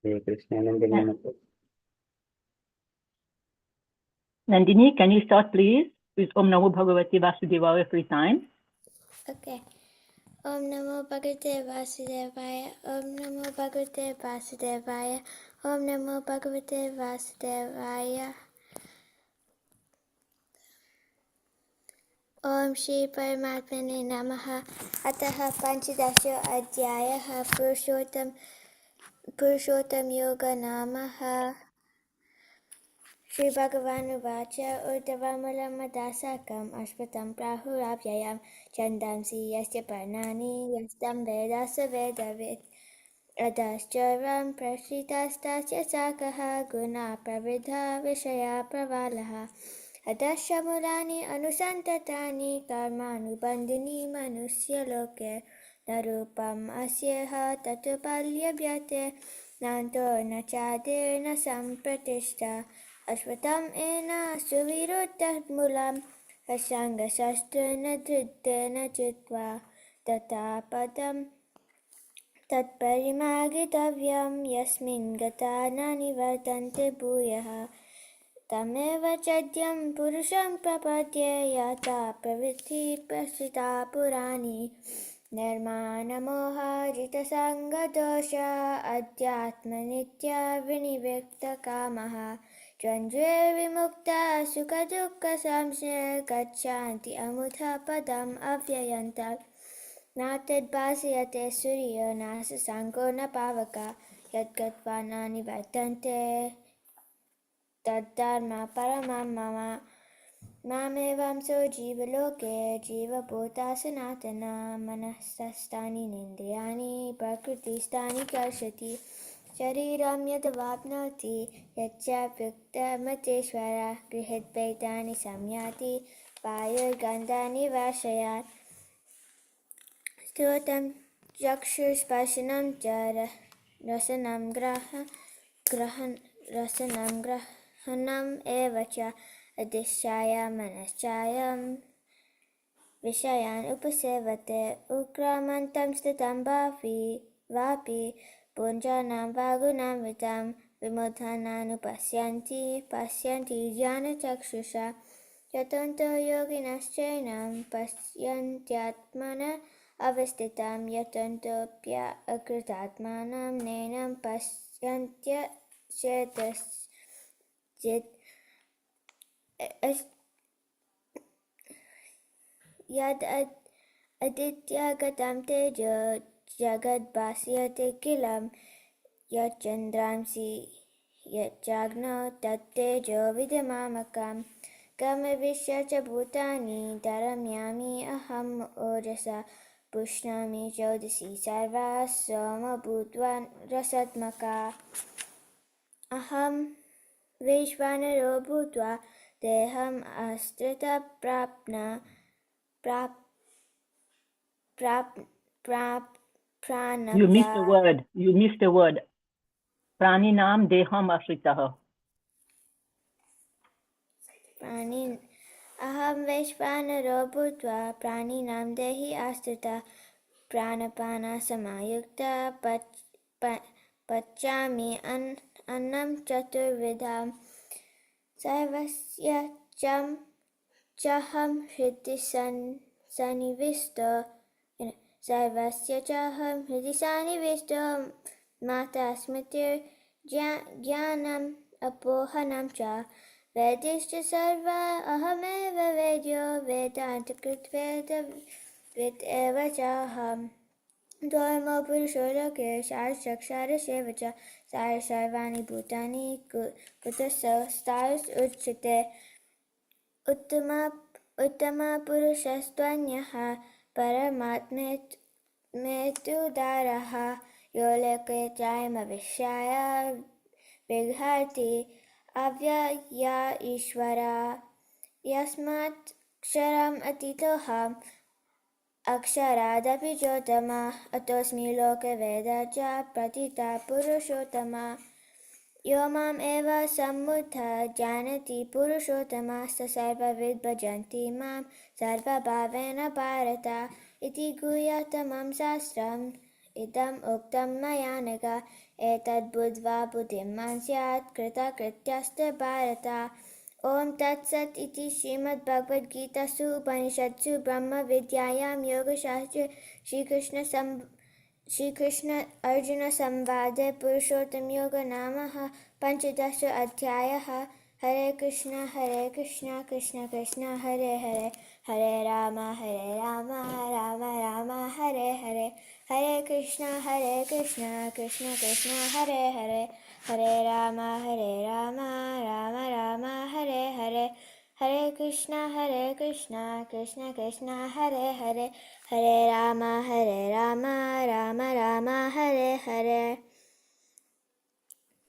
Hare Krishna, Nandini. Nandini, can you start please with Om Namo Bhagavate Vasudevaya 3 times? Okay. Om Namo Bhagavate Vasudevaya. Om Namo Bhagavate Vasudevaya. Om Namo Bhagavate Vasudevaya. Om Shri Paramatmane Namaha. Ataha Panchadasho Adhyayah Purushottam Yoga Namaha. Shri Bhagavan Uvacha Uddhavamulam Madasakam Ashvatam Prahurabhyayam Chandamsi Yasya Parnani Yastam Vedasa Vedavid Adascharam Prashitastasya Sakaha Guna Pravidha Vishaya Pravalaha Adashamulani Anusantatani Karmanubandini Manusya Loke Narupam Asyaha Tatupalya Vyate Nanto Nachadir Nasampratishta Ashvatam ena suviruddha mulam Asanga shastrana dhriddhana chitva Tata padam tatparimagitavyam Yasmin gata nani vartante bhuyaha Tameva chadyam purusham prapadye Yata pravritti prasita purani Nirmana moha jita sanga dosha Adhyatma nitya vinivikta kamaha Dvandve vimukta sukha dukkha samsaya Gachanti amutha padam avyayantak Natad bhasyate surya nasa sanko na pavaka Yadgatva nani vartante Taddharma paramam mama Mamevam so jiva loke jiva bhota sanatana Manasastani nindriyani prakriti-stani karshati Shariram yadavapnoti yacchapyuktamateshvara Grihitvaitani samyati Vayurgandhani vashayat Stotam chakshusparsanam cha rasanam grahanam evacha Adishaya manaschayam Vishayan upasevate Ukramantam stitam vapi Punjanam vagunam vitam Vimodhananu pasyanti jnana chakshusha Yatanto yoginaschainam pasyantyatmana avestitam Yatanto pya akritatmanam nenam pasyantya chetas jit Yad aditya gatam tejo jagad bhasyate kilam yachandramsi yajagno tattejo vidamamakam kama vishya cha bhutani dharamyami aham ojasa pushnami chaudasi sarva soma bhutvan rasatmaka aham vishvanaro bhutva deham astrita Prap, You missed the pranapya. word. You missed the word. Praninam deham ashritaha. Pranin. Aham Vaishvanaro bhutva praninam dehi astrita pranapana samayukta pachami annam chaturvidham sarvasya chaham hriti sanivisto Sarvasya chaham hridi sanivisto mata smritir jnanam apohanam cha vedishcha sarva ahameva vedyo vedantakrit vid eva chaham dharma purusho loke shara shevacha sara sarvani bhutani kutaso staris uchite uttama purushastvanyah paramatmetu-daraha yoleke jayama vishaya vighati avyaya ishvara yasmat ksharam atitoham aksharaadapi jyotama atosmi loke vedaja pratita purushotama Yo mam eva sammuddha janati purushottama sa sarvavid bhajanti mam sarva bhavena bharata iti guhyatamam sastram इदम् उक्तं मया नघ एतद्बुद्ध्वा बुद्धिमान् स्यात् कृतकृत्यस्तु भारत। ॐ तत्सत् इति श्रीमद्भगवद्गीतासु उपनिषत्सु ब्रह्मविद्यायां योगशास्त्रे श्रीकृष्ण अर्जुन संवादे पुरुषोत्तमयोग नाम पञ्चदश अध्यायः। हरे कृष्ण कृष्ण कृष्ण हरे हरे, हरे राम राम राम हरे हरे, हरे कृष्ण कृष्ण कृष्ण हरे हरे, हरे राम राम राम हरे हरे, हरे कृष्ण कृष्ण कृष्ण हरे हरे, हरे Ram Ram Ram Hare Hare.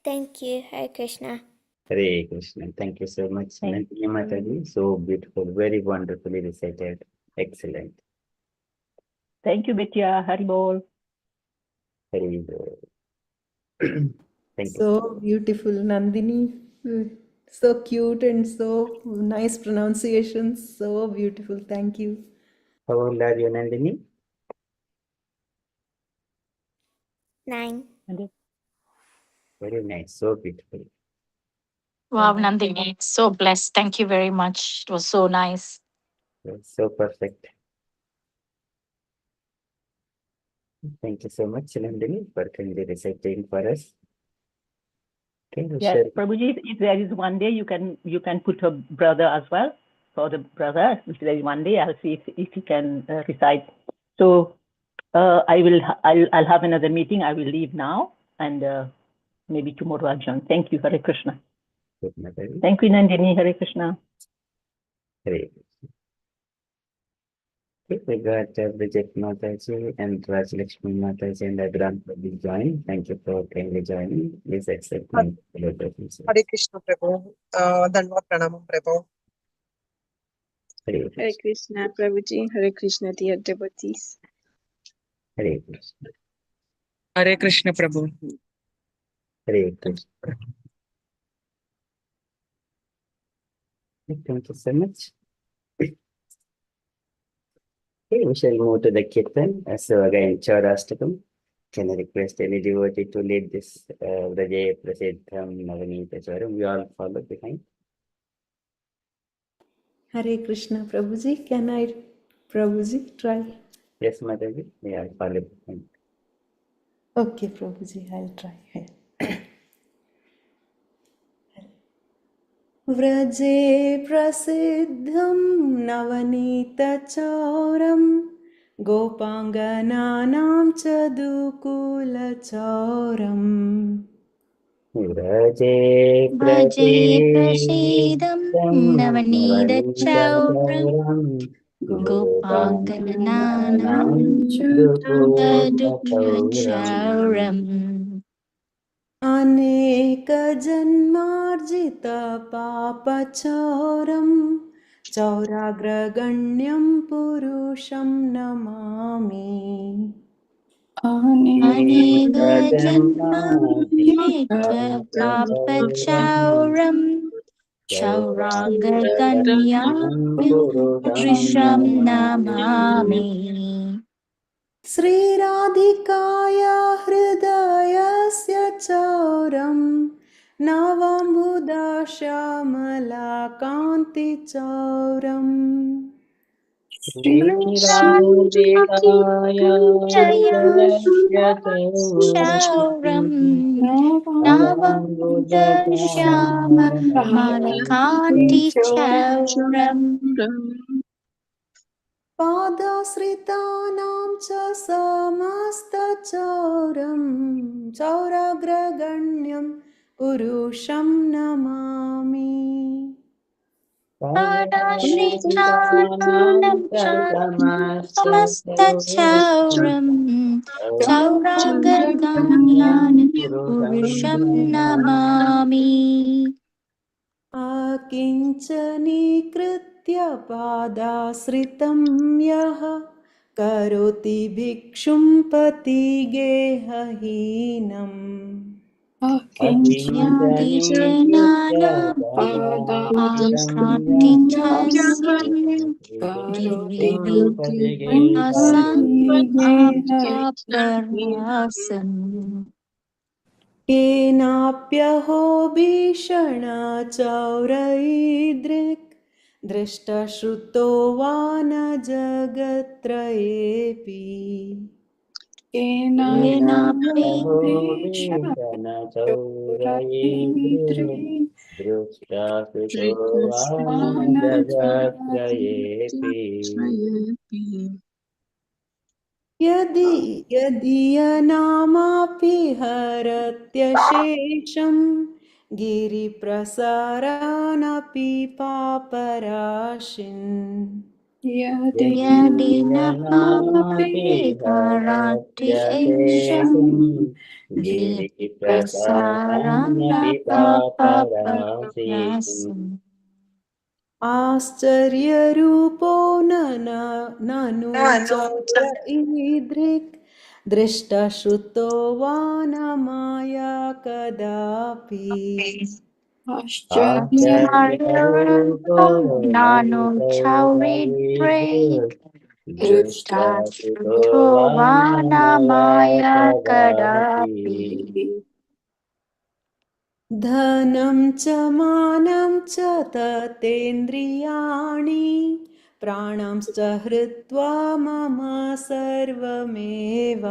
Thank you. Hare Krishna. Hare Krishna. Thank you so much, Nandini Mataji. So beautiful, very wonderfully recited. Excellent. Thank you, Bitya. Hari Bol. Very good. Thank you. So beautiful, Nandini. So cute and so nice pronunciations. So beautiful. Thank you. How old are you, Nandini? 9. Very nice. So beautiful. Wow, Nandini, so blessed. Thank you very much. It was so nice. So perfect. Thank you so much, Nandini, for kindly reciting for us. Okay, Yes, share. Prabhuji, if there is one day, you can put a brother as well. For the brother, if there is one day, I'll see if he can recite. So I'll have another meeting. I will leave now, and maybe tomorrow I'll join. Thank you, Hare Krishna. Good, Mataji. Thank you, Nandini. Hare Krishna. Hare Krishna. Okay, we got Bridget Mataji and Raj Lakshmi Mataji and Adran will join. Thank you for kindly joining. Please accept my salutation. Hare Krishna Prabhu. Dandavat Pranamam Prabhu. Hare Hare Krishna. Krishna Prabhuji, Hare Krishna dear devotees. Hare Krishna. Hare Krishna Prabhu. Hare Krishna. Thank you so much. Okay, we shall move to the Kirtan. So again, Chaurashtakam. Can I request any devotee to lead this Vraje Prasidham Navanita Charam? We all follow behind. Hare Krishna, Prabhuji. Can I, Prabhuji, try? Yes, Mataji, we all follow behind. Okay, Prabhuji, I'll try. व्रजे प्रसिद्धं नवनीतचौरं गोपाङ्गनानां चदुकुलचौरम् Vraje Bhaje prasidam Prasidham navanida chauram Navanita gopangananam Charam. chauram. अनेकजन्मार्जितपापचौरं चौराग्रगण्यं पुरुषं Namami Anega janmajita papa chauram chauranga kanyam purusham namami. श्रीराधिकाया हृदयस्य चौरं नवम्बुदश्यामलाकान्तिचौरम् Radhikaya Chauram Navamudashyama Malakanti Chauram. पादाश्रितानां च समस्तचौरं चौराग्रगण्यं पुरुषं Namami Padashri Charanam Samasta Chauram Chauragarganyan Purusham Namami. आकिञ्चनीकृत्य पादाश्रितं यः करोति भिक्षुं पतिगेहहीनम् Akinchani Prantichasi Asan Aparasan केनाप्यहो भीषणाचौरैदृक् दृष्टश्रुतो वा न जगत्त्रयेऽपि Aho Enapishana Vishana Chauraidru Drushta Suto Vana Jagatrayepi यदि यदीयनामापि हरत्यशेषं गिरिप्रसारानपि पापराशिन् Yadinamapi Yadinamapi Harati Haratyasesam Esham Giriprasaranapi Viprasarana Paparasisam Paparasam आश्चर्यरूपो ननु चौर ईदृक् दृष्टश्रुतो वा न माया कदापि Acharyarupo Nano Chauri Nanuchavidru Drake Drushta Suto Vana Drushtashrutovana Maya Maya Kadapi Kadapi धनं च मानं च ततेन्द्रियाणि प्राणंश्च हृत्वा मम सर्वमेव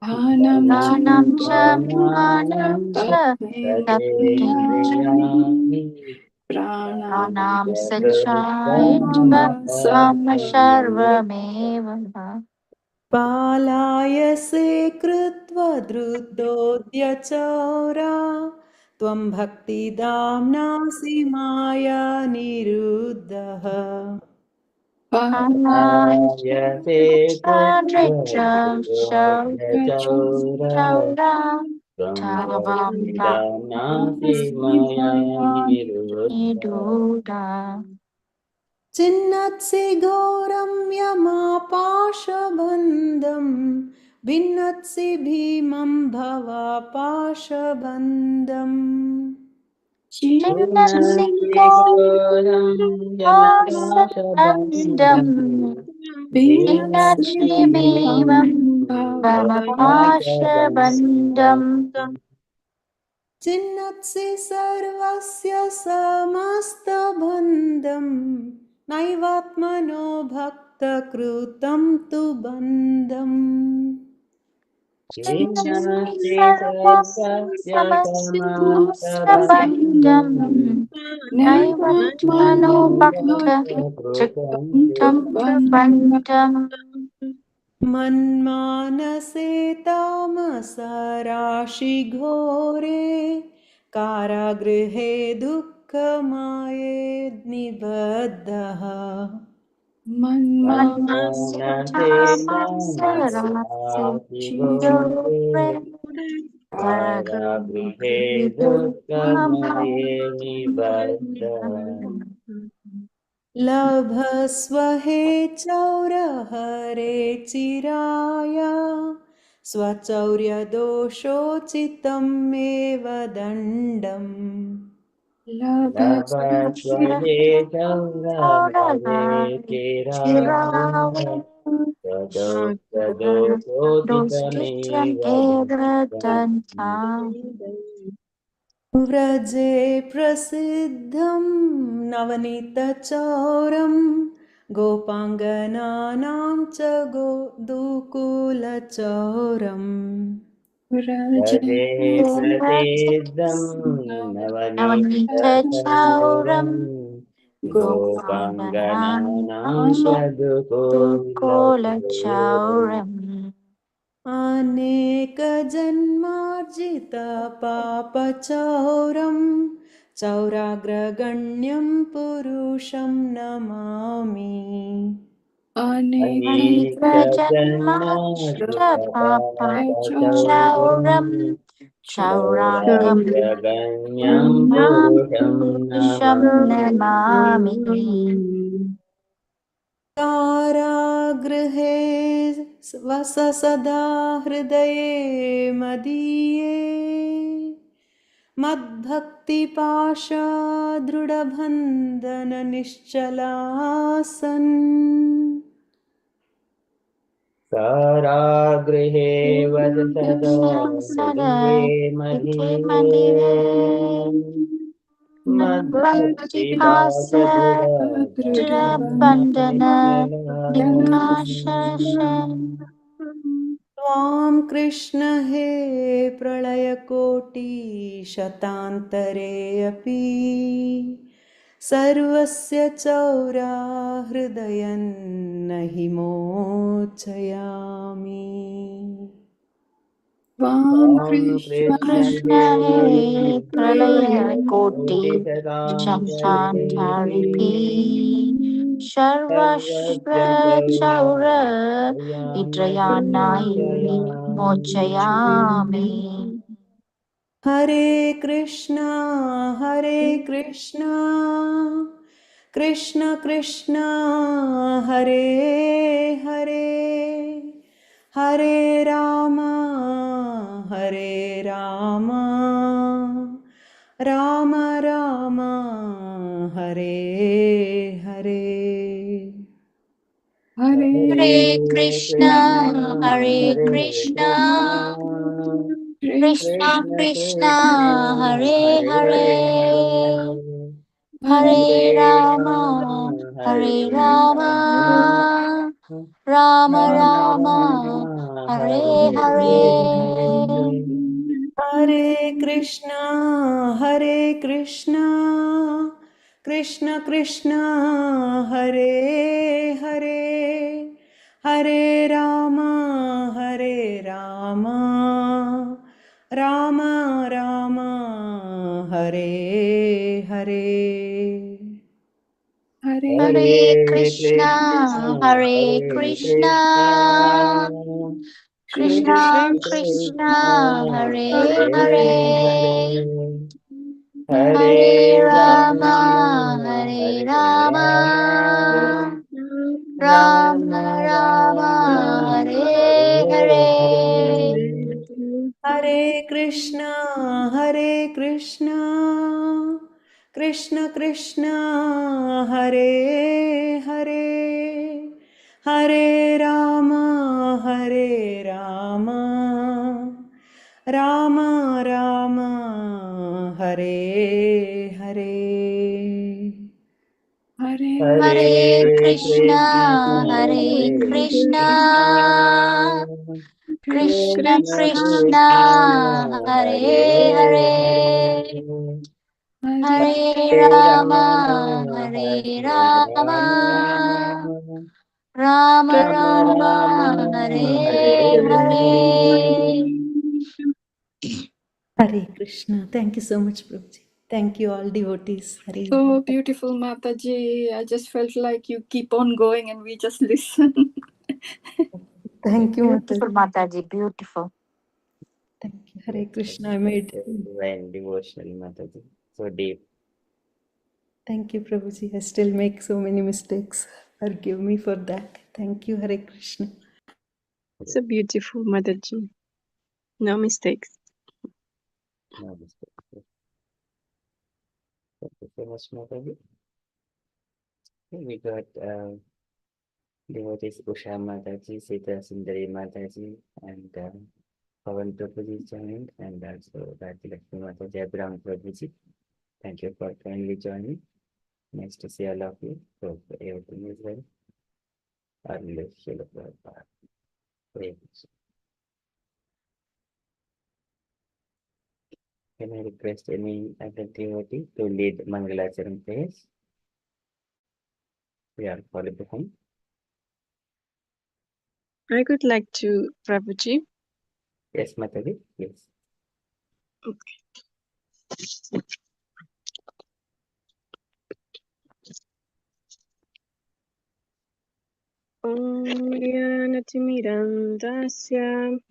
Pranam cha Dhanam pranam cha Tatendriyani tattva pranam Sakrutvam sachaitva mama sarvameva पालायसे कृत्वा धृतोऽद्यचौरा त्वं भक्तिदाम्नासि माया निरुद्धः Ayate Adritra Chaura shaura Tvam tavam Bhaktidanasi Maya Niruddha niduda चिन्नत्सि घोरं यमापाशबन्धं भिन्नत्सि भीमं भवापाशबन्धम् Chinna Chinnati Singho Goram Asatandam Yamashabandam Vinati Vinachibimam Bhavapashabandam Pamapashabandam चिन्नत्सि सर्वस्य समस्तबन्धं नैवात्मनो भक्तकृतं तु बन्धम् Chinnasmi Chinnati Sarvasya Samastabandam Sarvasabandam Naivatmano Bhakta Chaktam Bandam मन्मानसे तामसराशिघोरे कारागृहे दुःखमाये निबद्धः Manmanase Dhammasarasi Karagrihe Dukkamaye Nibaddha लभस्व हे चौरहरे चिराय स्वचौर्यदोषोचितं मेव दण्डम् Labhasvahe Chaura Hare Kiraya Tado Sotitame Dostitam व्रजे प्रसिद्धं नवनीतचौरं गोपाङ्गनानां च गोदुकूलचौरम् Raje Prasidham Navnita Navanitachauram Chauram Gopangananam Gopangananam Dukola Sadhukolachauram Chauram अनेकजन्मार्जितपापचौरं चौराग्रगण्यं पुरुषं Namami Anika Anikrajanmashta Janmashitapapachauram Chauram Chaurangam Chauragraganyam Purusham Purusham Namami Namami तारागणेषु गृहे वस सदा हृदये मदीये मद्भक्तिपाशदृढबन्धननिश्चलासन् कारागृहे वद सदा हृदये मदीये त्वां कृष्ण हे प्रलयकोटिशतान्तरे अपि सर्वस्य चौराहृदयं न हि मोचयामि त्वां कृष्ण हे प्रलयकोटि प्रलयकोटिशतान्तरेऽपि शतान्तरिपि सर्वस्य सर्वस्य चौर चौराहृदयं विद्रयानाय मोचयामि हरे Krishna Krishna Krishna Hare Hare Hare Ram Ram Ram Hare Hare Hare Krishna Hare Hare Krishna Krishna Krishna Krishna Krishna Krishna Hare Hare Hare Hare Hare Hare Ram Ram Hare Hare Ram Ram Ram Ram Ram Ram Hare Hare Hare Hare Hare Krishna Krishna Krishna Hare Hare Hare Ram Ram Ram Hare Hare Hare Hare Krishna Krishna Hare Hare Krishna Krishna Krishna Krishna Krishna Krishna Hare Hare Hare Hare Hare Hare Ram Ram Hare Hare Ram Ram Ram Ram Ram Ram Hare Hare Hare Hare Hare Krishna Krishna Krishna Hare Hare Hare Ram Ram Ram Hare Hare Hare Hare Krishna Krishna Hare Hare Krishna Krishna Krishna Krishna Krishna Krishna Hare Hare Hare Hare Hare Hare Ram Ram Hare Hare Ram Ram Ram Ram Ram Ram Hare Hare Hare Hare Hare Krishna. Thank you so much, Prabhuji. Thank you, all devotees. Hare. So beautiful, Mataji. I just felt like you keep on going and we just listen. Thank you, Mata. Beautiful Mataji, beautiful. Thank you. Hare Krishna. I Yes, made. divine devotional Mataji. So deep. Thank you, Prabhuji. I still make so many mistakes. Forgive me for that. Thank you, Hare Krishna. So beautiful, Mataji. No mistakes. No mistake. Thank you so much, Mataji. We got devotees Usha Mataji, Sita Sundari Mataji, and Pavan Prabhuji joined, and also Bharti Lakshmi Mataji, Abraham Prabhuji. Thank you for kindly joining. Nice to see all of you. Hope everything is well. Early Srila Prabhupada. Hare Krishna. Can I request any other devotee to lead Mangalacharan prayers? We are falling behind. I would like to, Prabhuji. Yes, Mataji, yes. Om ज्ञानतिमिरन्धस्य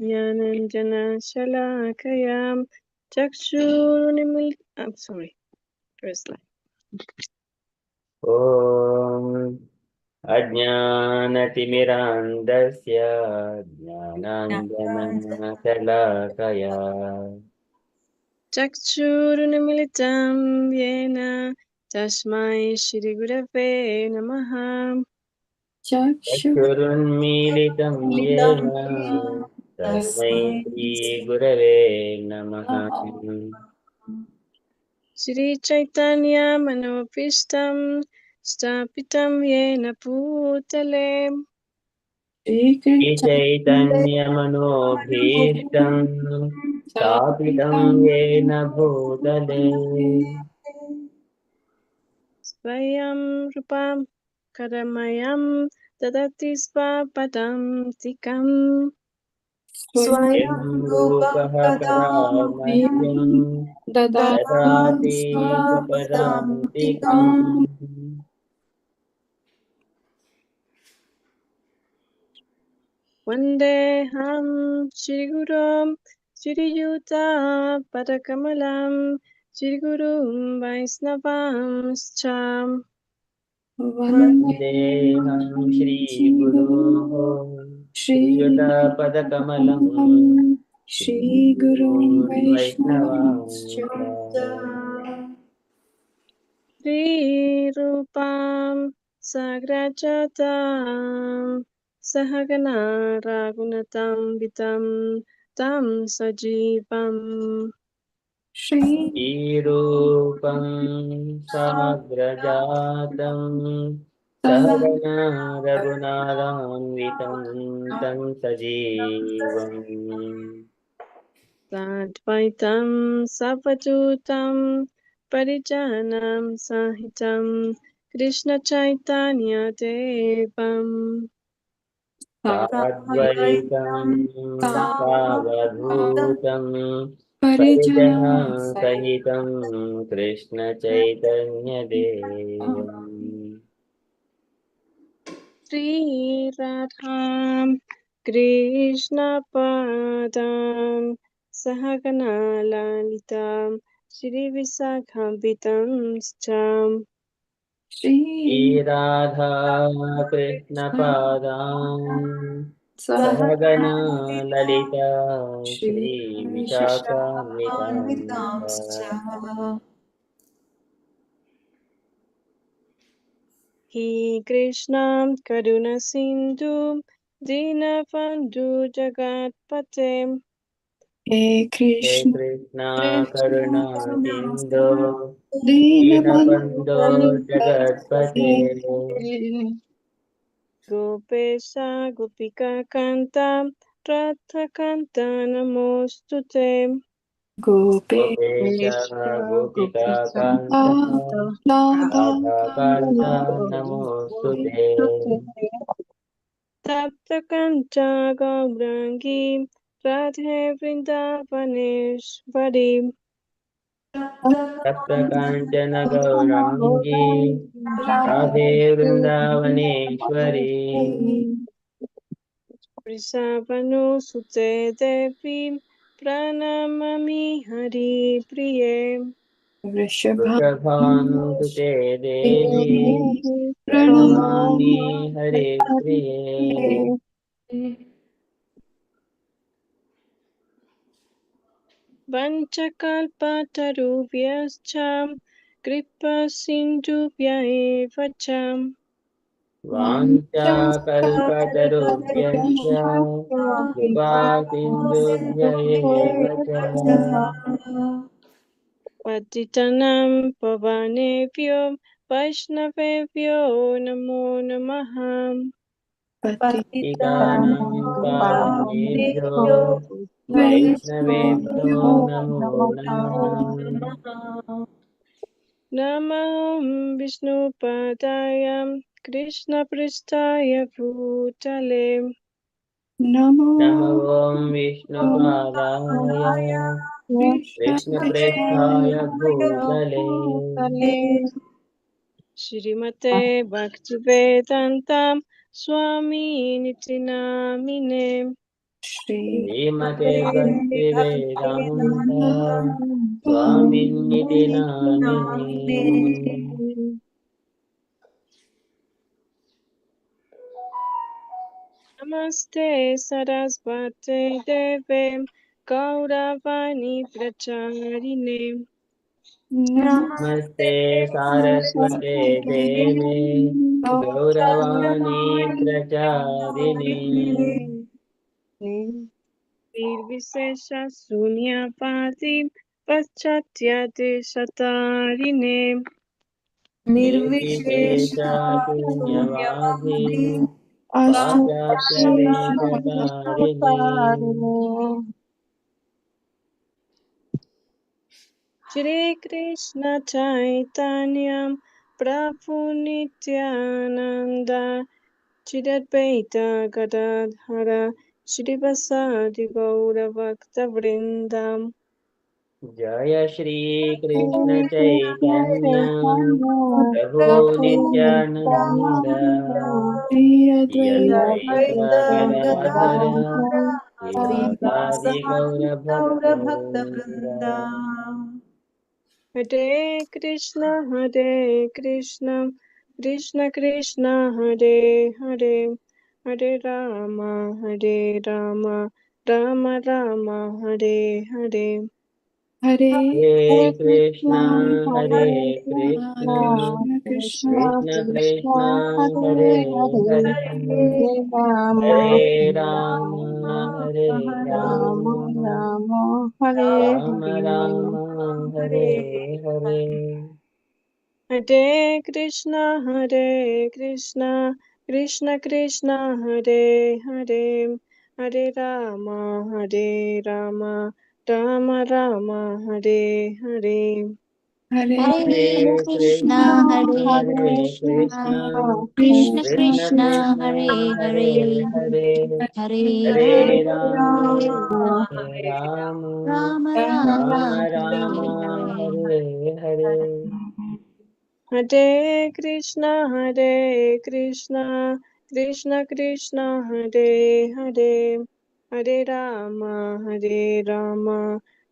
ज्ञानञ्जनशलाकयां I'm sorry, first line. Om अज्ञानतिमिरान्धस्य ज्ञानाञ्जनशलाकया चक्षुरुन्मिलितं येन तस्मै श्रीगुरवे नमः। चक्षुरुन्मीलितं येन तस्मै श्रीगुरवे नमः। श्रीचैतन्यमनोभीष्टं स्थापितं येन भूतले चैतन्यमनोभीष्टं स्थापितं येन भूतले स्वयं रूपं करमयं ददति स्वपदं तिकम् स्वयं रूपः करामह्यं ददाति स्वपदान्तिकम्। वन्देऽहं श्रीगुरुं श्रीयुतापदकमलं श्रीगुरुं वैष्णवांश्च वन्देऽहं श्रीगुरोः श्रीयुतपदकमलं श्रीगुरुं श्रीगुरून् वैष्णवांश्च वैष्णवांश्च श्रीरूपां साग्रजातां सहगना राघुनतां वितं तं सजीवम् ईरूपं साग्रजातं सहगना रघुनाथान्वितं तं सजीवम् साद्वैतं सवधूतं परिजनं सहितं कृष्णचैतन्यदेवम् साद्वैतं सावधूतं परिजनसहितं परिजनसहितं कृष्णचैतन्यदेवम् श्रीराधां कृष्णपादां सहगना ललितां श्रीविशाखान्वितंश्च श्रीराधा कृष्णपादां सहगना ललिता श्रीविशाखान्वितांश्च हे कृष्णां करुणसिन्धु दीनबन्धु जगत्पते हे हे कृष्ण कृष्णा करुणा सिन्धो कृष्ण दीनबन्धो दीनबन्धुजगत्पते जगत्पते गोपेश गोपिकान्ता राधाकान्ता नमोऽस्तु ते गोपेश गोपिका कान्ता राधाकान्ता नमोऽस्तु ते तप्तकाञ्च गौराङ्गी राधे वृन्दावनेश्वरी तप्तकाञ्चन गौराङ्गी राधे वृन्दावनेश्वरी वृषावनुसुते देवी प्रणमामि हरिप्रिये वृषभानुसुते देवी प्रणमामि प्रणमामि हरे प्रिये वञ्चकल्पतरुभ्यश्च कृपासिन्धुभ्य एव च वाञ्छाकल्पतरुभ्यश्च कृपा सिन्धुभ्य एव च पतितनं पवनेभ्यो वैष्णवेभ्यो नमो नमः पतितानां पावनेभ्यो वैष्णवेभ्यो नमो नमः नमो विष्णुपदाय कृष्णपृष्ठाय भूतले नमो नमो विष्णुपादाय कृष्णप्रेष्ठाय भूतले श्रीमते भक्तिवेदान्ता स्वामिनिति नामिने श्रीमते भक्तिवेदान्त स्वामिन्निति नामिने नमस्ते सरस्वते देवे गौरवाणी प्रचारिणे नमस्ते सारस्वते देवे गौरवाणी प्रचारिणे निर्विशेष शून्यवादी पाश्चात्य देशतारिणे निर्विशेष शून्यवादी पाश्चात्य देशकारिणे Shri Krishna Chaitanya Prabhu Nityananda Shri Advaita Gadadhara Shri Gaura Bhakta Vrindam जय श्री कृष्ण चैतन्य प्रभु Nityanand Shri Advaita Gadadhar श्रीवासादि गौरभक्तवृंद Hare Krishna Krishna Krishna Hare Hare Hare Rama Rama Rama Hare Hare Hare Hare Krishna Krishna, Hare Hare Krishna Krishna, Krishna Krishna Krishna Krishna, Hare Hare Hare Hare, Hare Rama, Hare Ram Rama, Hare Ram Rama, Rama, Hare Ram Ram Hare. Hare Hare Hare Krishna Krishna Krishna Hare Hare Hare Rama Rama Rama Hare Hare Hare Hare Hare Krishna, Krishna, Krishna Hare Hare Hare Krishna, Krishna Krishna, Krishna Krishna Krishna Krishna, Krishna Hare Hare Hare, Hare Hare Hare Rama, Ram Hare Krishna, Rama, Hare Ram Rama Ram Rama, Ram Hare Hare. Hare Hare Hare Krishna Krishna Krishna Hare Hare Hare Rama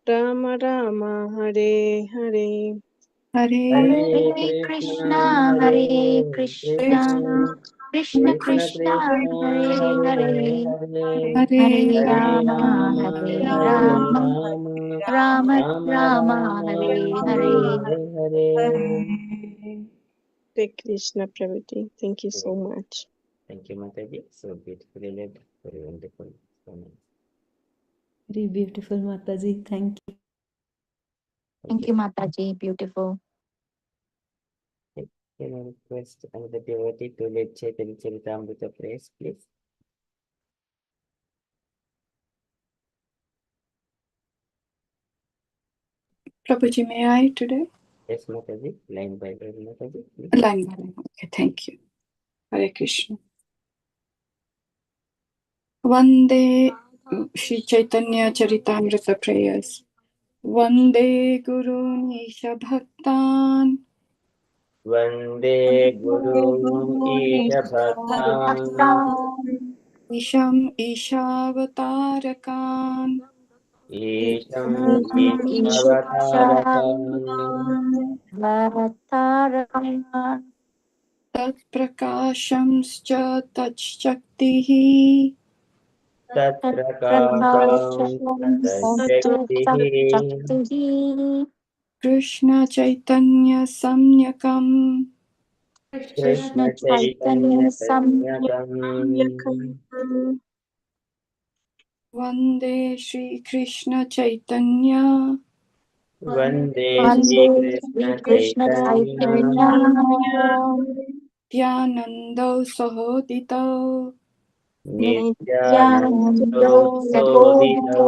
Rama Rama Hare Hare Hare Hare Hare Krishna Krishna, Hare Hare Krishna Krishna, Krishna Krishna Krishna, Krishna Hare Hare Hare, Hare Hare Hare Hare Rama, Ram Hare Hare Rama, Ram Rama Ram Ram Rama, Hare Hare Hare. Hare Hare Krishna Prabhuji. Thank you so much. Thank you, Mataji. So beautifully led. Very wonderful. So nice. Very beautiful, Mataji. Thank you. Thank you, Mataji. Beautiful. Can I request another devotee to lead Chaitanya Charitamrita praise, please? Prabhuji, may I today? Yes, Mataji. Line by line, Mataji, please. Line by line. Okay, thank you. Hare Krishna. Vande Shri Chaitanya Charitamrita prayers. Vande Guru Nisha Bhaktan Vande Guru Isha Bhaktan Isham Ishavatarakam Isham Ishavatarakam Bharatarakan Tat Prakashamscha Tat Shaktihi Tat Tat Prakasham Prakasham Tat Shaktihi Shakti Krishna Chaitanya Samyakam Krishna Krishna Chaitanya Chaitanya Sanyakam Vande Shri Krishna Chaitanya Vande Shri Vande Sri Krishna Krishna Chaitanya Chaitanya Nityananda Sahodita Nityananda Nityananda Sodhita Sabodito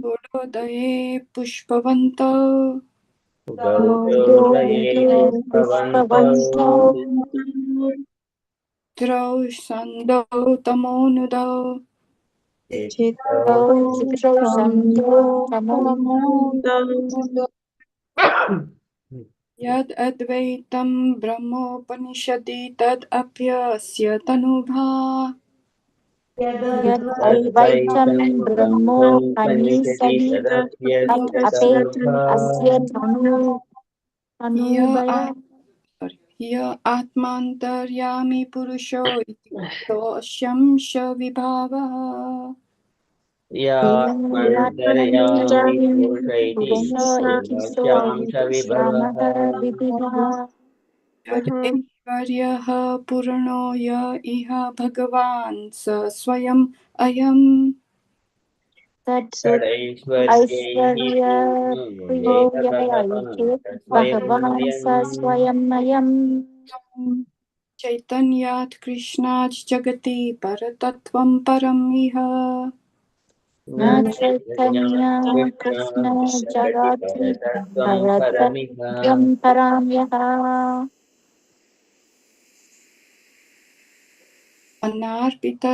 Gaurodaye Pushpavanta Gaudodaya Pushpavanto Pushpavanto Drausandau Tamonudau Chittau Chitro Santo Tamon Yad Advaitam Brahmopanishadi Tad Apyasya Tanubha Yad Advaitam Advaitam Brahmo Brahmopanishadi Panisadi At Tadapyasya Ape Tanubha Asya Tanu Ya Tanubaya sorry. य आत्मान्तर्यामि पुरुषो इति तोऽस्यं श विभावः यात्मन्तर्यामि पुरुष इति तोषां स विभवः तदैश्वर्यः पूर्णो य इह भगवान् स स्वयम् अयम् षडैश्वर्यैः पूर्णो येन भगवान् स्वयमयम् चैतन्यात् कृष्णात् जगति परतत्त्वं परम् इह न चैतन्या कृष्ण जगति परतत्त्वं परमिह पराम्यः अनार्पित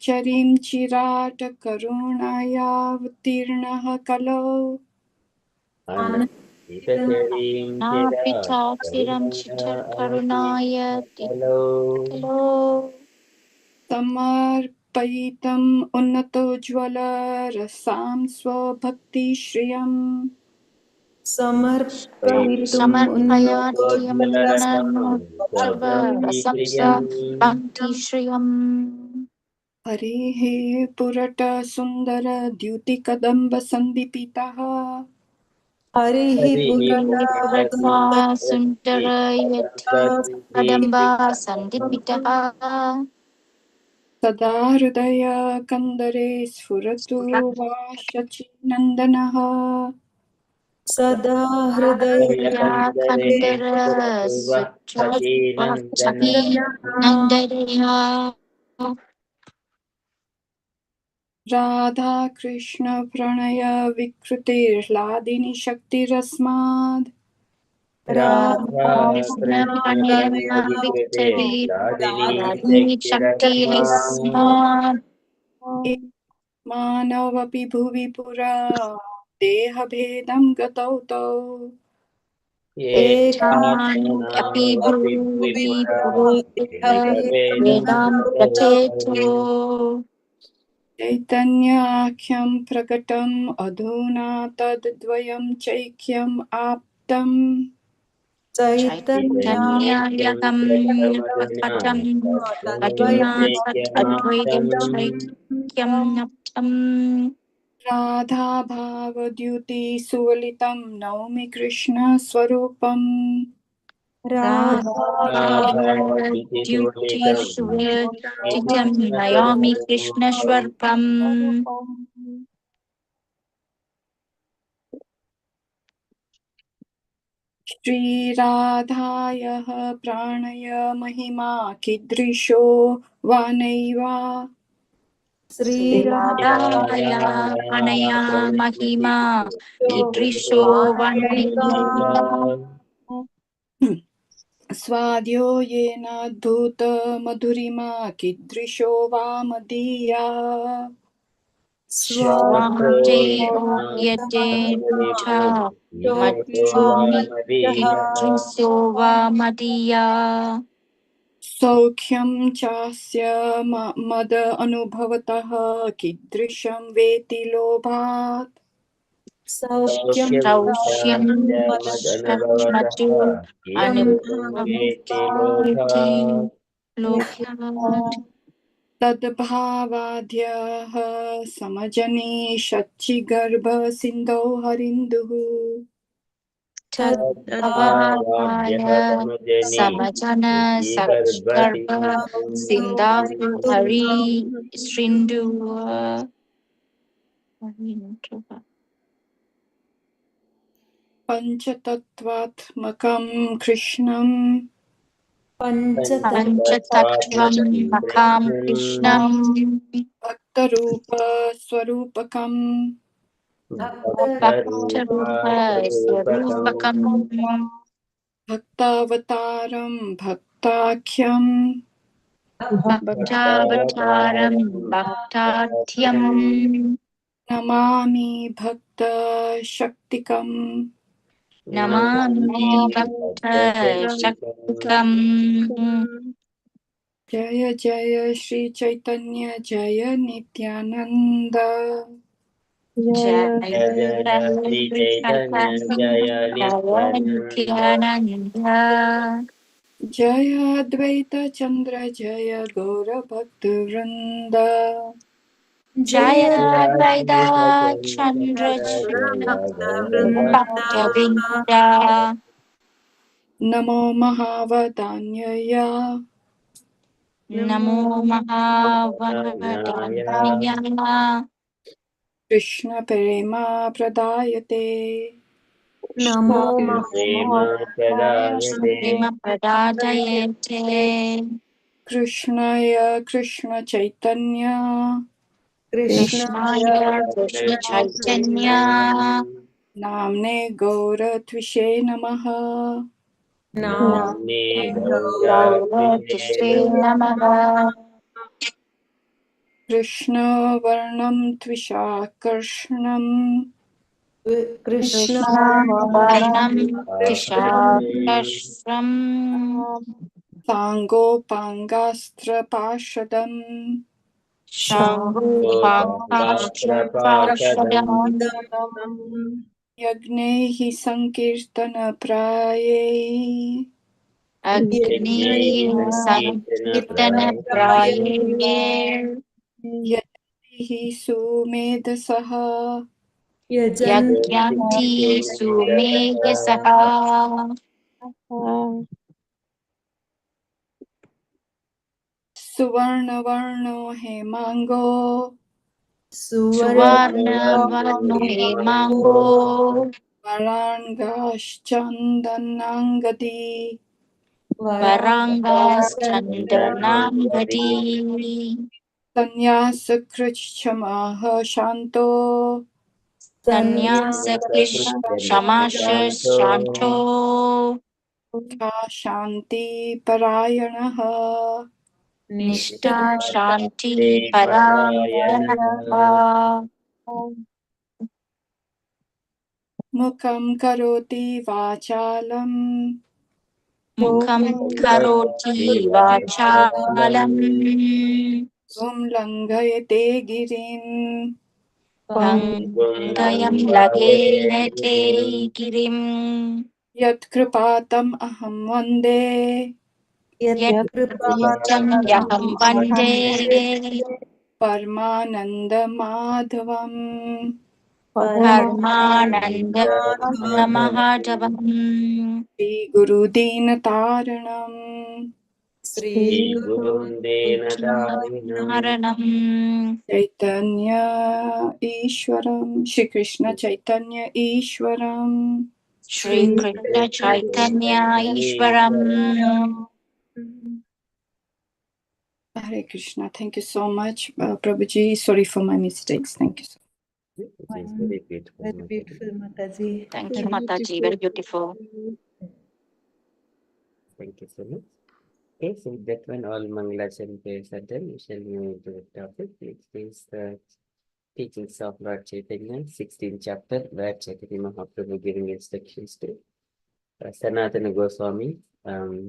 चरिं चिराट करुणायावतीर्णः कलौ अनन्तितचरीं नापि चिरात् चाचिरं करुणाय कलौ समर्पयितम् उन्नतोज्ज्वलरसां स्वभक्तिश्रियम् समर्पयितुम् समर्पयात्यमुन्नतोज्ज्वलरसं स्वभक्तिप्रियम् भक्तिश्रियम् हरिः पुरट सुन्दर द्युतिकदम्बसन्दीपितः हरिः पुरस्ता सुन्दरयति कदम्बा सन्दीपितः सदा हृदय कन्दरे स्फुरतु वा शचीनन्दनः सदा हृदय खण्डर सुचि नन्दनया राधाकृष्ण प्रणय विकृतिर्ह्लादिनी शक्तिरस्माद् राधा कृष्ण कृष्ण प्रणया विकृते विक्टरी लादिनी शक्तिरस्मात् शक्तिरस्मात् मानवपि भुवि पुरा देहभेदं गतौ तौ एतान्यपि भुवि वेदां प्रचेतो चैतन्याख्यं प्रकटम् अधुना तद्द्वयं चैक्यम् आप्तम् चैतन्यायकं प्रकटम् अधुना तत् अद्वैतं चैक्यं नप्तम् राधाभावद्युति सुवलितं नौमि कृष्णस्वरूपम् राधाभावद्युतिषुवतितं नयामि कृष्णस्वर्गम् श्रीराधायः प्राणय महिमा कीदृशो वा नैव श्रीराधाया अनया महिमा कीदृशो वर्णनीयः स्वाद्यो येनाद्भुतमधुरिमा कीदृशो वा मदीया स्वादेयो यद्देवता मज्जुमि कीदृशो वा मदीया सौख्यं चास्य मद अनुभवतः कीदृशं वेति लोभात् सौख्यं सौख्यं मधु मदनुभवतः अनुभवति लोभात् लोभ्यात् तद्भावाद्यः समजनि शच्चिगर्भसिन्धौ हरिन्दुः तद्भावाय समजन सच्गर्भ सिन्धाहु हरि शृण्डु पञ्चतत्त्वात्मकं कृष्णं पञ्चतत्त्वं मखां कृष्णं भक्तरूपस्वरूपकं भक्तरूपस्वरूपकं भक्तावतारं भक्ताख्यं भक्तावतारं भक्ताख्यं नमामि भक्तशक्तिकम् नमामि भक्तशक्तिकम् जय जय श्री चैतन्य जय नित्यानंद जय जय जय श्री चैतन्य जय जय Nityananda Nityananda Jaya Advaita Chandra Jaya Gaura Bhakta Vrinda. Jaya Jaya Advaita Chandra Bhakta Vinda. Namo Mahavadanyaya. Namo Mahavadanyaya. Krishna Prema Pradayate. Namo Prema Pradayate. Krishnaya Krishna Chaitanya. Krishna Krishnaya Krishna Chaitanya. Namne Gaura Tvishe Namaha. Namne Gauratishe Namaha. Krishna Varnam Tvishakarshunam. Krishna Krishna Varnam Tishakrashram. Sango Pangastra Pashadam. Shangupakashtra Prashadam. Yagnehi Sankirtana Praye. Agni Sankirtana Praye. Yagnehi Sumedasaha. Yagyanti Sumeyasaha. Suvarna Varno Hemango. Suvarna Varno Hemango. Varangash Varangas Chandanangadi. Sanyasa Krichamaha Shanto. Sanyasa Krish Shamasha Shanto. Ka Shanti Parayanaha. Nishta Shanti Parayanaha. Mukam Karoti Vachalam. Mukham Karoti Vachalam. Umlangayate Girim. Pangayam Lagete Girim. Yat Kripatam Aham Vande. Yet Nityam Yaham Vande. Parmananda Madhavam. Parmananda Mahajavam. Sri Guru Dina Taranam. Sri Naranam. Chaitanya Ishwaram. Shri Krishna Chaitanya Ishwaram. Shri Krishna Chaitanya Ishwaram. Hare Krishna. Thank you so much, Prabhuji. Sorry for my mistakes. Thank you so much. It is very beautiful. Very beautiful, Mataji. Thank you, Mataji. Very beautiful. Thank you so much. Okay, so that when all Mangalacharya prayers are done, we shall move into the topic, which is the teachings of Lord Chaitanya, 16th chapter, where Chaitanya Mahaprabhu giving instructions to Sanatana Goswami.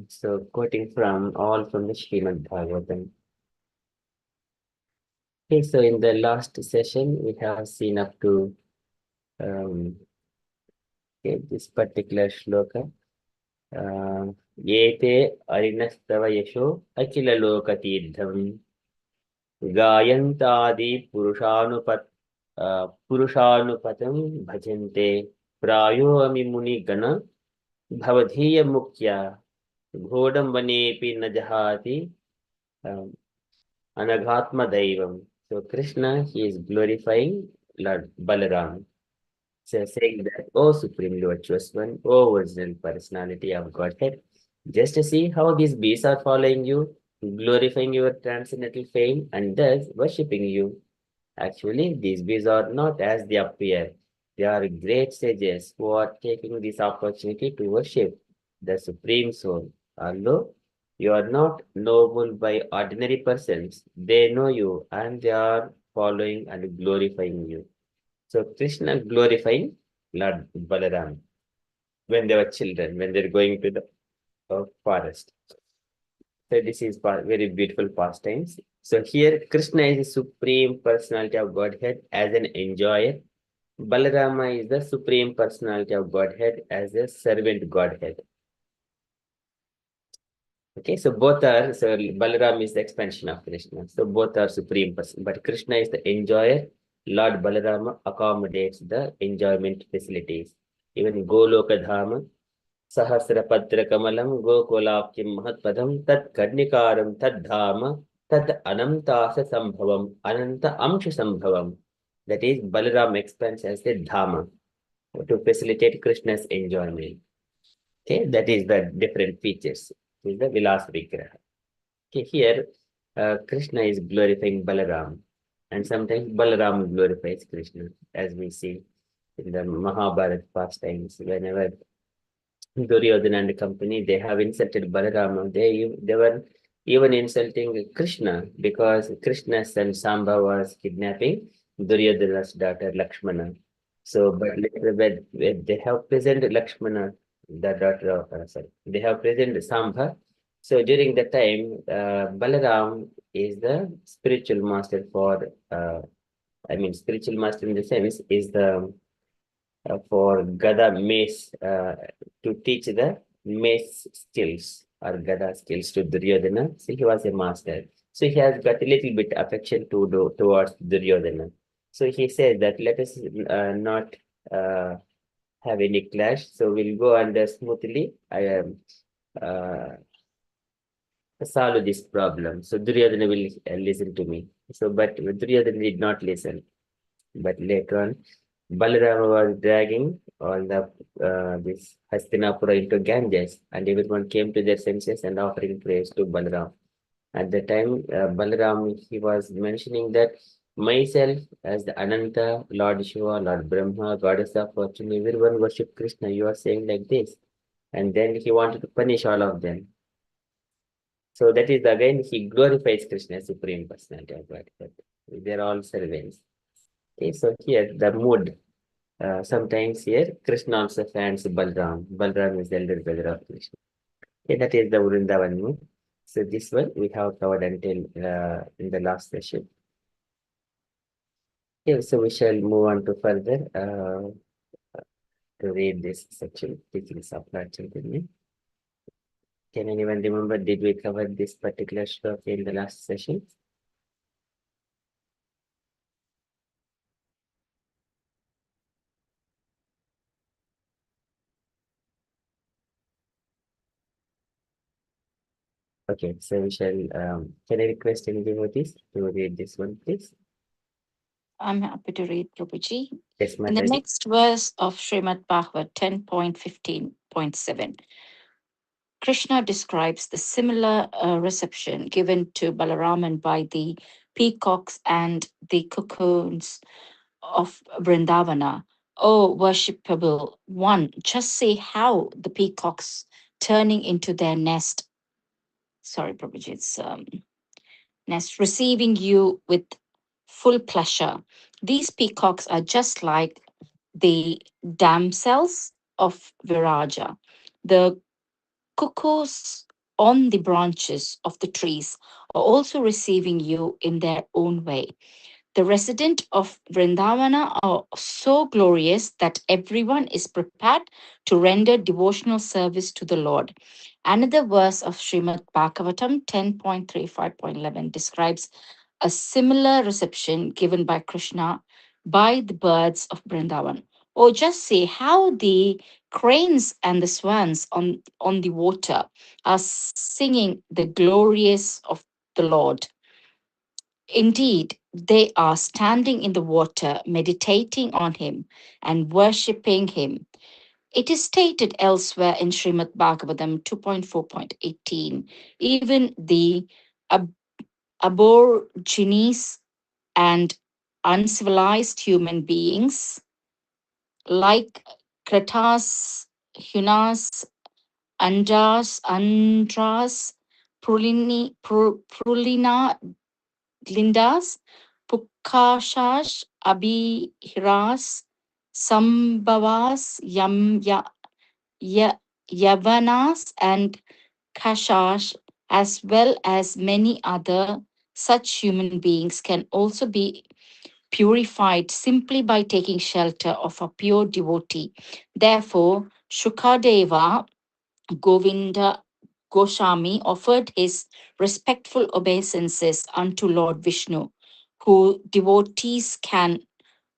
So quoting from all from the Srimad Bhagavatam. Okay, so in the last session, we have seen up to this particular shloka. Yete arinastava yasho akila lokatidham gayantadi purushanupatam bhajante prayo amimuni gana bhavadhiya mukhya ghodam vanepi najahati anaghatma daivam. So Krishna, he is glorifying Lord Balaram. So saying that, oh Supreme Virtuous One, oh original personality of Godhead, just to see how these beasts are following you, glorifying your transcendental fame, and thus worshipping you. Actually, these beasts are not as they appear. They are great sages who are taking this opportunity to worship the Supreme Soul. Although you are not noble by ordinary persons, they know you and they are following and glorifying you. So Krishna glorifying Lord Balaram when they were children, when they're going to the forest. So this is very beautiful pastimes. So here Krishna is the supreme personality of Godhead as an enjoyer. Balarama is the supreme personality of Godhead as a servant Godhead. Okay, so both are, so Balaram is the expansion of Krishna. So both are supreme person, but Krishna is the enjoyer. Lord Balarama accommodates the enjoyment facilities. Even Goloka Dhama, Sahasrapatra Kamalam, Gokulapkim Mahatpadam, Tat Karnikaram, Tad Dhama, Tat Anantasa Sambhavam, Ananta Amsha Sambhavam. That is, Balaram expands as the Dhama to facilitate Krishna's enjoyment. Okay, that is the different features. This is the Vilas Vigraha. Okay, here Krishna is glorifying Balaram, and sometimes Balaram glorifies Krishna, as we see in the Mahabharata pastimes. Whenever Duryodhana and company, they have insulted Balarama. They were even insulting Krishna because Krishna's son Samba was kidnapping Duryodhana's daughter Lakshmana. So, but later when they have presented Lakshmana, the daughter of sorry, they have presented Samba. So during that time, Balaram is the spiritual master for, I mean, spiritual master in the sense is the for Gada mace to teach the mace skills or Gada skills to Duryodhana. So he was a master. So he has got a little bit affection to do towards Duryodhana. So he says that let us not have any clash. So we'll go under smoothly. I am solve this problem. So Duryodhana will listen to me. So, but Duryodhana did not listen. But later on, Balarama was dragging all the this Hastinapura into Ganges, and everyone came to their senses and offering praise to Balaram. At the time, Balaram he was mentioning that myself as the Ananta, Lord Shiva, Lord Brahma, Goddess of Fortune, everyone worship Krishna. You are saying like this, and then he wanted to punish all of them. So that is again he glorifies Krishna as Supreme Personality of Godhead. They're all servants. Okay, so here the mood. Sometimes here Krishna also fans Balram. Balram is the elder brother of Krishna. Okay, that is the Vrindavan mood. So this one we have covered until in the last session. Okay, so we shall move on to further to read this section, teachings of Lord Chaitanya. Can anyone remember, did we cover this particular shloka in the last session? Okay, so we shall, can I request any devotees to read this one, please? I'm happy to read, Prabhuji. Yes, In the Mataji. next verse of Srimad Bhagavad 10.15.7, Krishna describes the similar reception given to Balaraman by the peacocks and the cocoons of Vrindavana. Oh, worshipable one, just see how the peacocks turning into their nest. Sorry, Prabhuji, it's nest, receiving you with full pleasure. These peacocks are just like the damsels of Viraja. The cuckoos on the branches of the trees are also receiving you in their own way. The residents of Vrindavana are so glorious that everyone is prepared to render devotional service to the Lord. Another verse of Srimad Bhagavatam 10.35.11 describes a similar reception given by Krishna by the birds of Vrindavan. Oh, just see how the cranes and the swans on the water are singing the glorious of the Lord. Indeed, they are standing in the water, meditating on him and worshipping him. It is stated elsewhere in Srimad Bhagavatam 2.4.18. Even the aborigines and uncivilized human beings like Kretas, Hunas, Andras, Prulina, Lindas, Pukashash, Abhiras, Sambhavas, Yavanas, and Kashash, as well as many other such human beings, can also be purified simply by taking shelter of a pure devotee. Therefore, Shukadeva, Govinda, Goswami offered his respectful obeisances unto Lord Vishnu, who devotees can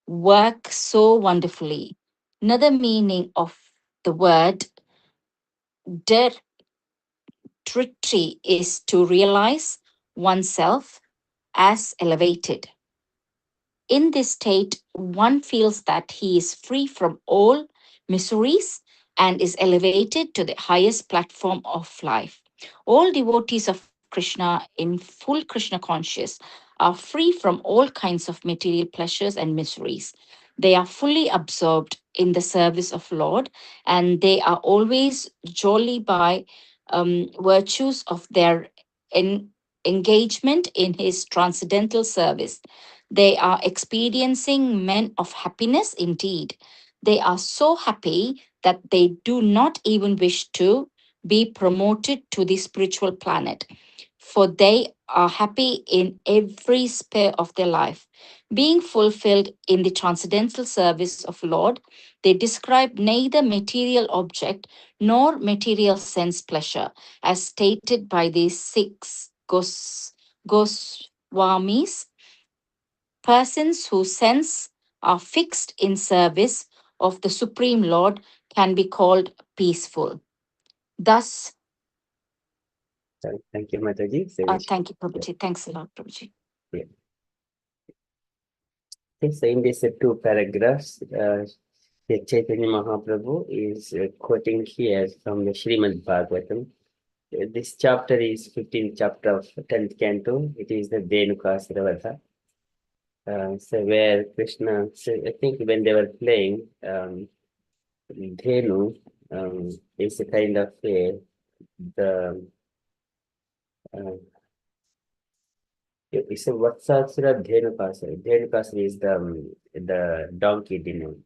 work so wonderfully. Another meaning of the word Dritri is to realize oneself as elevated. In this state, one feels that he is free from all miseries and is elevated to the highest platform of life. All devotees of Krishna in full Krishna conscious are free from all kinds of material pleasures and miseries. They are fully absorbed in the service of Lord, and they are always jolly by virtues of their engagement in his transcendental service. They are experiencing men of happiness indeed. They are so happy that they do not even wish to be promoted to the spiritual planet, for they are happy in every sphere of their life. Being fulfilled in the transcendental service of Lord, they describe neither material object nor material sense pleasure, as stated by the six Goswamis. Persons whose sense are fixed in service of the Supreme Lord can be called peaceful. Thus, Sorry, thank you, Mataji. So we thank you, Prabhuji. Thanks a lot, Prabhuji. Okay, so in these two paragraphs, the Chaitanya Mahaprabhu is quoting here from the Srimad Bhagavatam. This chapter is 15th chapter of 10th canto. It is the Dhenukasura. So where Krishna, so I think when they were playing, Dhenu is a kind of the it's a Vatsasura Dhenukasura. Dhenukasura is the donkey demon.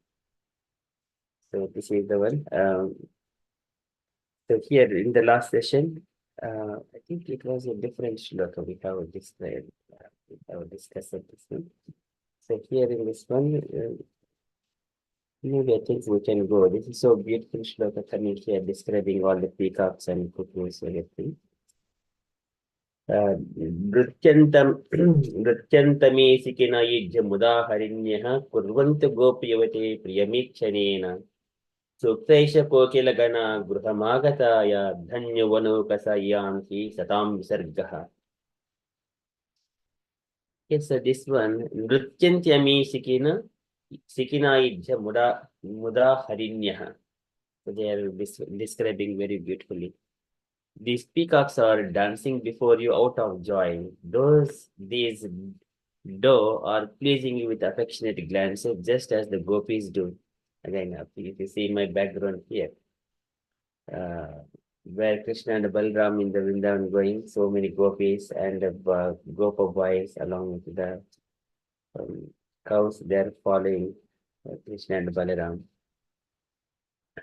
So this is the one. So here in the last session, I think it was a different shloka we have described. We have discussed this one. So here in this one, maybe I think we can go. This is so beautiful shloka coming here describing all the peacocks and cuckoos and everything. नृत्यन्तमे सिकिन युज्यमुदाहरिण्यः कुर्वन्तु गोप्यवते प्रियमीक्षणेन सुप्तैष कोकिलगणा गृहमागताय धन्यवनौकसयान्ति सतां विसर्गः. Yes, so this one, Nrityantyami Sikina Muda Harinyah. So they are describing very beautifully. These peacocks are dancing before you out of joy. These doe are pleasing you with affectionate glances, just as the gopis do. Again, if you see my background here, where Krishna and Balram in the Vrindavan going, so many gopis and gopa boys along with the cows, they are following Krishna and Balaram.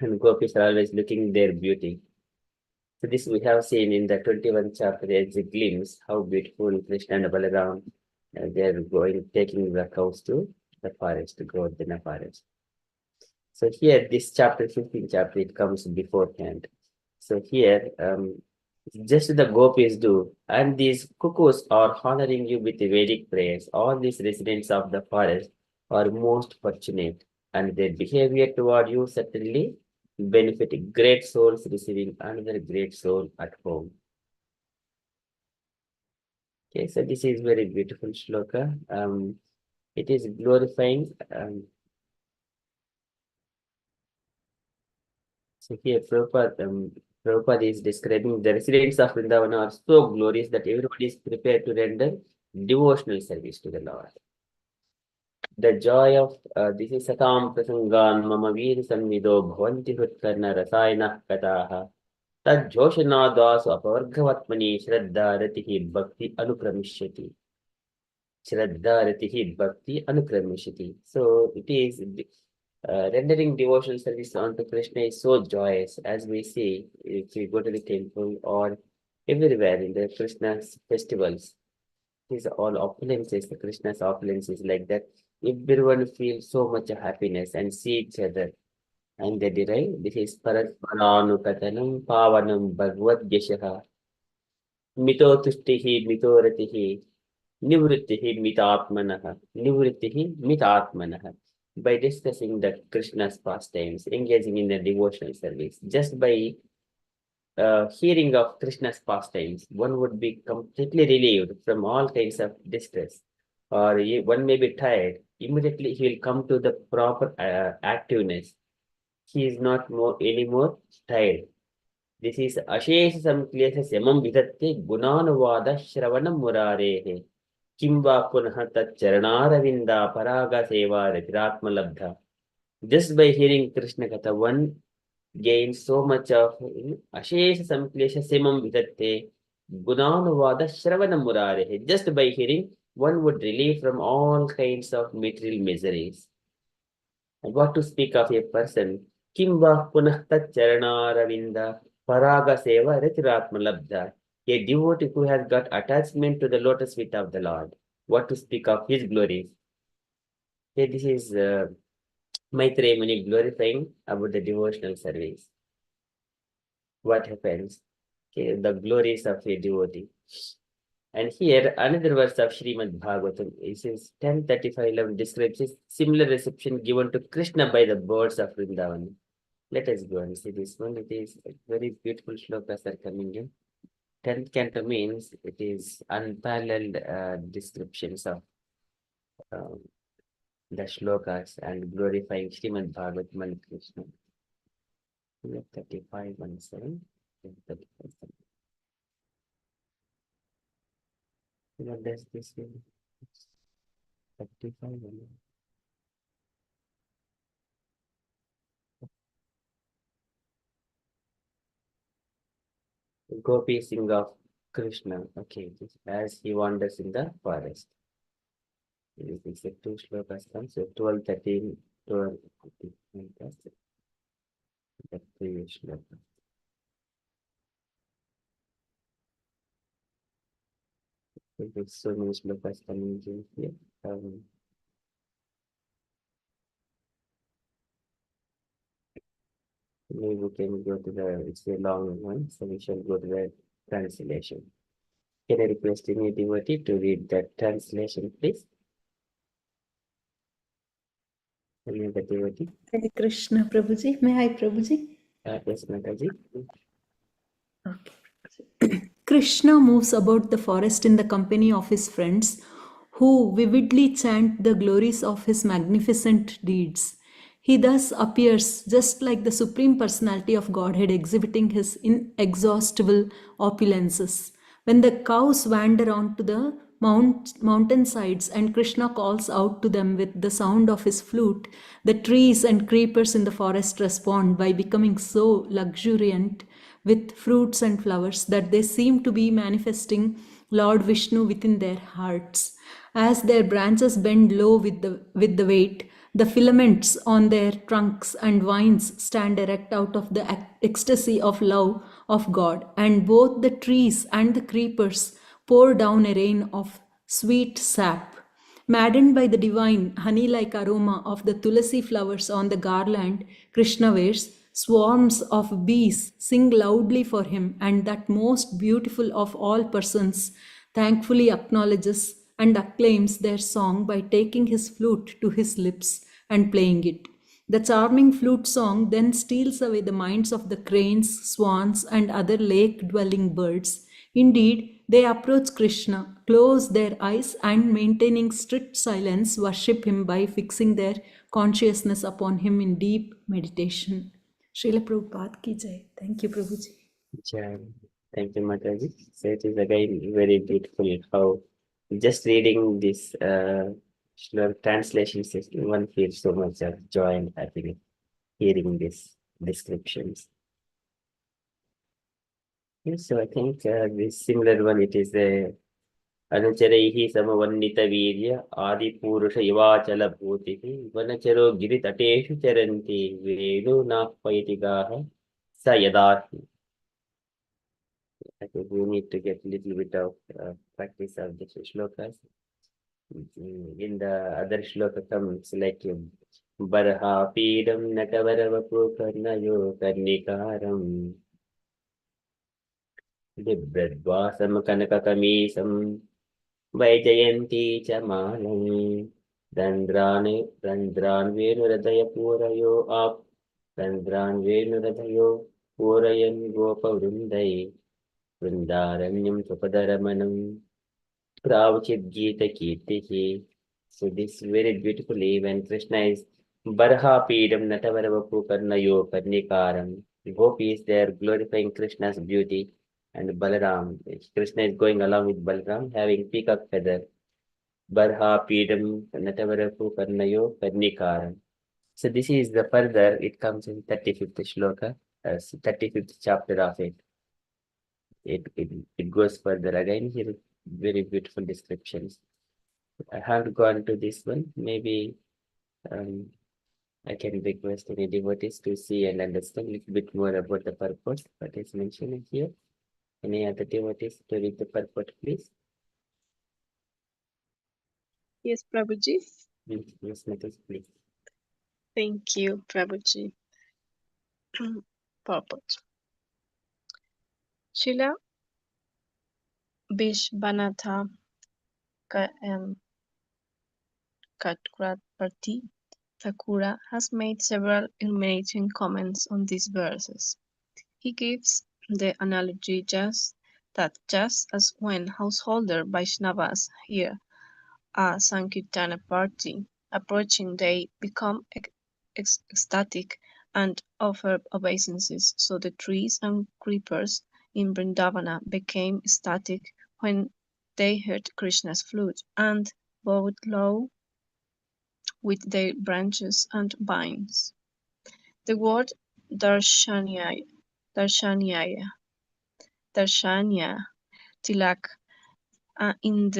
And gopis are always looking their beauty. So this we have seen in the 21st chapter as a glimpse how beautiful Krishna and Balaram they are taking the cows to the forest, to Govardhana forest. So here this chapter, 15th chapter, it comes beforehand. So here just the gopis do, and these cuckoos are honoring you with Vedic prayers. All these residents of the forest are most fortunate, and their behavior toward you certainly benefit great souls receiving another great soul at home. Okay, so this is very beautiful shloka. It is glorifying. So here Prabhupada is describing the residents of Vrindavana are so glorious that everybody is prepared to render devotional service to the Lord. The joy of this is Satam Prasangan Mama Veer Sanvido Bhavanti Hutkarna Rasayana Kataha Tad Joshanadas Apavargavatmani Shraddha Ratihi Bhakti Anukramishati. Shraddha Ratihi Bhakti Anukramishati. So it is rendering devotional service unto Krishna is so joyous, as we see if we go to the temple or everywhere in the Krishna's festivals. These all opulences, the Krishna's opulences like that. Everyone feels so much happiness and see each other. And they derive, this is Parasparanukathanam Pavanam Bhagavad Yashaha Mitotustihi Mitoratihi Nivrittihi Mitatmanaha Nivrittihi Mitatmanaha. By discussing the Krishna's pastimes, engaging in the devotional service, just by hearing of Krishna's pastimes, one would be completely relieved from all kinds of distress, or one may be tired. Immediately, he will come to the proper activeness. He is not anymore tired. This is Ashesha Samklesha Samam Vidatte Gunanuvada Shravanam Murarehe Kimba Punha Tat Charanaravinda Paraga Seva Ratiratma Labdha. Just by hearing Krishna Katha, one gains so much of Ashesha Samklesha Samam Vidatte Gunanuvada Shravanam Murarehe. Just by hearing, one would relieve from all kinds of material miseries. And what to speak of a person? Kimba punahta charanaravinda paraga seva retiratma labdha. A devotee who has got attachment to the lotus feet of the Lord. What to speak of his glories? Okay, this is Maitreya Muni glorifying about the devotional service. What happens? Okay, the glories of a devotee. And here another verse of Srimad Bhagavatam, it says 10:35 describes a similar reception given to Krishna by the birds of Vrindavan. Let us go and see this one. It is very beautiful shlokas are coming in. 10th canto means it is unparalleled descriptions of the shlokas and glorifying Srimad Bhagavatam and Krishna. 35:17. What does this mean? 35. Gopi sing of Krishna. Okay, as he wanders in the forest. It's a two shlokas come. So 12, 13, 12, 15. That's it. The previous shloka. There's so many shlokas coming in here. Maybe we can go to the, it's a long one, so we shall go to the translation. Can I request any devotee to read that translation, please? Any other devotee? Hare Krishna, Prabhuji. May I, Prabhuji? Yes, Mataji. Okay. Krishna moves about the forest in the company of his friends, who vividly chant the glories of his magnificent deeds. He thus appears just like the Supreme Personality of Godhead exhibiting his inexhaustible opulences. When the cows wander onto the mountain sides and Krishna calls out to them with the sound of his flute, the trees and creepers in the forest respond by becoming so luxuriant with fruits and flowers that they seem to be manifesting Lord Vishnu within their hearts. As their branches bend low with the weight, the filaments on their trunks and vines stand erect out of the ecstasy of love of God, and both the trees and the creepers pour down a rain of sweet sap. Maddened by the divine honey-like aroma of the tulasi flowers on the garland Krishna wears, swarms of bees sing loudly for him, and that most beautiful of all persons thankfully acknowledges and acclaims their song by taking his flute to his lips and playing it. The charming flute song then steals away the minds of the cranes, swans, and other lake dwelling birds. Indeed, they approach Krishna, close their eyes, and maintaining strict silence, worship him by fixing their consciousness upon him in deep meditation. Srila Prabhupada ki jai. Thank you, Prabhuji. Jai. Thank you, Mataji. So it is again very beautiful how just reading this translation system, one feels so much of joy and happiness hearing these descriptions. Yes, so I think this similar one, it is a अनुचरैः समवन्नितवीर्य आदिपूरुष इवाचल भूतिः वनचरो गिरितटेषु चरन्ति वेदो नाह्वयति गाः स यदाहि. I think we need to get a little bit of practice of the shlokas. In the other shloka comes like बर्हापीडं नटवरवपुकर्णयो कर्णिकारम् बिभ्रद्वासं कनककमीशं Vaijayanti च मालम् रन्ध्रान् वेणुहृदय पूरयो आप रन्ध्रान् वेणुहृदयो पूरयन् गोपवृन्दै वृन्दारण्यं सुपदरमणम् Pravchit So this very beautifully when Krishna is Barha Pidam Natavaravapu Karnayo Karnikaram. The gopis they are glorifying Krishna's beauty and Balaram. Krishna is going along with Balaram having peacock feather. Barha Pidam Natavarapu Karnayo Karnikaram. So this is the further, it comes in 35th shloka, 35th chapter of it. It goes further again here, very beautiful descriptions. I haven't gone to this one. Maybe I can request any devotees to see and understand a little bit more about the purpose that is mentioned here. Any other devotees to read the purport, please? Yes, Prabhuji. Yes, Matas, please. Thank you, Prabhuji. Purport. Srila Vishvanatha Chakravarti Thakura has made several illuminating comments on these verses. He gives the analogy that just as when householder Vaishnavas hear a Sankirtana party approaching, they become ecstatic and offer obeisances, so the trees and creepers in Vrindavana became ecstatic when they heard Krishna's flute and bowed low with their branches and vines. The word darshanya, tilak, in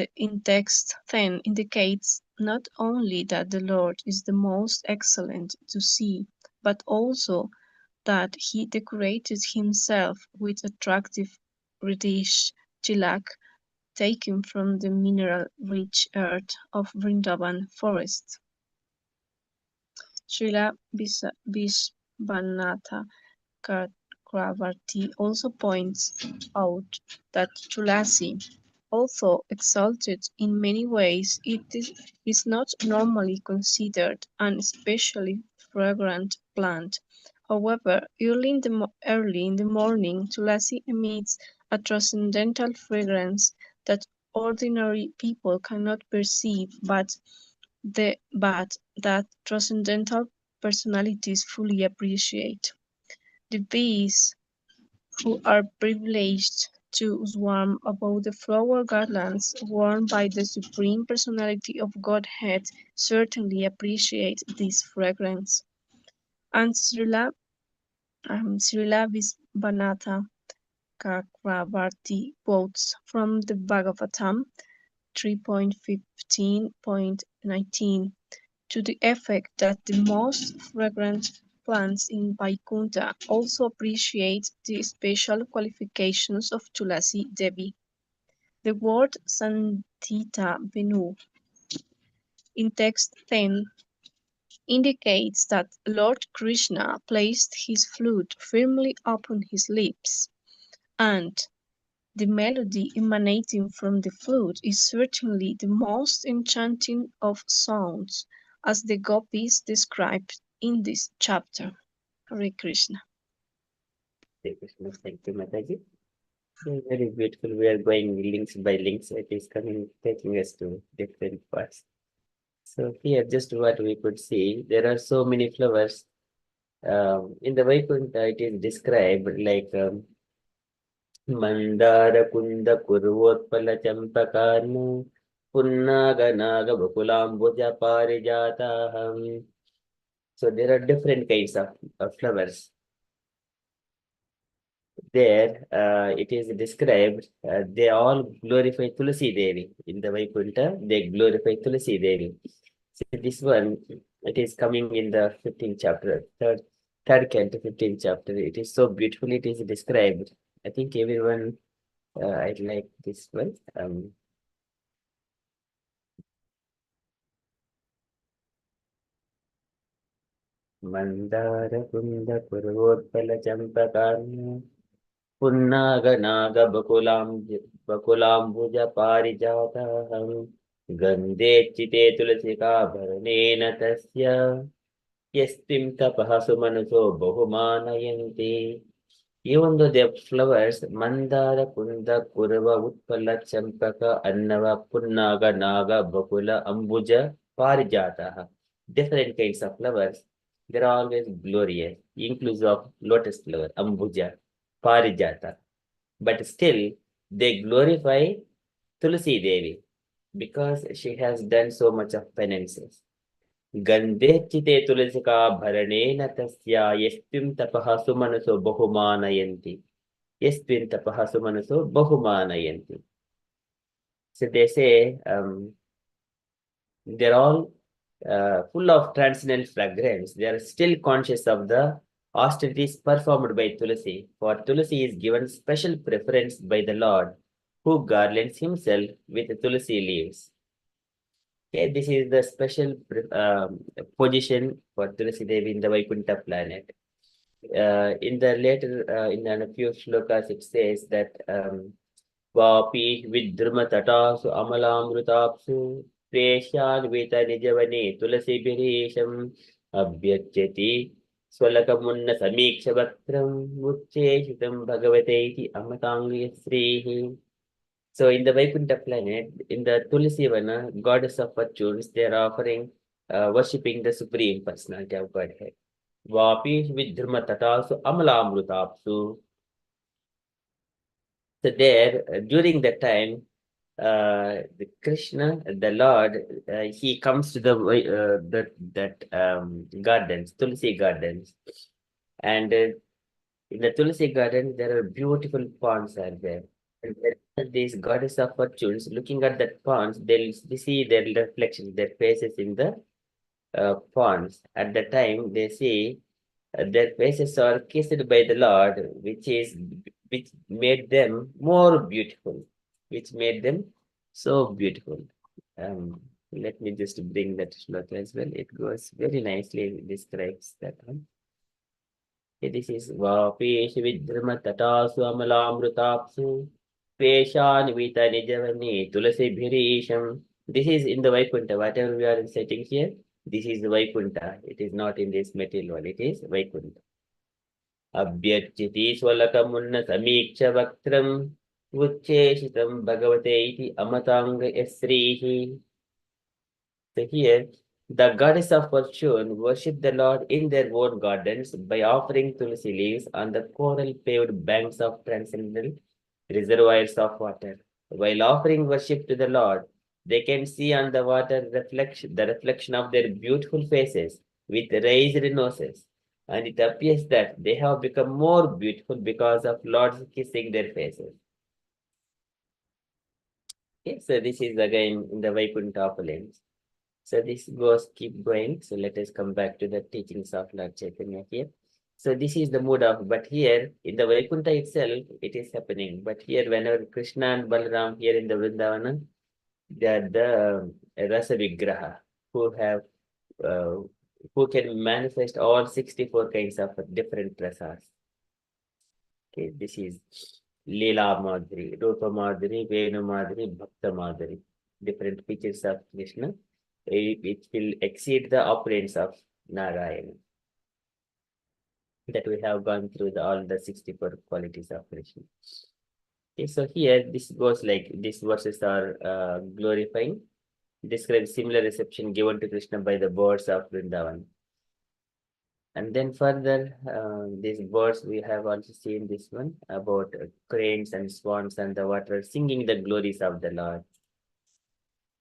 text 10 indicates not only that the Lord is the most excellent to see, but also that he decorated himself with attractive reddish tilak taken from the mineral-rich earth of Vrindavan forest. Srila Vishvanatha Chakravarti also points out that Tulasi, although exalted in many ways, it is not normally considered an especially fragrant plant. However, early in the morning, Tulasi emits a transcendental fragrance that ordinary people cannot perceive, but that transcendental personalities fully appreciate. The bees who are privileged to swarm above the flower garlands worn by the Supreme Personality of Godhead certainly appreciate this fragrance. And Srila Vishvanatha Chakravarti quotes from the Bhagavatam 3.15.19 to the effect that the most fragrant plants in Vaikuntha also appreciate the special qualifications of Tulasi Devi. The word Sandhita Venu in text 10 indicates that Lord Krishna placed his flute firmly upon his lips, and the melody emanating from the flute is certainly the most enchanting of sounds, as the gopis described in this chapter. Hare Krishna. Thank you, Mataji. So very beautiful. We are going links by links. It is taking us to different parts. So here, just what we could see, there are so many flowers. In the Vaikuntha, it is described like Mandara Kunda Kurvotpala Champakarnu Punnaga Naga Bakulambuja Parijataham. So there are different kinds of flowers. There, it is described, they all glorify Tulasi Devi. In the Vaikuntha, they glorify Tulasi Devi. So this one, it is coming in the 15th chapter, third canto, 15th chapter. It is so beautiful, it is described. I think everyone, I'd like this one. Mandara ಕುಂದ ಪುರೋತ್ಪಲ ಚಂಪಕಾರ್ಣ ಪುನ್ನಾಗನಾಗ ಬಕುಲಾಂಬುಜ ಪಾರಿಜಾತಹಂ ಗಂಧೇಚ್ಚಿತೆ ತುಳಸಿಕಾಭರಣೇನ ತಸ್ಯ ಯಸ್ತಿಂ ತಪಃ ಸುಮನಸೋ ಬಹುಮಾನಯಂತಿ. Even though their flowers, mandara, kunda, kurva, utpala, champaka, annava, punnaga, naga, bakula, ambuja, parijataha. Different kinds of flowers. They're always glorious, inclusive of lotus flower, ambuja, parijata. But still, they glorify Tulsi Devi because she has done so much of penances. गन्धेच्चिते तुलसिका भरणेन तस्या यस्मिन् तपः सुमनसो बहुमानयन्ति. Yasmin tapaha sumanaso bahumanayanti. So they say they're all full of transcendental fragrance. They are still conscious of the austerities performed by Tulsi. For Tulsi is given special preference by the Lord, who garlands himself with Tulsi leaves. Okay, this is the special position for Tulsi Devi in the Vaikuntha planet. In the later, in a few shlokas, it says that Vapi vidhrma tatasu amalamrutapsu preshan veta nijavane tulasi birisham abhyajati swalakamunna samikshavatram mucheshitam bhagavate iti amatangi srihi. So in the Vaikuntha planet, in the Tulsi Vana, goddess of fortunes, they are offering, worshipping the Supreme Personality of Godhead. Vapi vidhrma tatasu amalamrutapsu. So there, during that time, the Krishna, the Lord, he comes to the gardens, Tulsi gardens, and in the Tulsi garden there are beautiful ponds are there. And these goddess of fortunes, looking at that ponds, they see their reflections, their faces in the ponds. At the time, they see their faces are kissed by the Lord, which made them more beautiful, which made them so beautiful. Let me just bring that shloka as well. It goes very nicely, describes that one. Okay, this is Vapesh Vidhrma Tatasu Amalamrutapsu Peshan Vita Nijavani Tulasi Bhirisham. This is in the Vaikuntha. Whatever we are reciting here, this is Vaikuntha. It is not in this material one. It is Vaikuntha. Abhyachiti Swalakamunna Samiksha Vaktram Vucheshitam Bhagavate iti Amatanga Esrihi. So here, the goddess of fortune worship the Lord in their own gardens by offering tulsi leaves on the coral-paved banks of transcendental reservoirs of water. While offering worship to the Lord, they can see on the water the reflection of their beautiful faces with raised noses, and it appears that they have become more beautiful because of Lord's kissing their faces. Okay, so this is again in the Vaikuntha opulence. So this goes, keep going. So let us come back to the teachings of Lord Chaitanya here. So this is the mood of, but here in the Vaikuntha itself, it is happening. But here, whenever Krishna and Balaram here in the Vrindavana, they are the Rasa Vigraha who can manifest all 64 kinds of different rasas. Okay, this is Leela Madhuri, Rupa Madhuri, Venu Madhuri, Bhakta Madhuri. Different features of Krishna. It will exceed the opulence of Narayana. That we have gone through all the 64 qualities of Krishna. Okay, so here this goes like these verses are glorifying, describe similar reception given to Krishna by the birds of Vrindavan. And then further, these birds, we have also seen this one about cranes and swans and the water singing the glories of the Lord.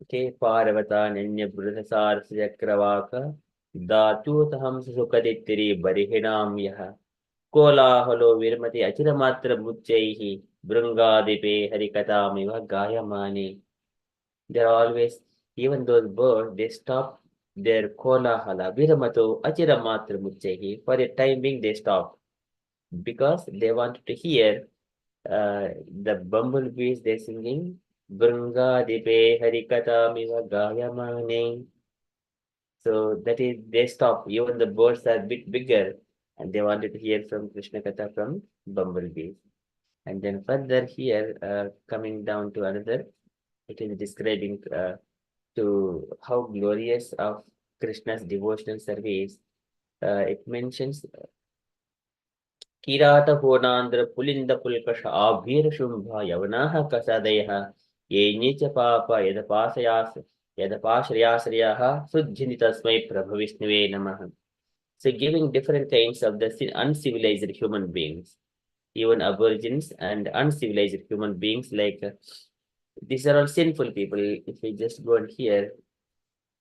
Okay, Parvata Nanya Brudhasar Sakravaka Datutaham Sukaditiri Barihinam Yaha Kola Holo Virmati Achiramatra Muchaihi Brungadipe Harikatamiva Gayamani. They're always, even those birds, they stop their kola hala viramato achiramatra muchaihi. For a time being, they stop because they want to hear the bumblebees they're singing Brunga Dipe Harikata Miva Gayamane. So that is, they stop. Even the birds are a bit bigger, and they wanted to hear from Krishna Katha from bumblebees. And then further here, coming down to another, it is describing to how glorious of Krishna's devotional service. It mentions Kirata Honandra Pulinda Pulkash Abhir Shumbha Yavanaha Kasadeha Yenicha Papa Yadapashriyasriyaha Sujjinitasmai Prabhavishnave Namaha. So giving different kinds of the uncivilized human beings, even aborigines and uncivilized human beings, like these are all sinful people. If we just go and hear,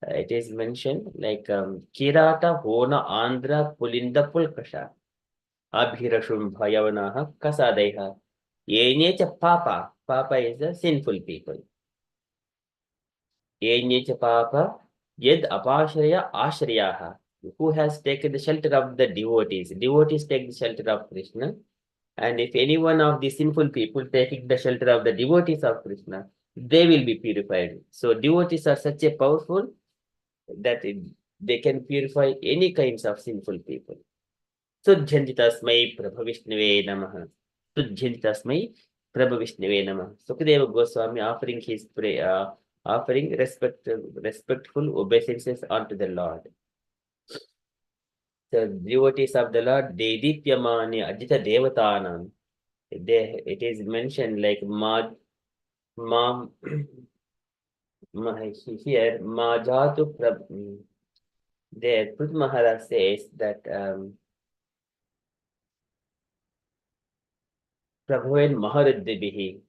it is mentioned like Kirata Hona Andhra Pulinda Pulkasha Abhirashum Bhayavanaha Kasadeha Yenecha Papa. Papa is the sinful people. Yenecha Papa Yed Apashraya Ashriyaha, who has taken the shelter of the devotees. Devotees take the shelter of Krishna. And if any one of the sinful people taking the shelter of the devotees of Krishna, they will be purified. So devotees are such a powerful that they can purify any kinds of sinful people. Sujjanjitasmai Prabhavishnave Namaha. Sujjanjitasmai Prabhavishnave Namaha. Sukadeva Goswami offering his prayer, offering respectful obeisances unto the Lord. The devotees of the Lord, Dedipyamani Ajita Devatanam. It is mentioned like here Majatu there Prud Maharaj says that Prabhuved Maharuddibihi,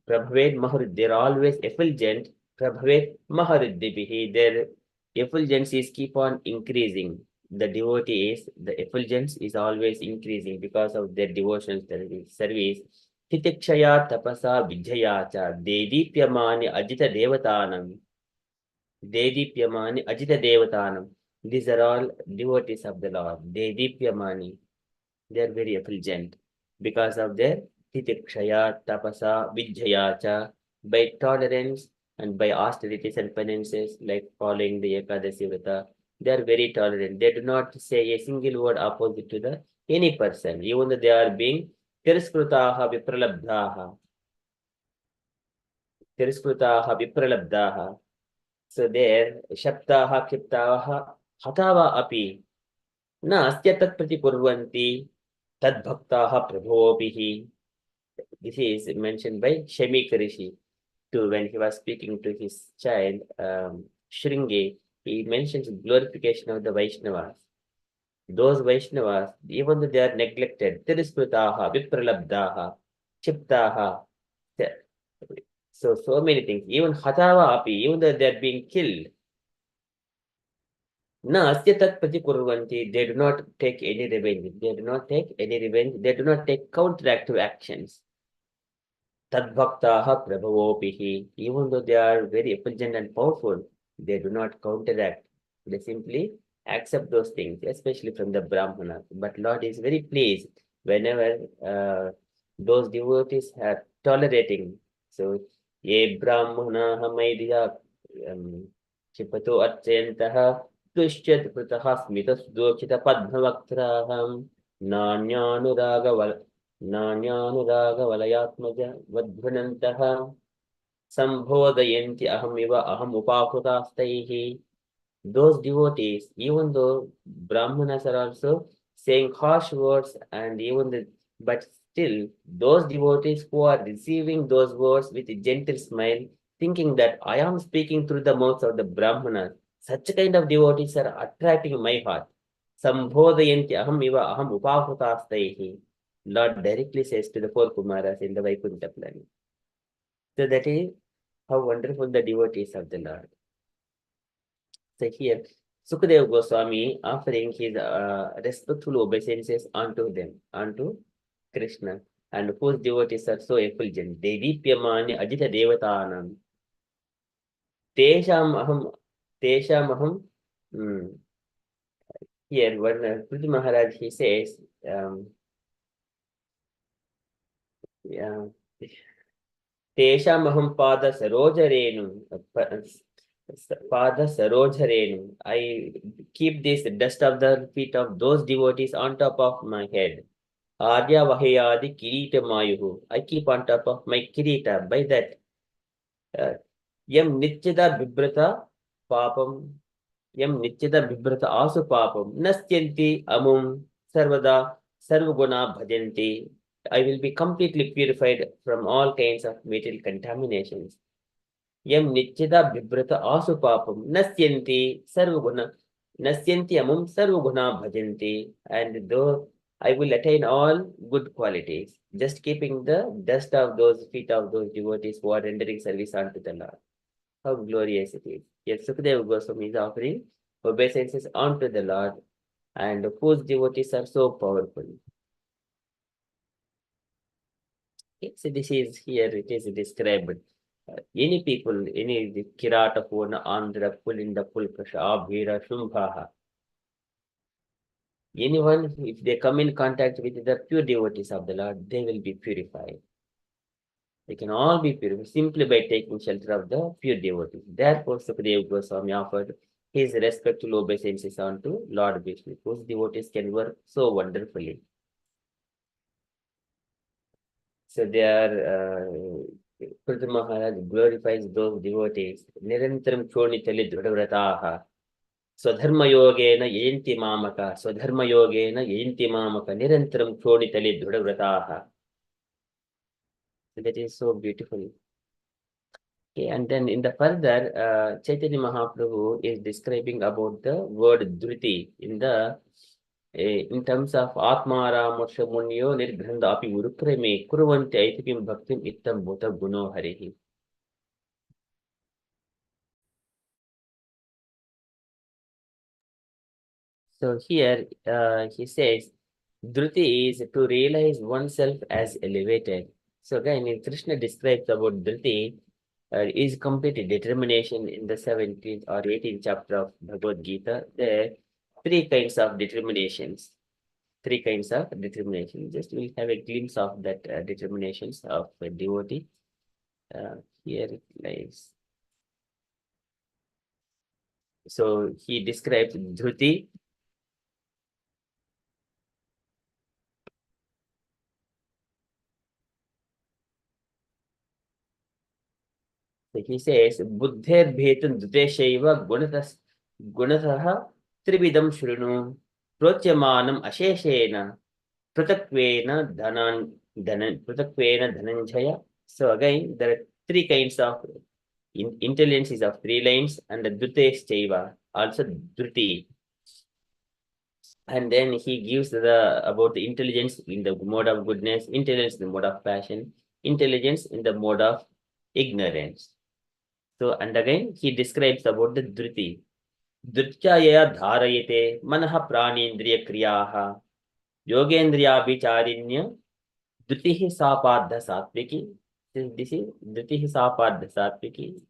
Prabhuved Maharud, they're always effulgent. Prabhuved Maharuddibihi, their effulgence is keep on increasing. The devotees, the effulgence is always increasing because of their devotional service. Titikshaya tapasa vijaya cha dedipyamani ajita devatanam. Dedipyamani ajita devatanam. These are all devotees of the Lord. Dedipyamani. They are very effulgent because of their titikshaya, tapasa, vijaya cha, by tolerance and by austerities and penances, like following the Ekadasi Vrata. They are very tolerant. They do not say a single word opposite to any person, even though they are being tiriskrutaha vipralabdhaha. Tiriskrutaha vipralabdhaha. So there, shaptaha kiptaha hatava api. Na astyatat prati kurvanti tad bhaktaha prabhobihi. This is mentioned by Shamik Rishi too when he was speaking to his child Shringi. He mentions glorification of the Vaishnavas. Those Vaishnavas, even though they are neglected, tirisprutaha, vipralabdhaha, chiptaha. So many things. Even hatava api, even though they are being killed. Na asyatat prati kurvanti, they do not take any revenge. They do not take any revenge. They do not take counteractive actions. Tadbhaktaha prabhavopihi. Even though they are very effulgent and powerful, they do not counteract. They simply accept those things, especially from the Brahmana. But Lord is very pleased whenever those devotees are tolerating. So, ye Brahmana hamaidya chipato atyantaha tushchat prataha smitas dokita padmavaktraham nanyanuraga Nanyanuragavalayatmaja vadbhunantaha sambhodayanti ahamiva ahamupahutastaihi. Those devotees, even though Brahmanas are also saying harsh words and but still those devotees who are receiving those words with a gentle smile, thinking that I am speaking through the mouth of the Brahmanas, such kind of devotees are attracting my heart. Sambhodayanti ahamiva ahamupahutastaihi. Lord directly says to the four Kumaras in the Vaikuntha planet. So that is how wonderful the devotees of the Lord. So here, Sukadeva Goswami offering his respectful obeisances unto them, unto Krishna, and whose devotees are so effulgent. Dedipyamani ajita devatanam. Tesham aham. Here, when Prithvi Maharaj, he says, Teshamaham pada sarojarenu Father Sarojharenu, I keep this dust of the feet of those devotees on top of my head. Arya Vahayadi Kirita Mayuhu. I keep on top of my Kirita. By that, Yam Nityada Bibrata Papam, Yam Nityada Bibrata Asu Papam, Nastyanti Amum Sarvada Sarvaguna Bhajanti. I will be completely purified from all kinds of material contaminations. Yam Nityada Bibrata Asu Papam, Nastyanti Sarvaguna, Nastyanti Amum Sarvaguna Bhajanti. And though I will attain all good qualities, just keeping the dust of those feet of those devotees who are rendering service unto the Lord. How glorious it is. Yes, Sukadeva Goswami is offering obeisances unto the Lord, and whose devotees are so powerful. Okay, so this is here, it is described. Any people, any Kirata, Purna, Andhra, Pulinda, Pulkasha, Abhira, Shumbhaha, anyone, if they come in contact with the pure devotees of the Lord, they will be purified. They can all be purified simply by taking shelter of the pure devotees. Therefore, Sukadeva Goswami offered his respectful obeisances unto Lord Vishnu, whose devotees can work so wonderfully. So they are, Prithu Maharaj glorifies those devotees. Nirantaram Chonitali Drudavrataha. Swadharmayogena Yayanti Mamaka. Swadharmayogena Yayanti Mamaka. Nirantaram Chonitali Drudavrataha. That is so beautiful. Okay, and then in the further, Chaitanya Mahaprabhu is describing about the word Dhriti in terms of Atmara Moksha Munyo Nirgranda Api Urukrame Kuruvanti Aitipim Bhaktim Ittam Bhuta Guno Harihi. So here he says, Dhruti is to realize oneself as elevated. So again, Krishna describes about Dhruti is complete determination in the 17th or 18th chapter of Bhagavad Gita. There are three kinds of determinations. Just we'll have a glimpse of that determinations of a devotee. Here it lies. So he describes Dhruti. So he says, Buddher Bhetun Dhuteshaiva Gunataha Trividam Shrunu Protyamanam Asheshena Pratakvena Dhananjaya. So again, there are three kinds of intelligence is of three lines, and the Dhute Chaiva, also Dhruti. And then he gives about the intelligence in the mode of goodness, intelligence in the mode of passion, intelligence in the mode of ignorance. So, and again, he describes about the Dhruti. Dhrutyaya dharayate manaha pranindriya kriyaha yogendriya vicharinya Dhrutihi sapadha satviki. This is Dhrutihi sapadha satviki.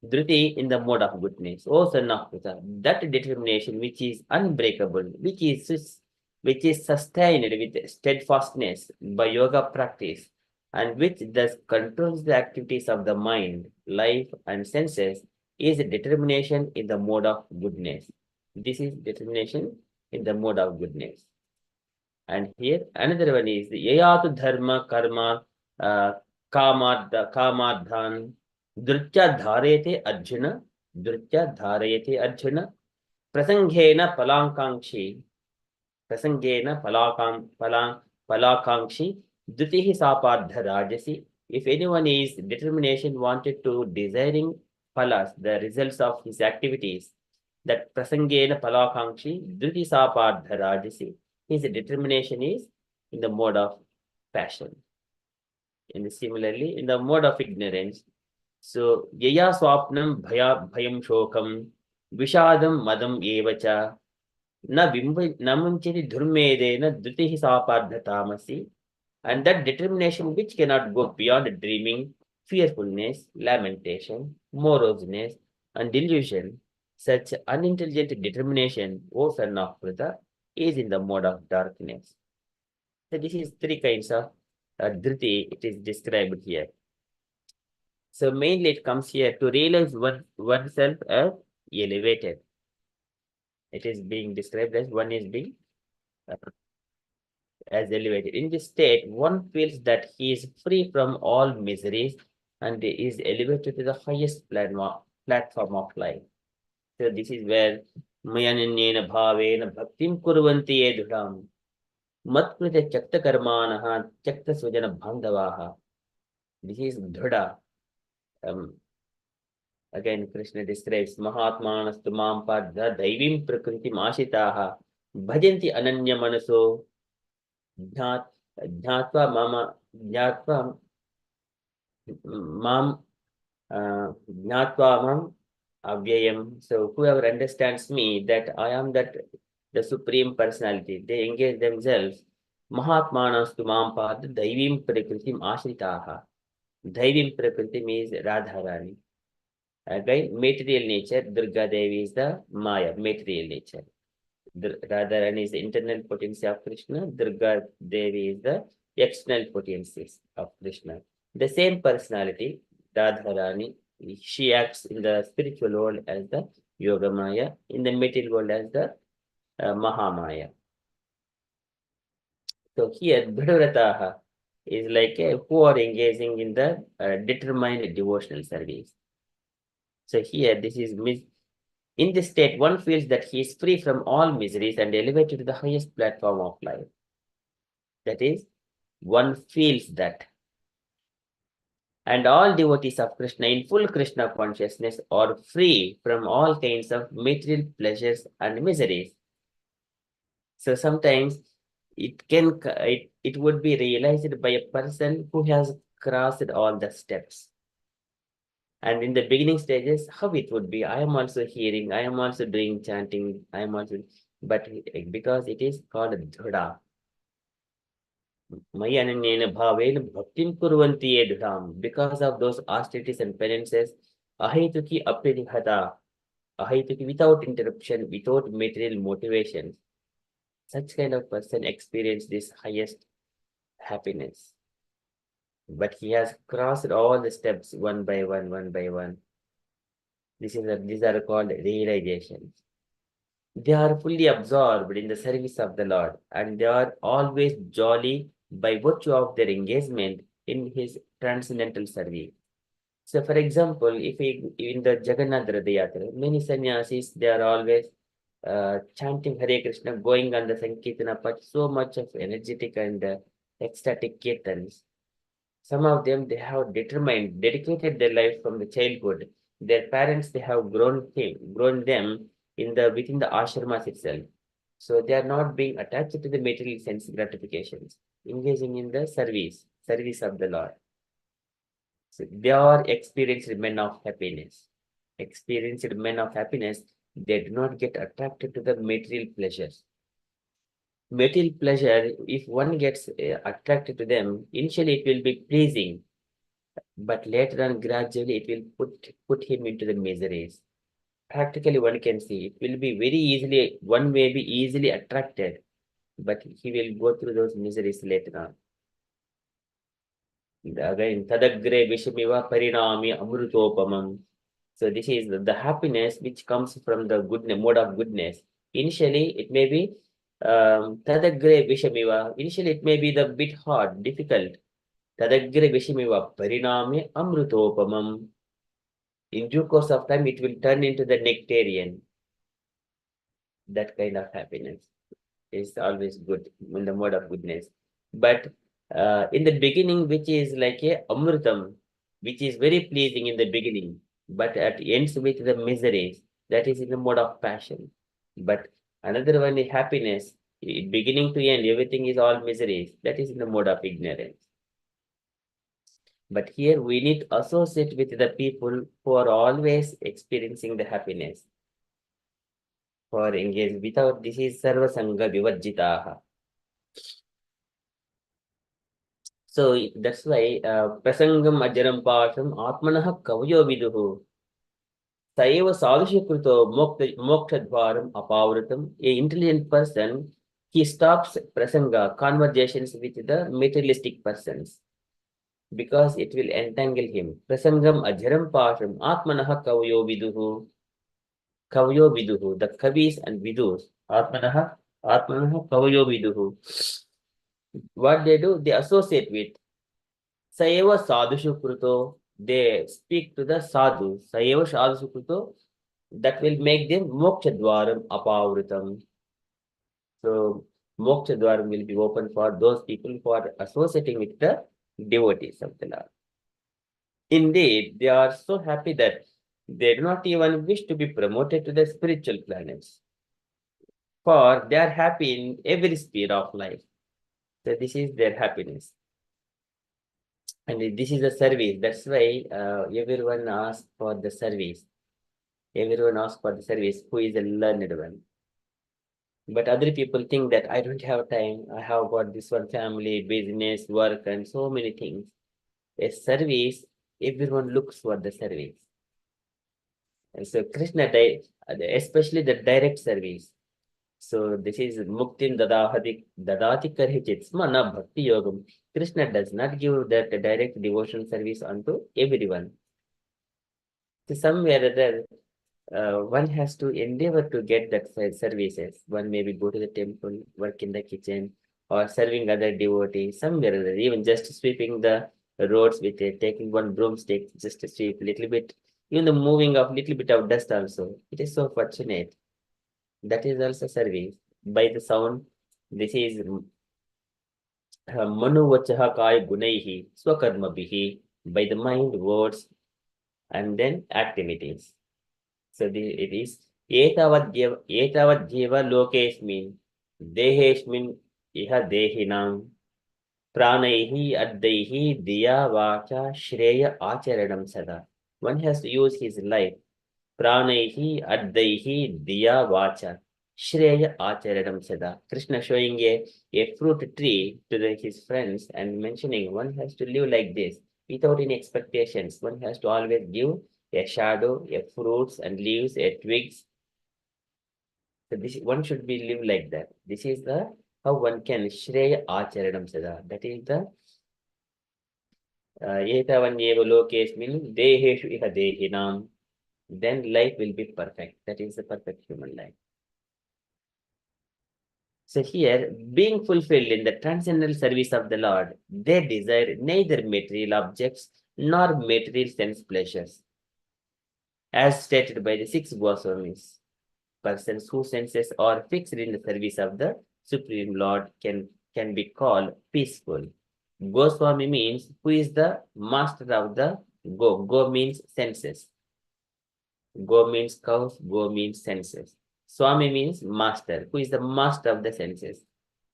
Dhruti in the mode of goodness. O son of Pita, that determination which is unbreakable, which is sustained with steadfastness by yoga practice, and which thus controls the activities of the mind, life, and senses, is determination in the mode of goodness. This is determination in the mode of goodness. And here another one is the Yayatu Dharma Karma Kamadhan Dhrutya Dharayate Arjuna Prasanghena Palankangshi Palakangshi Dhrutihi Sapadha Rajasi. If anyone is determination wanted to desiring palas, the results of his activities, that Prasangena Palakangshi Dhruti Sapadha Rajasi, his determination is in the mode of passion. And similarly, in the mode of ignorance, so Yaya Swapnam Bhayam Shokam Vishadam Madam Evacha Namunchiti Dhurmedena Dhutihi Sapadha Tamasi, and that determination which cannot go beyond dreaming, fearfulness, lamentation, moroseness, and delusion, such unintelligent determination, O son of Pritha, is in the mode of darkness. So this is three kinds of Dhriti, it is described here. So mainly it comes here to realize oneself as elevated. It is being described as one is being as elevated. In this state, one feels that he is free from all miseries and is elevated to the highest platform of life. So this is where Mayananyena Bhavena Bhaktim Kurvanti Edhram Matkrite Chakta Karmanaha Chakta Sujana Bandhavaha. This is Dhada. Again, Krishna describes Mahatmanastu Mam Padha Daivim Prakriti Mashitaha Bhajanti Ananya Manaso Jnatva Mama Jnatva Mam Jnatva Mam Avyayam. So whoever understands me that I am that the Supreme Personality, they engage themselves. Mahatmanastu Mam Padha Daivim Prakriti Mashitaha. Daivim Prakriti means Radharani. Again, material nature, Durga Devi is the Maya, material nature. Radharani is the internal potency of Krishna, Durga Devi is the external potencies of Krishna. The same personality, Radharani, she acts in the spiritual world as the Yoga Maya, in the material world as the Mahamaya. So here, Bhadavrataha is like who are engaging in the determined devotional service. So here, this is in this state, one feels that he is free from all miseries and elevated to the highest platform of life. That is, one feels that. And all devotees of Krishna in full Krishna consciousness are free from all kinds of material pleasures and miseries. So sometimes it would be realized by a person who has crossed all the steps. And in the beginning stages, how it would be, I am also hearing, I am also doing chanting, I am also, but because it is called Dhada. Mayananyena Bhavena Bhaktim Kurvanti Edham. Because of those austerities and penances, Ahituki Apridihata, Ahituki without interruption, without material motivation. Such kind of person experience this highest happiness. But he has crossed all the steps one by one, one by one. These are called realizations. They are fully absorbed in the service of the Lord, and they are always jolly by virtue of their engagement in his transcendental service. So, for example, if we in the Jagannath Ratha Yatra, many sannyasis, they are always chanting Hare Krishna, going on the Sankirtana path, so much of energetic and ecstatic kirtans. Some of them, they have dedicated their life from the childhood. Their parents, they have grown them within the ashramas itself. So they are not being attached to the material sense gratifications, engaging in the service of the Lord. So they are experienced men of happiness. Experienced men of happiness, they do not get attracted to the material pleasures. Material pleasure, if one gets attracted to them, initially it will be pleasing, but later on gradually it will put him into the miseries. Practically one can see it will be one may be easily attracted, but he will go through those miseries later on. Again, tadagre vishamiva parinami amrutopamam. So this is the happiness which comes from the mode of goodness. Initially it may be tadagre vishamiva. Initially it may be the bit hard, difficult. Tadagre vishamiva parinami amrutopamam. In due course of time, it will turn into the nectarian. That kind of happiness is always good in the mode of goodness. But in the beginning, which is like a amrutam, which is very pleasing in the beginning, but it ends with the miseries. That is in the mode of passion. But another one is happiness. Beginning to end, everything is all miseries. That is in the mode of ignorance. But here we need to associate with the people who are always experiencing the happiness. For engaged without this is sarva sangha vivarjitaha. So that's why prasangam ajaram pasham atmanah kavayo viduhu. Saiva sadhushyakruto mokshadvaram apavritam. A intelligent person, he stops prasanga, conversations with the materialistic persons. because it will entangle him. Prasangam ajaram pasham atmanaha kavayo viduhu. Kavayo viduhu. The kavis and vidus. Atmanaha kavayo viduhu. What they do, they associate with Sayeva sadhushu kruto. They speak to the sadhu. Sayeva sadhushu kruto. That will make them moksha dwaram apavritam. So moksha dwaram will be open for those people who are associating with the devotees of the Lord. Indeed, they are so happy that they do not even wish to be promoted to the spiritual planets. For they are happy in every sphere of life. So this is their happiness. And this is a service. That's why everyone asks for the service. Everyone asks for the service who is a learned one. But other people think that I don't have time. I have got this one family, business, work, and so many things. A service, everyone looks for the service. And so Krishna, especially the direct service. So this is muktin dadati karhichit smana bhakti yogam. Krishna does not give that direct devotion service unto everyone. So somewhere or other, one has to endeavor to get that services. One maybe go to the temple, work in the kitchen, or serving other devotees. Somewhere or other, even just sweeping the roads with taking one broomstick, just to sweep a little bit. Even the moving of little bit of dust also. It is so fortunate. That is also service. By the sound, this is manu vachaha kaya gunaihi swakarmabihi. By the mind, words, and then activities. So it is etavat jeva lokesmin dehesmin iha dehinam pranaihi addaihi diya vacha shreya acharanam sada. One has to use his life. Pranaihi addaihi diya vacha shreya acharanam sada. Krishna showing a fruit tree to his friends and mentioning one has to live like this without any expectations. One has to always give a shadow, a fruits and leaves, a twigs. So this one should be live like that. This is the how one can shreya acharanam sada. That is the etavan eva lokesmin deheshu iha dehinam. Then life will be perfect. That is the perfect human life. So here, being fulfilled in the transcendental service of the Lord, they desire neither material objects nor material sense pleasures. As stated by the 6 Goswamis, persons whose senses are fixed in the service of the Supreme Lord can be called peaceful. Goswami means who is the master of the go. Go means senses. Go means cows, go means senses. Swami means master, who is the master of the senses.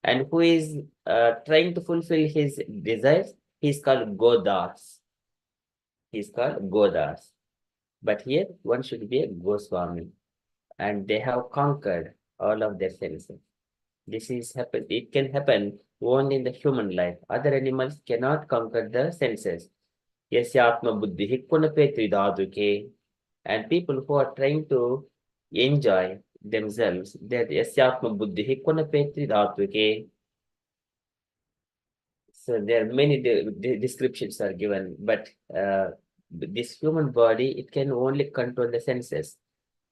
And who is trying to fulfill his desires, he is called Godas. He is called Godas. But here, one should be a Goswami. And they have conquered all of their senses. This is happen. It can happen only in the human life. Other animals cannot conquer the senses. Yasyatma buddhi kunape tridaduke. And people who are trying to enjoy themselves, that yasyatma buddhi kunape tridaduke. So there are many descriptions are given, but this human body, it can only control the senses.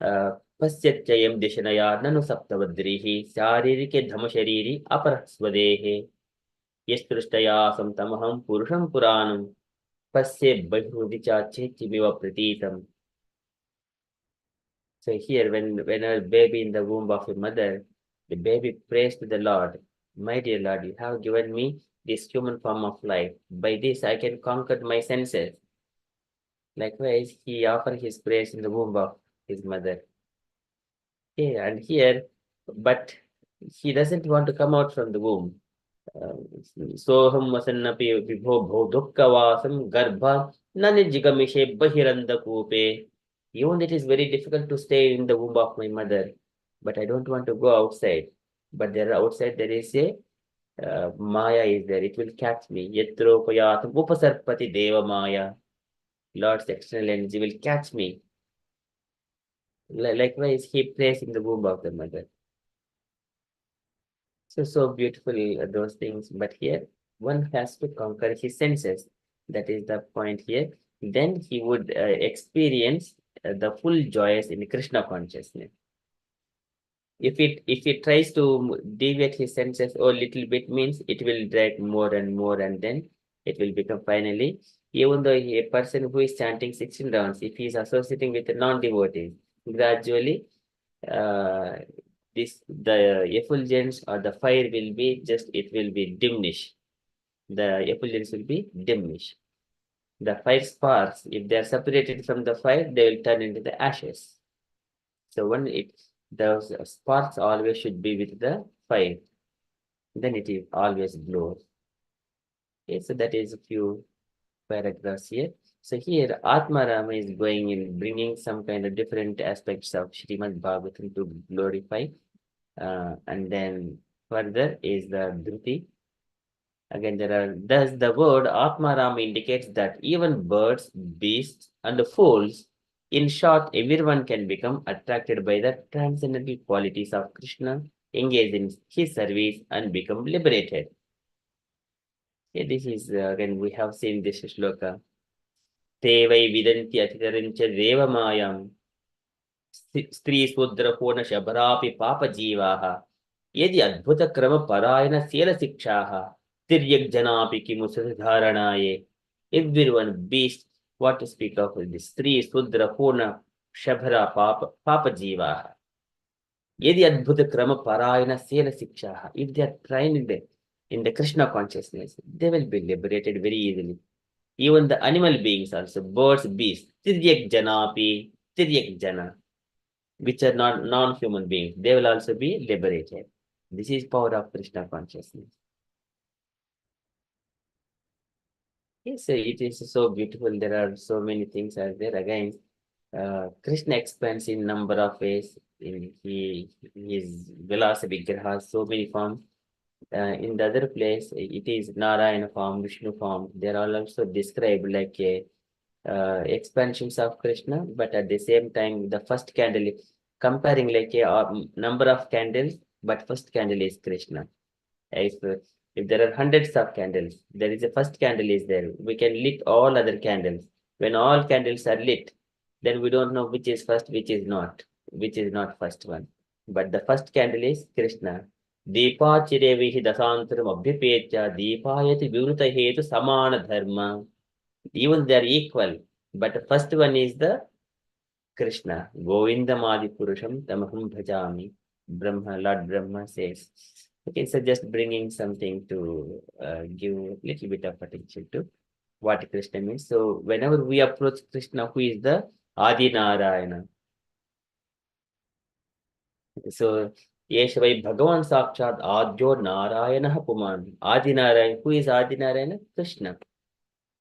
Pasyachayam dishanaya nanu saptavadrihi sharirike dhamashariri aparaswadehe yasturstaya samtamaham purusham puranam pasye bahudicha chechimiva pratitam. So here, when a baby in the womb of a mother, the baby prays to the Lord, my dear Lord, you have given me this human form of life. By this, I can conquer my senses. Likewise, he offers his praise in the womb of his mother. Okay, and here, but he doesn't want to come out from the womb. Soham vasannapi vibho bhodhukkavasam garbha nanijigamishe bahiranda kupe. Even it is very difficult to stay in the womb of my mother, but I don't want to go outside. But there outside there is a Maya is there. It will catch me. Yatro payatam upasarpati deva Maya. Lord's external energy will catch me. Likewise, he plays in the womb of the mother. So beautiful those things. But here, one has to conquer his senses. That is the point here. Then he would experience the full joys in Krishna consciousness. If it tries to deviate his senses a little bit, means it will drag more and more, and then it will become finally, even though a person who is chanting 16 rounds, if he is associating with non-devotees, gradually uh, the effulgence or the fire will be it will be diminished. The effulgence will be diminished. The fire sparks, if they are separated from the fire, they will turn into the ashes. So when those sparks always should be with the fire, then it is always glows. Okay, so that is a few paragraphs here. So here Atma Rama is going in bringing some kind of different aspects of Srimad Bhagavatam to glorify. And then further is the Dhruti. Again, thus the word Atmaram indicates that even birds, beasts, and fools, in short, everyone can become attracted by the transcendental qualities of Krishna, engage in his service, and become liberated. Okay, this is, again, we have seen this shloka. Te vai vidanti atitarincha deva mayam. Stri sudra purna shabarapi papa jivaha. Yedi adbhuta krama parayana sela sikshaha. Tiryak janapi kimusa dharanaye. Everyone beast, what to speak of this? Stri sudra purna shabara papa jivaha. Yedi adbhuta krama parayana sela sikshaha. If they are trained in the Krishna consciousness, they will be liberated very easily. Even the animal beings also, birds, beasts, tiryak janapi, tiryak jana, which are not non-human beings, they will also be liberated. This is power of Krishna consciousness. Yes, it is so beautiful. There are so many things are there. Again, Krishna expands in number of ways. His Vilasa Vigraha has so many forms. In the other place, it is Narayana form, Vishnu form. They are also described like a expansions of Krishna, but at the same time, the first candle, comparing like a number of candles, but first candle is Krishna. If there are hundreds of candles, there is a first candle is there. We can lit all other candles. When all candles are lit, then we don't know which is first, which is not first one. But the first candle is Krishna. Deepa chirevihi dasantaram abhyapetya deepayati vivruta hetu samana dharma. Even they are equal, but the first one is the Krishna. Govindamadi Purusham Tamaham Bhajami. Lord Brahma says. Okay, so just bringing something to give a little bit of attention to what Krishna means. So whenever we approach Krishna, who is the Adi Narayana. So Yesh vai Bhagavan Sakshat Adyo Narayana Puman. Adi Narayana. Who is Adi Narayana? Krishna.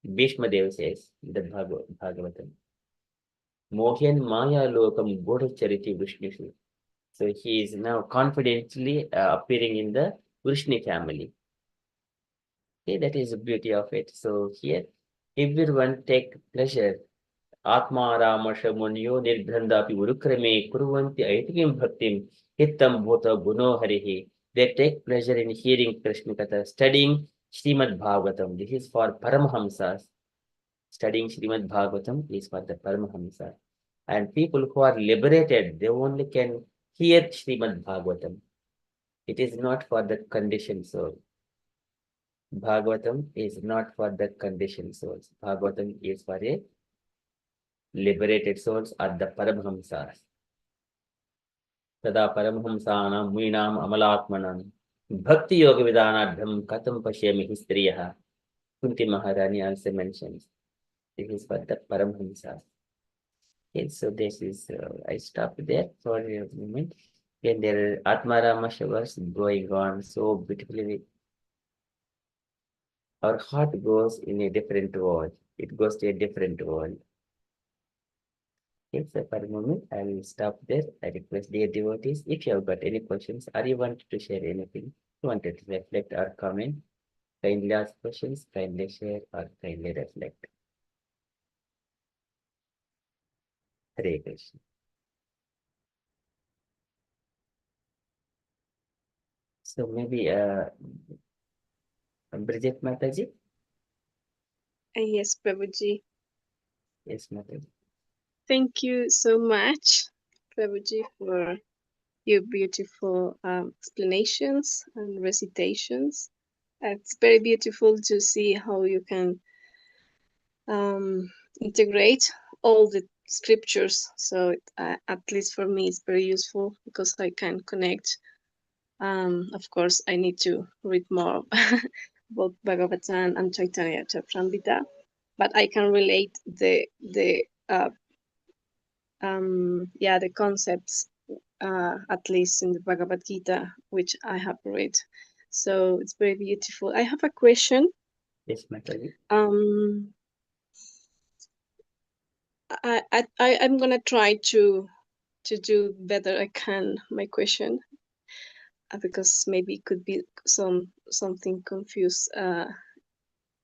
Bhishma Dev says the Bhagavatam. Mohan Maya Lokam Bodha Chariti Vishnu. So he is now confidently appearing in the Vrishni family. Okay, that is the beauty of it. So here, everyone take pleasure. Atma Rama Shamunyo Nirbhandapi Urukrame Kurvanti Aitigim Bhaktim Hittam Bhota Guno Harihi. They take pleasure in hearing Krishna Katha, studying Srimad Bhagavatam. This is for Paramhamsas. Studying Srimad Bhagavatam is for the Paramhamsas. And people who are liberated, they only can hear Srimad Bhagavatam. It is not for the conditioned soul. Bhagavatam is not for the conditioned souls. Bhagavatam is for a liberated souls or the Paramhamsas. Tada Paramhamsanam Muinam Amalatmanam Bhakti Yoga Vidanadham Katam Pashyami Histriyaha. Kunti Maharani also mentions. This is for the Paramhamsas. Okay, so this is, I stop there for a moment. Then there are Atmarama Shavas going on so beautifully. Our heart goes in a different world. It goes to a different world. Okay, so for a moment, I will stop there. I request dear devotees, if you have got any questions or you wanted to share anything, you wanted to reflect or comment, kindly ask questions, kindly share, or kindly reflect. Hare Krishna. So maybe Bridget Mataji. Yes, Prabhuji. Yes, Mataji. Thank you so much, Prabhuji, for your beautiful explanations and recitations. It's very beautiful to see how you can integrate all the scriptures. So at least for me, it's very useful because I can connect. Of course, I need to read more about Bhagavatam and Chaitanya Charitamrita, but I can relate the concepts at least in the Bhagavad Gita, which I have read. So it's very beautiful. I have a question. Yes, Mataji. I'm gonna try to do better I can my question because maybe it could be something confused.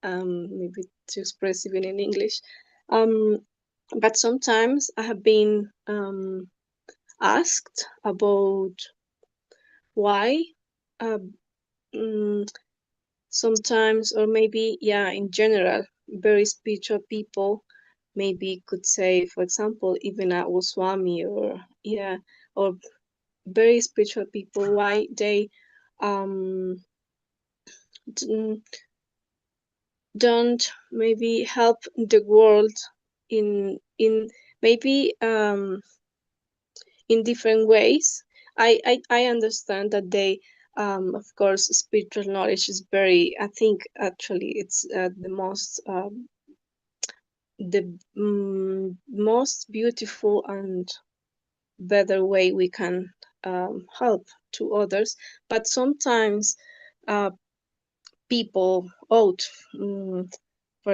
Maybe to express even in English. But sometimes I have been asked about why sometimes, or maybe, yeah, in general, very spiritual people maybe could say, for example, even a Goswami or, yeah, or very spiritual people, why they um, don't maybe help the world in maybe in different ways. I understand that they of course spiritual knowledge is very, I think actually it's the most beautiful and better way we can help to others, but sometimes people out for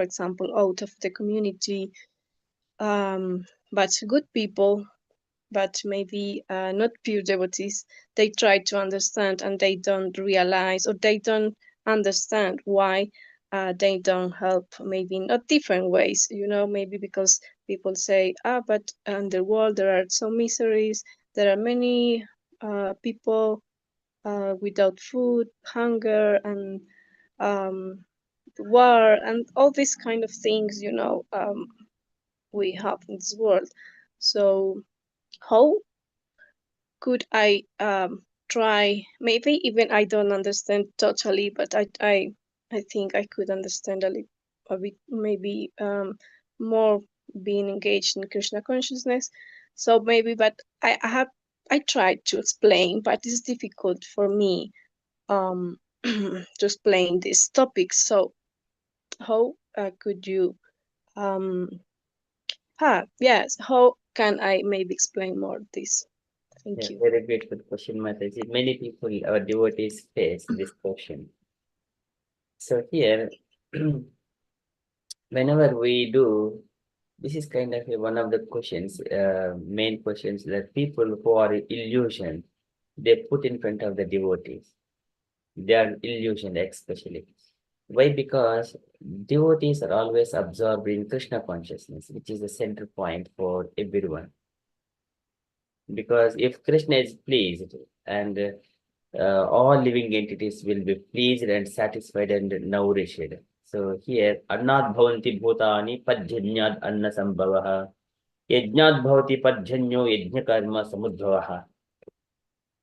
example out of the community, but good people, but maybe not pure devotees, they try to understand and they don't realize or they don't understand why they don't help, maybe in not different ways, maybe because people say, but in the world there are some miseries, there are many people without food, hunger, and war, and all these kind of things, we have in this world. So how could I try? Maybe even I don't understand totally, but I think I could understand a bit, maybe more being engaged in Krishna consciousness. So maybe, but I tried to explain, but it's difficult for me to explain this topic. So how could you yes, how can I maybe explain more this? Yeah, Thank you. very beautiful question, Mataji. Many people, our devotees, face this question. So here, whenever we do, this is kind of one of the questions, main questions that people who are illusioned, they put in front of the devotees. They are illusioned, especially. Why? Because devotees are always absorbed in Krishna consciousness, which is the center point for everyone. Because if Krishna is pleased, and all living entities will be pleased and satisfied and nourished. So here, Annad Bhavanti Bhutani Padjanyad Anna Sambhavaha, Yajnad Bhavati Padjanyo Yajna Karma Samudbhavaha.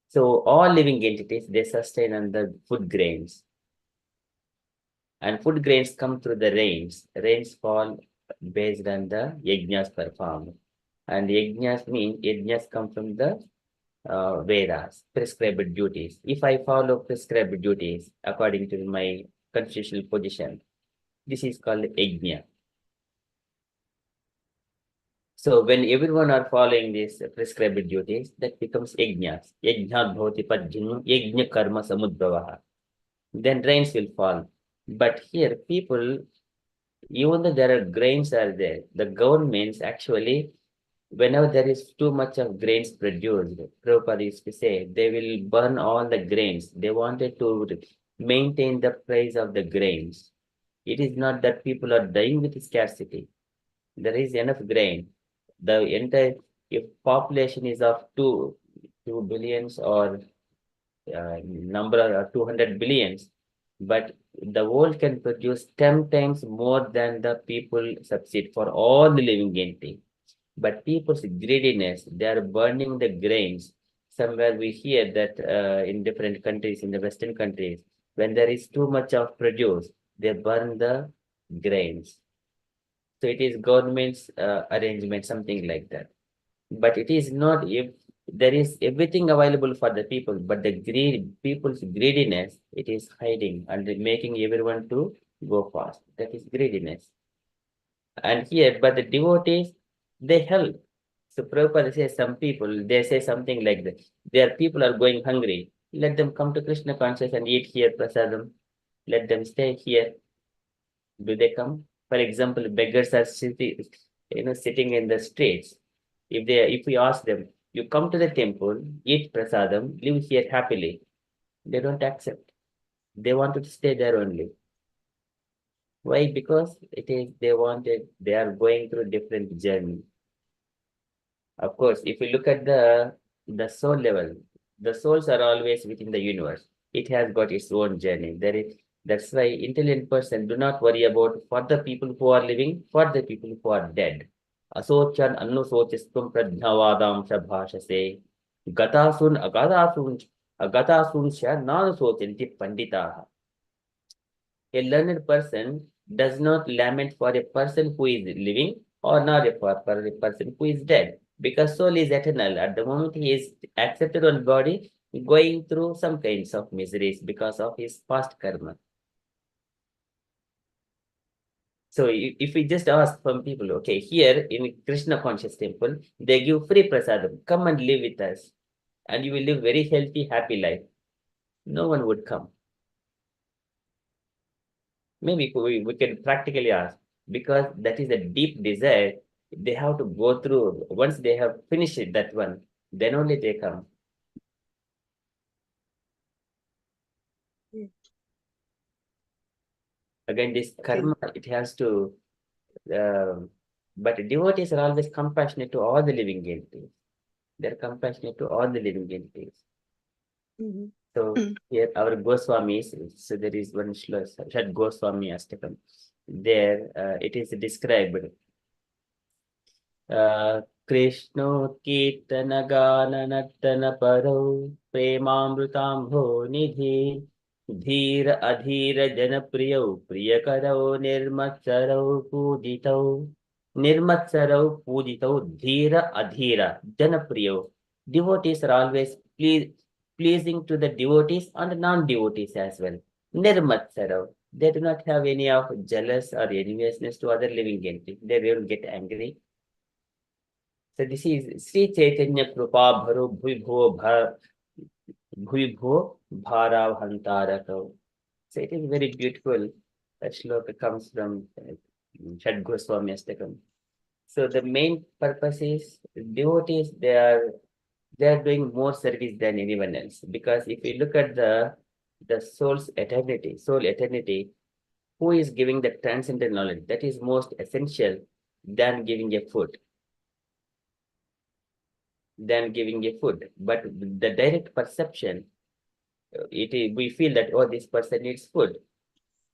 So all living entities, they sustain on the food grains. And food grains come through the rains. Rains fall based on the yajnas performed. And yajnas come from the Vedas, prescribed duties. If I follow prescribed duties according to my constitutional position, this is called yajna. So when everyone are following these prescribed duties, that becomes yajnas. Yajnat bhavati padjinu, yajna karma samudbhavaha. Then rains will fall. But here people, even though there are grains are there, the governments actually, whenever there is too much of grains produced, Prabhupada used to say, they will burn all the grains. They wanted to maintain the price of the grains. It is not that people are dying with scarcity. There is enough grain. The entire, if population is of 2 billions or number of 200 billions, but the world can produce 10 times more than the people succeed for all the living entity. But people's greediness, they are burning the grains. Somewhere we hear that in different countries, in the Western countries, when there is too much of produce, they burn the grains. So it is government's arrangement, something like that. But it is not, if there is everything available for the people, but the people's greediness, it is hiding and making everyone to go fast. That is greediness. And here, but the devotees, they help. So Prabhupada says some people, they say something like that. Their people are going hungry. Let them come to Krishna conscious and eat here prasadam. Let them stay here. Do they come? For example, beggars are sitting in the streets. If we ask them, you come to the temple, eat prasadam, live here happily, they don't accept. They wanted to stay there only. Why? Because they are going through different journey. Of course, if you look at the soul level, the souls are always within the universe. It has got its own journey. That's why intelligent person do not worry about for the people who are living, for the people who are dead. Asochan anusochistum pradhnavadam shabhashase gatasun sha nanusochanti panditaha. A learned person does not lament for a person who is living or not for a person who is dead, because soul is eternal. At the moment he is accepted on body, going through some kinds of miseries because of his past karma. So if we just ask from people, okay, here in Krishna conscious temple, they give free prasadam, come and live with us, and you will live very healthy, happy life. No one would come. Maybe we can practically ask, because that is a deep desire. They have to go through. Once they have finished it, that one, then only they come. Again, this karma, it has to, but devotees are always compassionate to all the living entities. They're compassionate to all the living entities. So here our Goswamis, so there is one Shad Goswami Astakam. There it is described. Krishno Kirtana Gana Nattana Paro Premamrutamho Nidhi Dhira Adhira Janapriyo Priyakaro Nirmatsarau Pujitau Dhira Adhira Janapriyo. Devotees are always pleasing to the devotees and non-devotees as well. Nirmatsarau. They do not have any of jealous or enviousness to other living entities. They will get angry. So this is Sri Chaitanya Krupa Bharu Bhuibho Bhara Bhantarako. So it is very beautiful. That shloka comes from Shad Goswami Astakam. So the main purpose is devotees, they are doing more service than anyone else. Because if you look at the soul eternity, who is giving the transcendental knowledge? That is most essential than giving a food. But the direct perception, we feel that, oh, this person needs food.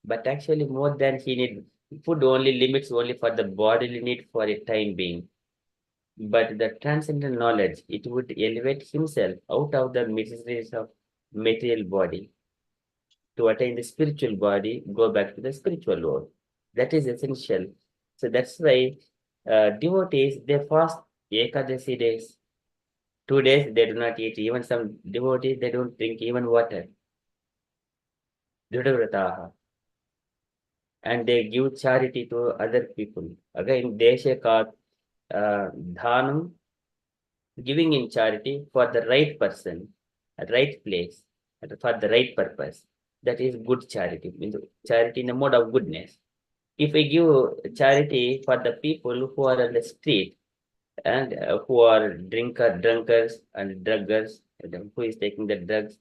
But actually more than he needs, food only limits only for the bodily need for a time being. But the transcendental knowledge, it would elevate himself out of the miseries of material body to attain the spiritual body, go back to the spiritual world. That is essential. So that's why devotees, they fast Ekadasi days. 2 days they do not eat. Even some devotees, they don't drink even water. Drudavrataha. And they give charity to other people. Again, Deshaka Dhanam, giving in charity for the right person, at right place, for the right purpose. That is good charity, charity in the mode of goodness. If we give charity for the people who are on the street and who are drunkards and druggers, who is taking the drugs,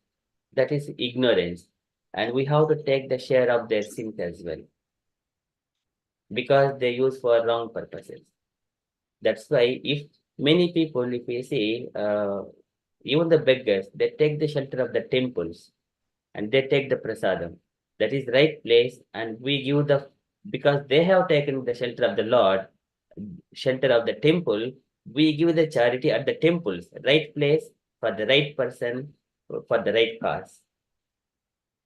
that is ignorance. And we have to take the share of their sins as well, because they use for wrong purposes. That's why if many people, if we see, even the beggars, they take the shelter of the temples and they take the prasadam. that is right place, and we give because they have taken the shelter of the Lord, shelter of the temple, we give the charity at the temples, right place, for the right person, for the right cause.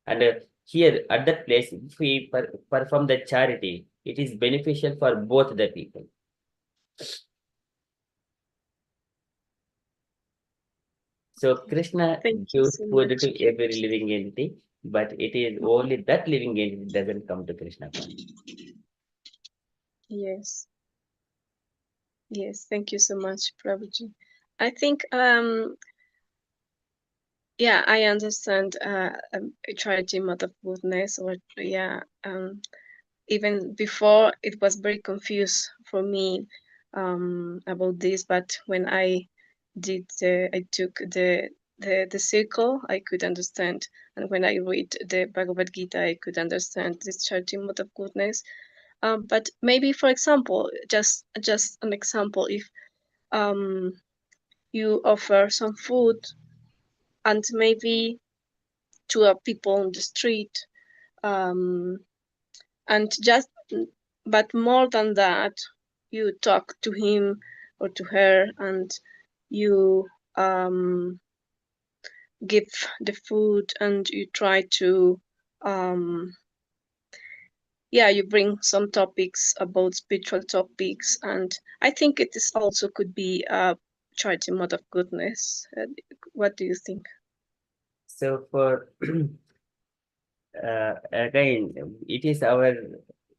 And here at that place, if we perform the charity, it is beneficial for both the people. So Krishna Thank you gives so food much. to every living entity, but it is only that living entity doesn't come to Krishna consciousness. Yes. Yes, thank you so much, Prabhuji. I think yeah, I understand charity mode of goodness, or yeah, even before it was very confused for me about this, but when I took the circle, I could understand, and when I read the Bhagavad Gita, I could understand this charity mode of goodness. But maybe, for example, just an example, if you offer some food and maybe to people on the street, and just, but more than that, you talk to him or to her, and you give the food, and you try to yeah, you bring some topics about spiritual topics, and I think it is also could be a charity mode of goodness. What do you think? So for again, it is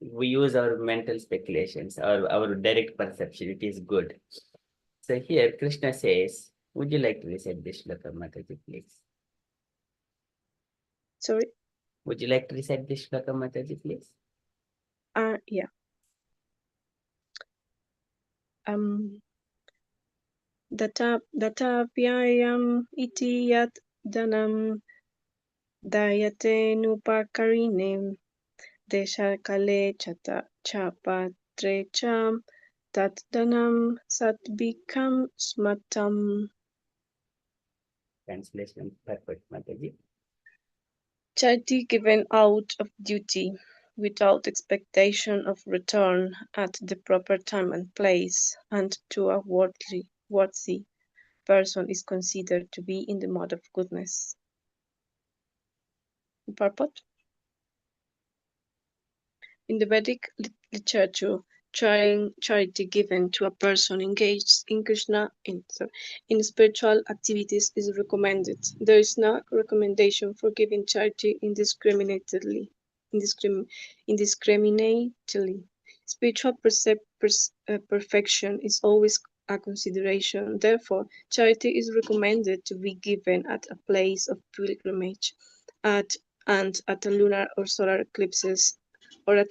we use our mental speculations or our direct perception. It is good. So here Krishna says, would you like to recite this shloka, Mataji, please? Sorry. Would you like to recite this shloka, Mataji, please? Yeah. Datapyayam iti yat danam dayate nupakarine deshakale chapatre cham tat danam satbikam smatam. Translation perfect, Mataji. Charity given out of duty, without expectation of return at the proper time and place, and to a worthy person is considered to be in the mode of goodness. Purport? In the Vedic literature, charity given to a person engaged in in spiritual activities is recommended. There is no recommendation for giving charity indiscriminately. Spiritual perfection is always a consideration. Therefore, charity is recommended to be given at a place of pilgrimage, and at a lunar or solar eclipses, or at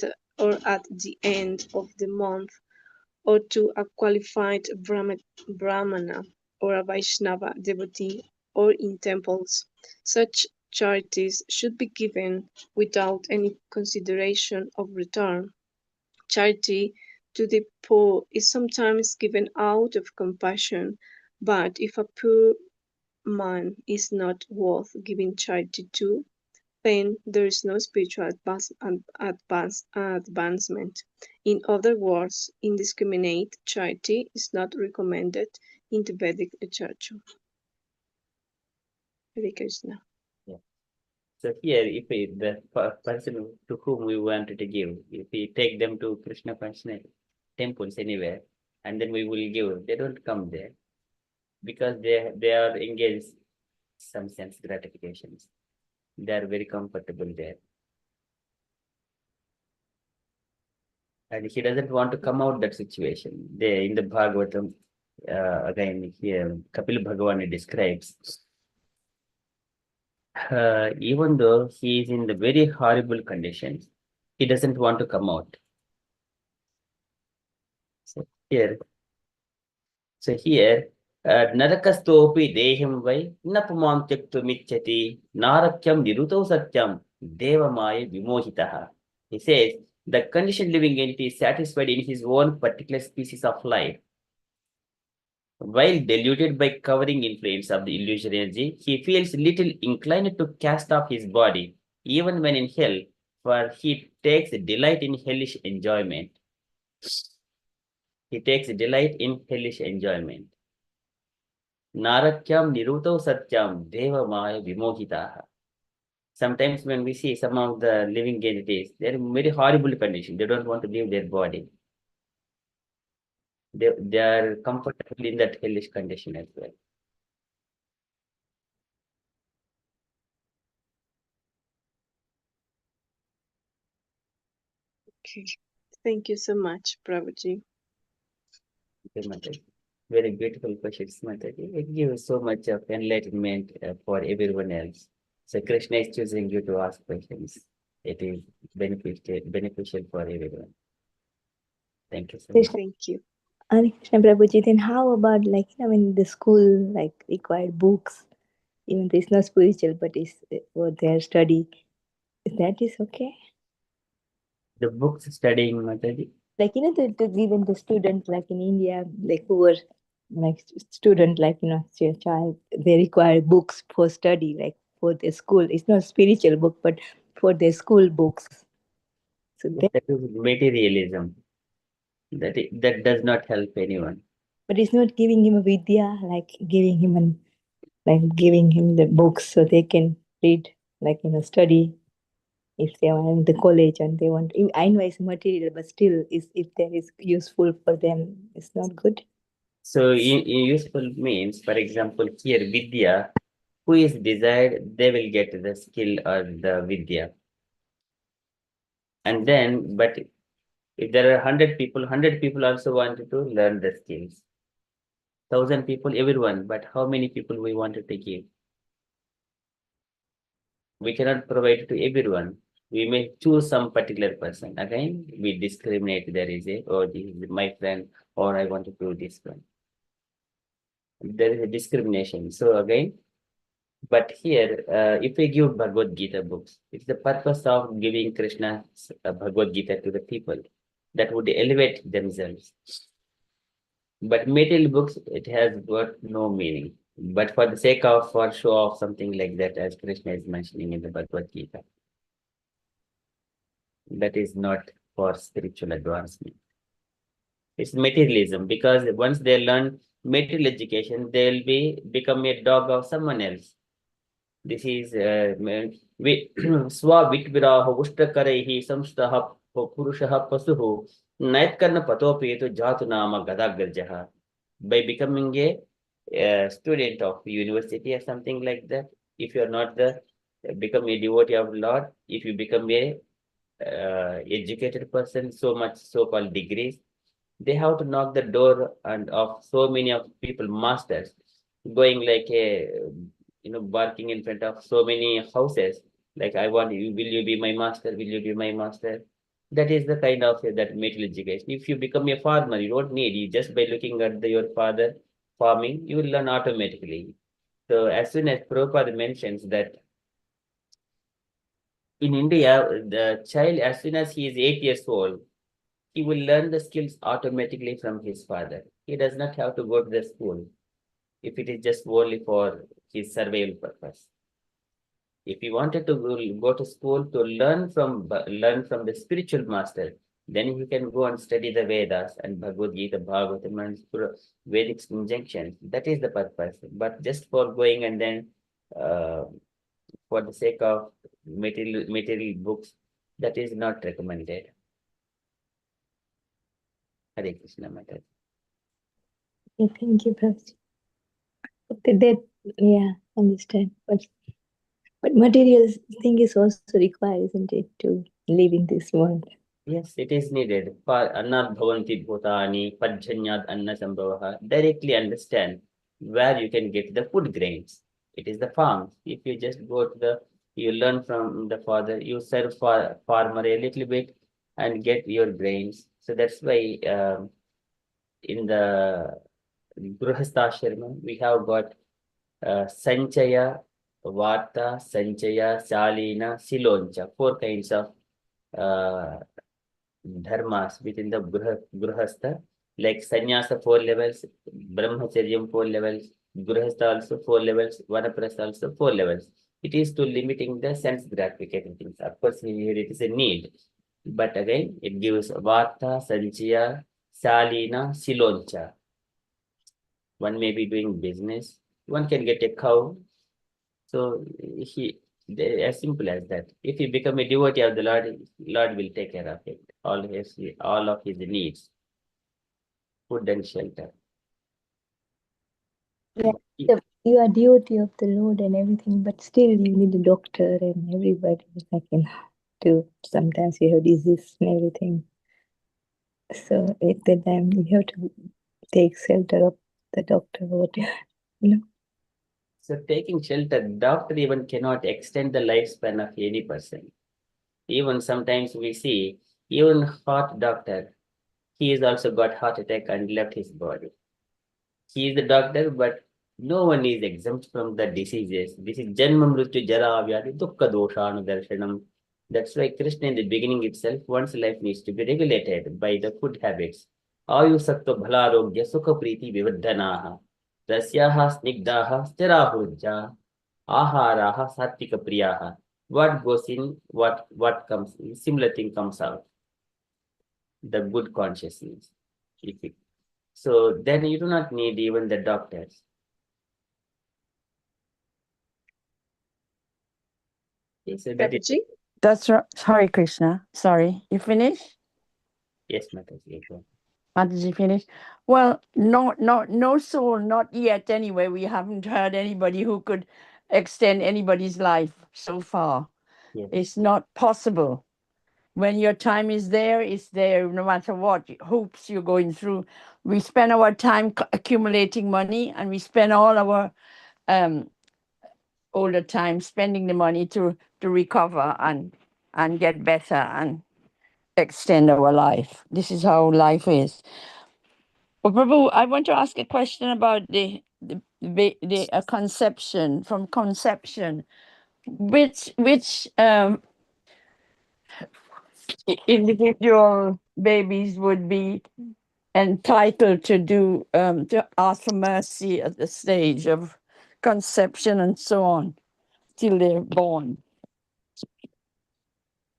the end of the month, or to a qualified Brahmana or a Vaishnava devotee, or in temples. Such charities should be given without any consideration of return. Charity to the poor is sometimes given out of compassion, but if a poor man is not worth giving charity to, then there is no spiritual advancement. In other words, indiscriminate charity is not recommended in the Vedic literature. Hare Krishna. Yeah. So here, if the person to whom we wanted to give, if we take them to Krishna consciousness temples anywhere, and then we will give, they don't come there because they are engaged some sense gratifications. They are very comfortable there. And he doesn't want to come out that situation. They, in the Bhagavatam, again here, Kapil Bhagavan describes, even though he is in the very horrible conditions, he doesn't want to come out. So here, Narakastopi deham vai napumam tyaktumichati narakyam nirutau satyam devamaya vimohitaha. He says, the conditioned living entity is satisfied in his own particular species of life. While deluded by covering influence of the illusory energy, he feels little inclined to cast off his body. Even when in hell, for he takes delight in hellish enjoyment. He takes delight in hellish enjoyment. Narakyam niruto satyam deva maya vimohitaha. Sometimes when we see some of the living entities, they're in very horrible condition. They don't want to leave their body. They are comfortable in that hellish condition as well. Okay. Thank you so much, Prabhuji. Okay, Mataji. Very beautiful questions, Mataji. It gives so much of enlightenment for everyone else. So Krishna is choosing you to ask questions. It is beneficial for everyone. Thank you so much. Thank you. Hare Krishna Prabhuji, then how about like, when the school like required books, even though it's not spiritual, but it's for their study, that is okay? The books studying, Mataji. Like, to even the student, like in India, like who were like student, like, child, they require books for study, like for their school. It's not spiritual book, but for their school books. So that, That is materialism. That does not help anyone. but it's not giving him a vidya, like giving him the books so they can read, like, study. If they are in the college and they want, I know it's material, but still, if that is useful for them, it's not good. So in useful means, for example, here Vidya, who is desired, they will get the skill or the Vidya. And then, but if there are 100 people also wanted to learn the skills. 1,000 people, everyone, but how many people we wanted to give? We cannot provide to everyone. We may choose some particular person. Again, we discriminate. There is oh, this is my friend, or I want to do this one. There is a discrimination. So again, but here, if we give Bhagavad Gita books, it's the purpose of giving Krishna's Bhagavad Gita to the people that would elevate themselves. But material books, it has got no meaning. But for the sake of, for show off something like that, as Krishna is mentioning in the Bhagavad Gita, that is not for spiritual advancement. It's materialism, because once they learn material education, they'll become a dog of someone else. This is Swavitvirah Ushtakaraihi Samstah Purushaha Pasuhu Naitkarna Patopetu Jatu Nama Gadagarjaha. By becoming a student of university or something like that, if you're not become a devotee of Lord, if you become a educated person, so much so-called degrees, they have to knock the door and of so many of people, masters, going like a barking in front of so many houses, like I want you, will you be my master, will you be my master? That is the kind of that material education. If you become a farmer, you don't need, you just by looking at your father farming, you will learn automatically. So as soon as Prabhupada mentions that in India, the child, as soon as he is 8 years old, he will learn the skills automatically from his father. He does not have to go to the school if it is just only for his survival purpose. If he wanted to go to school to learn from the spiritual master, then he can go and study the Vedas and Bhagavad Gita, Bhagavatam, and Vedic injunctions. That is the purpose. But just for going and then for the sake of material books, that is not recommended. Hare Krishna Mataji. Yeah, thank you, Prabhuji. That, yeah, understand. But material thing is also required, isn't it, to live in this world? Yes, it is needed. For Annad Bhavanti Bhutani, Pajanyad Anna Sambhavaha, directly understand where you can get the food grains. It is the farm. If you just go to you learn from the father, you serve for farmer a little bit and get your grains. So that's why in the Grihastashram, we have got Sanchaya, Varta, Sanchaya, Salina, Siloncha, 4 kinds of dharmas within the Grihastha, like Sannyasa 4 levels, Brahmacharyam 4 levels, Grihastha also 4 levels, Vanaprastha also 4 levels. It is to limiting the sense gratification things. Of course, here it is a need. But again, it gives Vata, Sanchaya, Salina, Siloncha. One may be doing business. One can get a cow. So as simple as that. If you become a devotee of the Lord, Lord will take care of it. All of his needs, food and shelter. Yeah, you are devotee of the Lord and everything, but still you need a doctor and everybody to sometimes you have disease and everything. So at that time you have to take shelter of the doctor or whatever, you know. So taking shelter, doctor even cannot extend the lifespan of any person. Even sometimes we see, even heart doctor, he has also got heart attack and left his body. He is the doctor, but no one is exempt from the diseases. This is Janma Mrityu Jara Vyadi Dukkha Doshanu Darshanam. That's why Krishna in the beginning itself, one's life needs to be regulated by the food habits. Ayu Sattva Bhalarogya Sukha Priti Vivardhanaha. Rasyaha Snigdaha Stirahurja. Aharaha Sattika Priyaha. What goes in, what comes in, similar thing comes out. The good consciousness. So then you do not need even the doctors. Okay, so that is, Prabhuji? That's right. Sorry, Krishna. Sorry. You finished? yes, Mataji. Mataji finished? Well, no soul, not yet anyway. We haven't heard anybody who could extend anybody's life so far. Yes. It's not possible. When your time is there, it's there no matter what hoops you're going through. We spend our time accumulating money, and we spend all our older time spending the money to recover and get better and extend our life. This is how life is. Well, Prabhu, I want to ask a question about the conception, from conception. Which individual babies would be entitled to do to ask for mercy at the stage of conception and so on till they're born?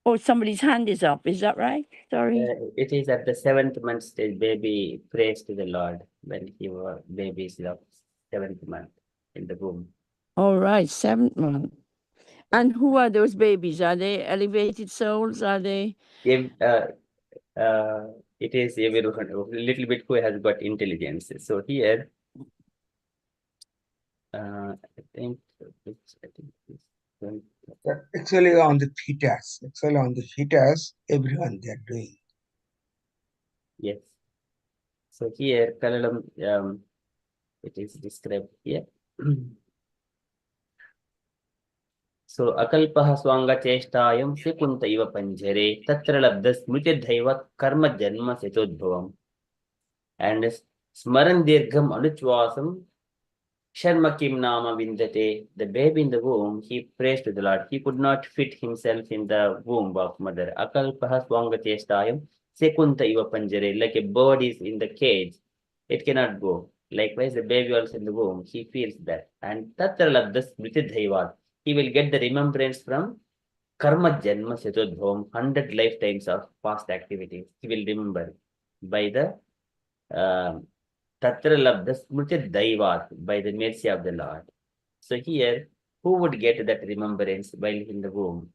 Oh, somebody's hand is up. Is that right? Sorry. It is at the 7th month stage, baby prays to the Lord when baby is of 7th month in the womb. All right, 7th month. And who are those babies? Are they elevated souls? Are they? It is a little bit who has got intelligence. So here, I think actually on the fetus, everyone they are doing. Yes. So here, Kalalam, it is described here. So Akalpaha Swanga Chestayam Sekunta Iva Panjare Tatra Labda Smriti Dhaiva Karma Janma Setodbhavam. And Smaran Dirgham Anuchvasam Sharma Kim Nama Vindate. The baby in the womb, he prays to the Lord. He could not fit himself in the womb of mother. Akalpaha Swanga Chestayam Sekunta Iva Panjare. Like a bird is in the cage, it cannot go. Likewise, the baby also in the womb, he feels that. And Tatra Labda Smriti Dhaiva. He will get the remembrance from Karma Janma Setodbhavam, 100 lifetimes of past activities. He will remember by the Tatra Labda Smriti Daivat, by the mercy of the Lord. So here, who would get that remembrance while in the womb?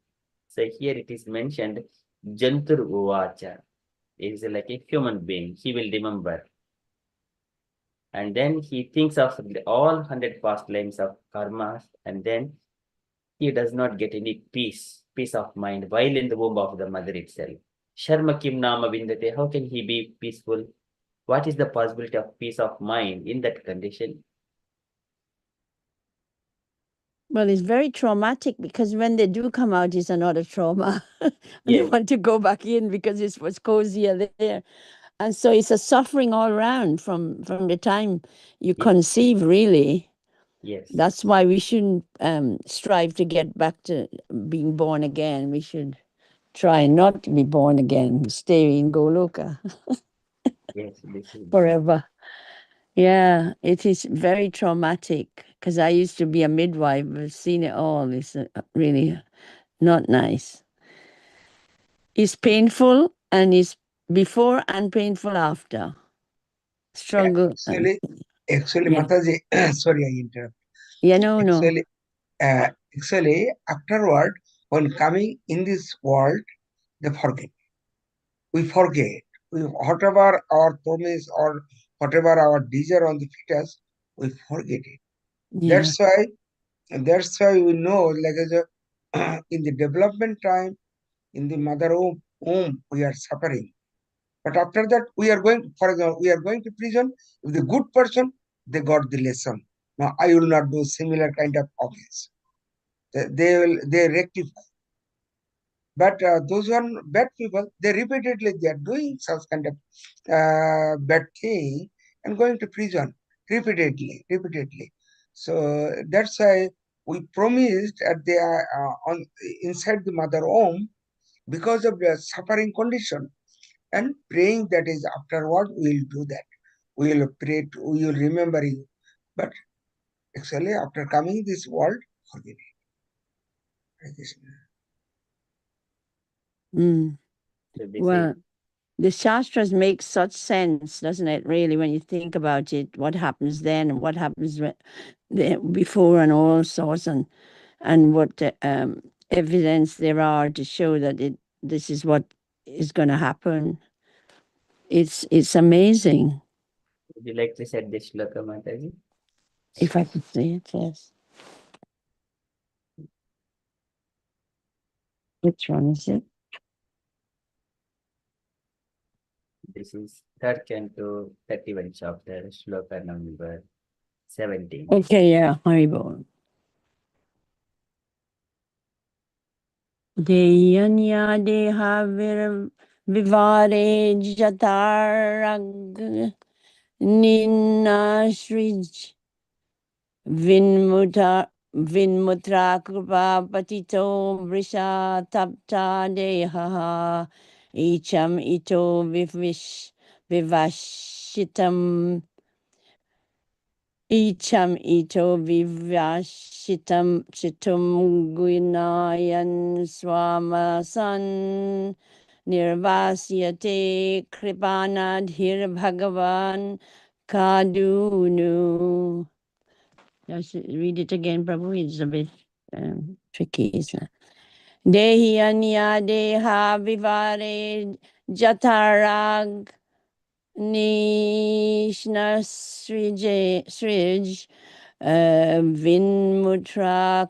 So here it is mentioned, Jantur Uvacha. It is like a human being. He will remember. And then he thinks of all 100 past lives of karmas, and then he does not get any peace of mind while in the womb of the mother itself. Sharma Kim Nama Vindate, how can he be peaceful? What is the possibility of peace of mind in that condition? Well, it's very traumatic because when they do come out, it's another trauma. And they Yes. want to go back in because it was cozier there. And so it's a suffering all around from the time you conceive, really. Yes. That's why we shouldn't strive to get back to being born again. We should try not to be born again, stay in Goloka Yes, this is forever. Yeah, it is very traumatic because I used to be a midwife. I've seen it all. It's really not nice. It's painful, and it's before and painful after. Struggle. Actually, yeah. Mataji, sorry, I interrupt. Yeah, no. Actually, afterward, when coming in this world, they forget. We forget. Whatever our promise or whatever our desire on the fetus, we forget it. Yeah. That's why we know, like as a, in the development time, in the mother womb, we are suffering. But after that, we are going, for example, we are going to prison. If the good person, they got the lesson. Now, I will not do similar kind of offense. They rectify. But those who are bad people, they repeatedly they are doing such kind of bad thing and going to prison repeatedly. So that's why we promised at the on inside the mother womb because of the suffering condition and praying that is afterward we will do that. We will pray, we will remember you. But actually, after coming this world, forget it. Mm. So this is Well, the Shastras make such sense, doesn't it, really, when you think about it, what happens then and what happens before and all sorts, and what evidence there are to show that this is what is going to happen. It's amazing. would you like to set this shloka, Mataji? If I could say it, yes. Which one is it? This is third canto, 31 chapter, shloka number 17. Okay, yeah, Haribol. Deyanya deha vivare jatarag ninashrij vinmutra kripa patito vrisha tapta deha icham ito vivashitam Icham ito vivashitam chitum guinayan swamasan nirvasyate kripanadhir bhagavan kadunu. Let's read it again, Prabhu. It's a bit tricky, isn't it? Dehi anya deha vivare jatarag Nishna Srij Vinmutra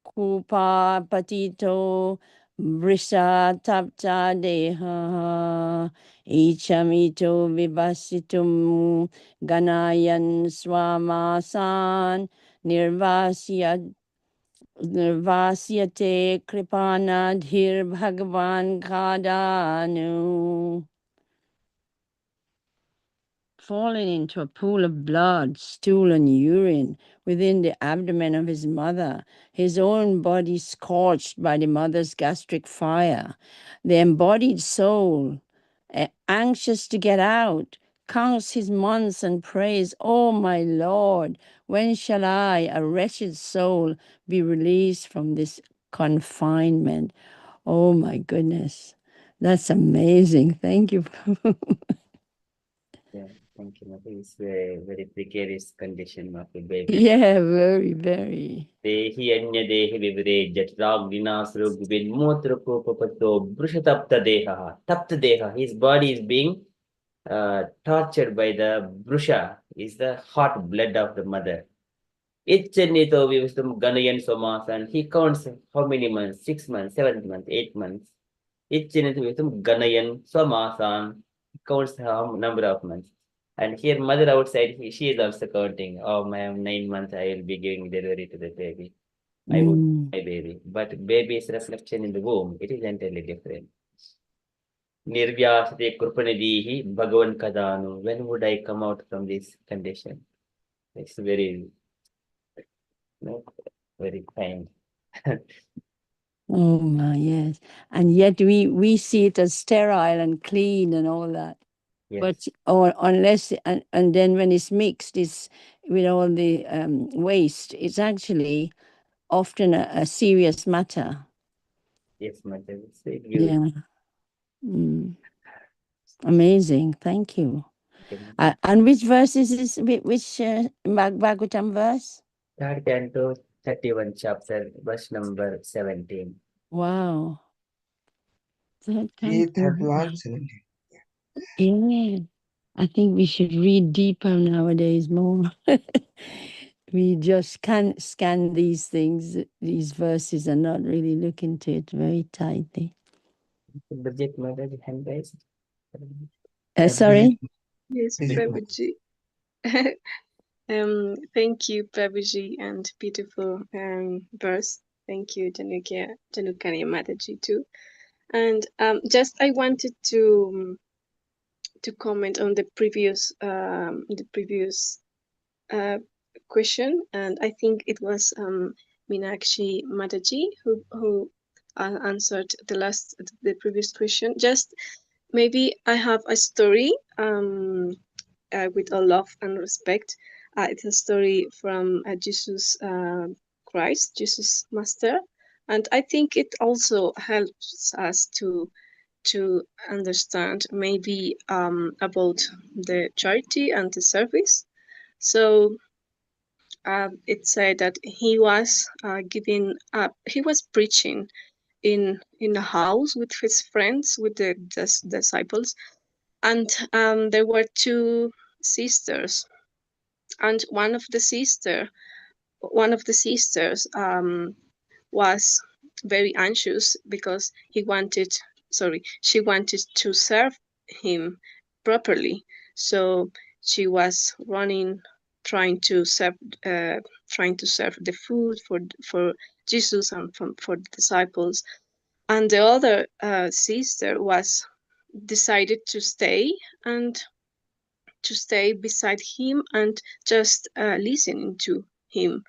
Kupa Patito Brisa Tapta Deha Ichamito Vivasitum Ganayan Swamasan Nirvasyate Kripana Dhir Bhagavan Kadanu. Fallen into a pool of blood, stool, and urine within the abdomen of his mother, his own body scorched by the mother's gastric fire. The embodied soul, anxious to get out, counts his months and prays, "Oh, my Lord, when shall I, a wretched soul, be released from this confinement?" Oh, my goodness. That's amazing. Thank you. Yeah, thank you, Mataji. It's a very precarious condition of the baby. Yeah, very, very. Dehi anya dehi vivre jatragninasrug vinmutra kopapato brushatapta deha. Tapta deha. His body is being tortured by the brusha, is the hot blood of the mother. Itchenito vivistum ganayan somas, and he counts how many months? 6 months, 7 months, 8 months. Itchenito vivistum ganayan somasan, counts how number of months. And here mother outside, she is also counting. Oh, my 9 months I will be giving delivery to the baby. I would my baby. But baby's reflection in the womb, it is entirely different. Nirvyasate Kurpanadihi Bhagavan Kadanu. When would I come out from this condition? It's very, very kind. Oh my, yes. And yet we see it as sterile and clean and all that. But or unless and then when it's mixed, it's with all the waste, it's actually often a serious matter. Yes, Mataji. So you Yeah. Mm. Amazing. Thank you. can And which verse is this? Which Bhagavatam verse? third canto, 31 chapter, verse number 17. Wow. Third Page canto. 31, 17. Yeah. I think we should read deeper nowadays more. We just can't scan these things, these verses, and not really look into it very tightly. Budget Mataji, hand raised. Sorry? Yes, Prabhuji. Thank you, Prabhuji, and beautiful verse. Thank you, Janukanya Mataji, too. And just I wanted to comment on the previous question, and I think it was Meenakshi Mataji who answered the previous question. Just maybe I have a story with all love and respect. It's a story from Jesus Christ, Jesus Master, and I think it also helps us to understand maybe about the charity and the service. So it said that he was giving up. He was preaching in a house with his friends, with the disciples, and there were two sisters, and one of the sisters was very anxious because she wanted to serve him properly. So she was running, trying to serve the food for Jesus and for the disciples. And the other sister was decided to stay beside him and just listening to him.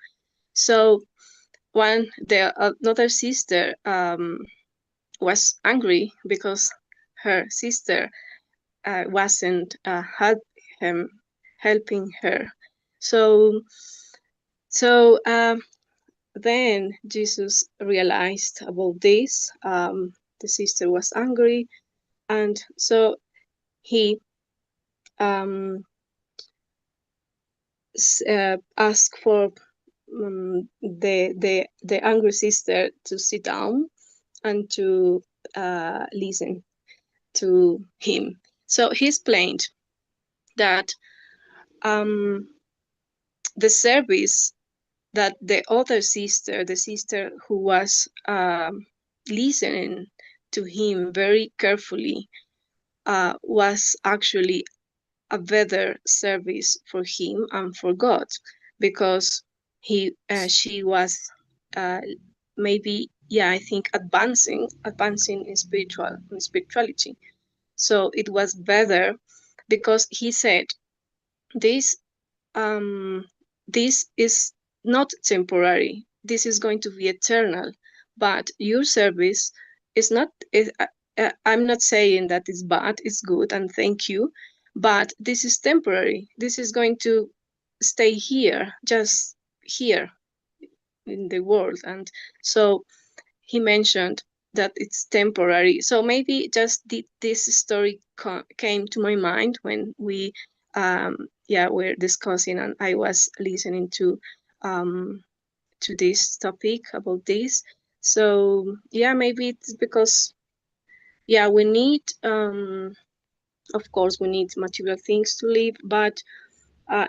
So another sister was angry because her sister wasn't helping her. So then Jesus realized about this. The sister was angry, and so he asked for the angry sister to sit down and to listen to him. So he explained that the service that the other sister, the sister who was listening to him very carefully, was actually a better service for him and for God, because she was maybe, I think, advancing in spirituality. So it was better because he said this this is not temporary. This is going to be eternal. But your service is not. I'm not saying that it's bad. It's good, and thank you. But this is temporary. This is going to stay here, just here in the world. And so he mentioned that it's temporary. So maybe just this story came to my mind when we were discussing, and I was listening to this topic about this. So maybe it's because we need of course we need material things to live, but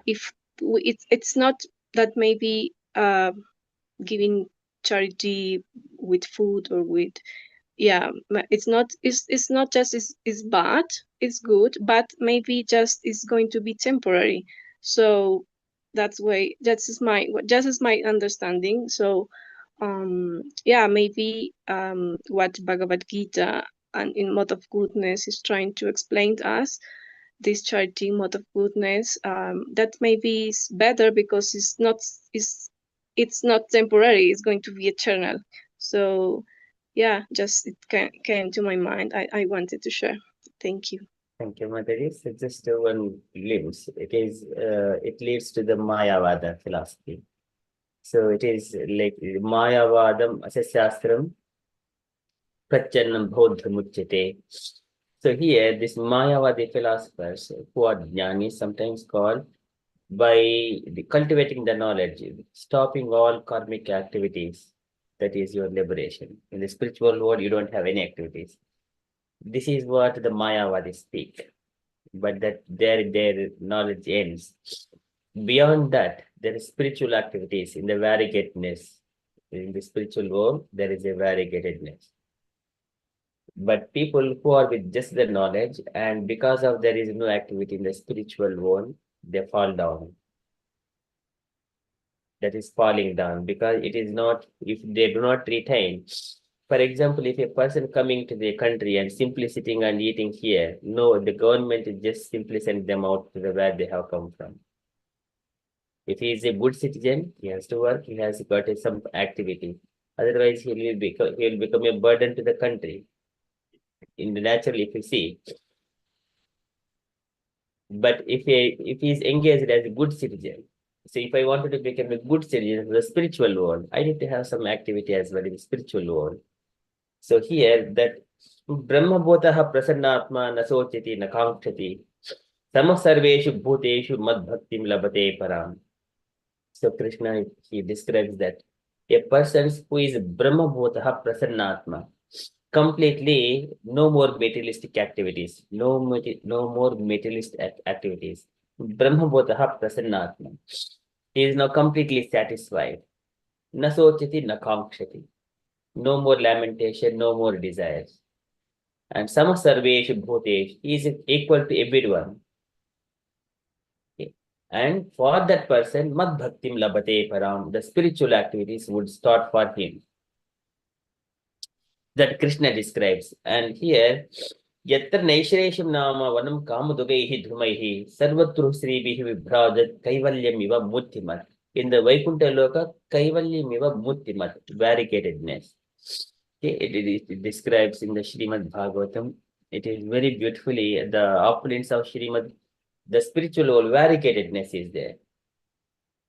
if it's not that maybe giving charity with food or with it's not just is bad, it's good, but maybe just is going to be temporary. So that's way just is my understanding. So maybe what Bhagavad Gita and in Mode of Goodness is trying to explain to us, this charity mode of goodness, that maybe is better because it's not temporary, it's going to be eternal. So just it came to my mind. I wanted to share. Thank you. Thank you, Madhuri. So just one glimpse. It leads to the Mayavada philosophy. So it is like Mayavadam Asasastram Prachannam Bodha Muchyate. So here, this Mayavadi philosophers who are jnanis, sometimes called by cultivating the knowledge, stopping all karmic activities. That is your liberation. In the spiritual world, you don't have any activities. This is what the Mayavadis speak. But that their knowledge ends. Beyond that, there is spiritual activities in the variegatedness. In the spiritual world, there is a variegatedness. But people who are with just the knowledge, and because of there is no activity in the spiritual world, they fall down. That is falling down because it is not, if they do not retain. For example, if a person coming to the country and simply sitting and eating here, no, the government is just simply send them out to the where they have come from. If he is a good citizen, he has to work, he has got some activity. Otherwise, he will become a burden to the country. In the natural, if you see. But if he is engaged as a good citizen, so if I wanted to become a good citizen in the spiritual world, I need to have some activity as well in the spiritual world. So here that Brahma Bhotaha Prasannatma Nasochati Nakamchati Sama Sarveshu Bhuteshu Mad Bhaktim Labate Param. So Krishna, he describes that a person who is Brahma Bhotaha Prasannatma, completely no more materialistic activities, no more materialistic activities. Brahma Bhotaha Prasannatma. He is now completely satisfied. Nasochati Nakamchati. No more lamentation, no more desires. And Sama Sarveshu Bhutesh, he is equal to everyone. Okay. And for that person, Mad Bhaktim Labate Param, the spiritual activities would start for him. That Krishna describes. And here, Yatra Naisharesham Nama Vanam Kamadugaihi Dhumaihi Sarvatru Sribihi Vibhradat Kaivalyam Iva Muttimat. In the Vaikuntha Loka, Kaivalyam Iva Muttimat, variegatedness. Okay, it describes in the Srimad Bhagavatam. It is very beautifully the opulence of Srimad, the spiritual whole variegatedness is there.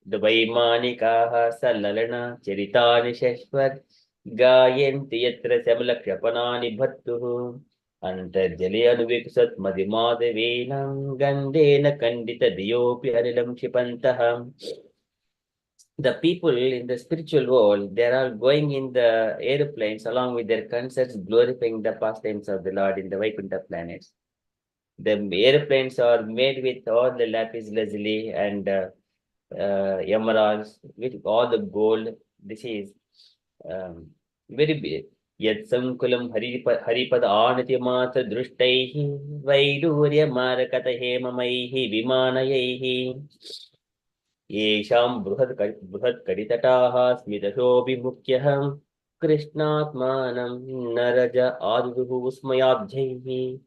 The Vaimanikaha Salalana Charitani Shashvat Gayanti Yatra Samala Krapanani Bhattuhu Antarjali Anuviksat Madhimadhavenam Gandena Kandita Diyopi Anilam Shipantaham. The people in the spiritual world, they are going in the airplanes along with their concerts, glorifying the pastimes of the Lord in the Vaikuntha planets. The airplanes are made with all the lapis lazuli and emeralds, with all the gold. This is very big. Yat sankulam haripad anati matra društaihi vaidurya marakata hemamaihi vimanayaihi. येषां बृहत्कटितटाः स्मितशोभिमुख्यः कृष्णात्मानं Naraj आदिदुः स्मयाब्जैः.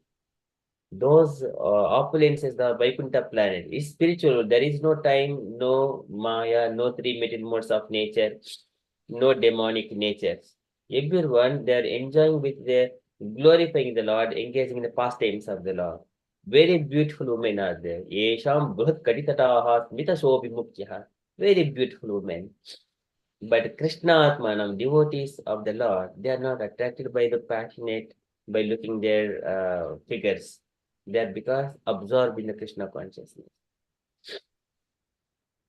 Those opulences, the Vaikuntha planet is spiritual. There is no time, no Maya, no three material modes of nature, no demonic natures. Everyone, they are enjoying with their glorifying the Lord, engaging in the pastimes of the Lord. Very beautiful women are there. Yesham Bruhat Kaditataha Smita Shobhimukyaha. Very beautiful women. But Krishna Atmanam, devotees of the Lord, they are not attracted by the passionate, by looking their figures. They are because absorbed in the Krishna consciousness.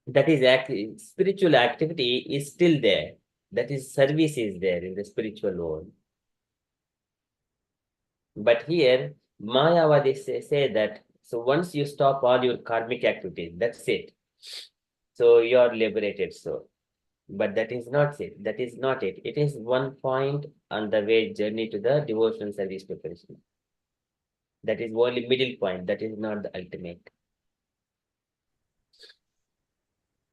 That is actually spiritual activity is still there. That is service is there in the spiritual world. But here, Mayavadi say that, so once you stop all your karmic activities, that's it. So you are liberated. So, but that is not it. That is not it. It is one point on the way journey to the devotional service preparation. That is only middle point. That is not the ultimate.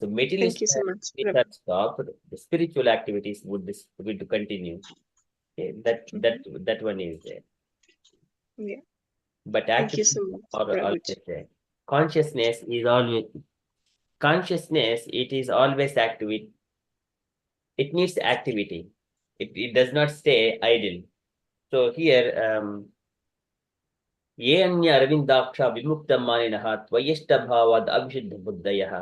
So materialist Thank you so much, activities are stopped. The spiritual activities would continue. Okay, that one is there. Yeah. But Thank you activities so much, are always Prabhuji. there. Consciousness is always consciousness. It is always active. It needs activity. It does not stay idle. So here, ये अन्य अरविन्दाक्ष विमुक्तमानिनः त्वयिष्टभावाद् अविशुद्धबुद्धयः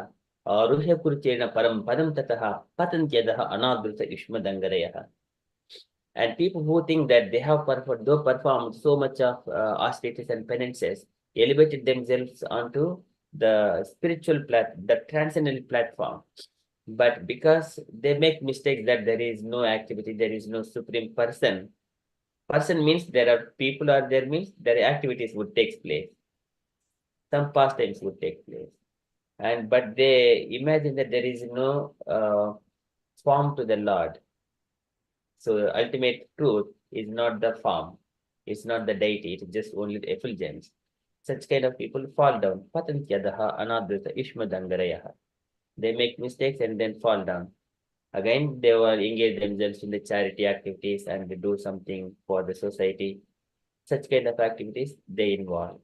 आरुह्य कुरुचेन परं पदं ततः पतन्त्यदः अनादृत युष्मदङ्गरयः. And people who think that they have performed so much of austerities and penances, elevated themselves onto the the transcendental platform. But because they make mistakes that there is no activity, there is no supreme person. Person means there are people are there means their activities would take place. Some pastimes would take place. But they imagine that there is no form to the Lord. So ultimate truth is not the form, it's not the deity, it's just only the effulgence. Such kind of people fall down. Patantyadaha anadrita ishmadangarayaha. They make mistakes and then fall down. Again, they will engage themselves in the charity activities and they do something for the society. Such kind of activities they involve.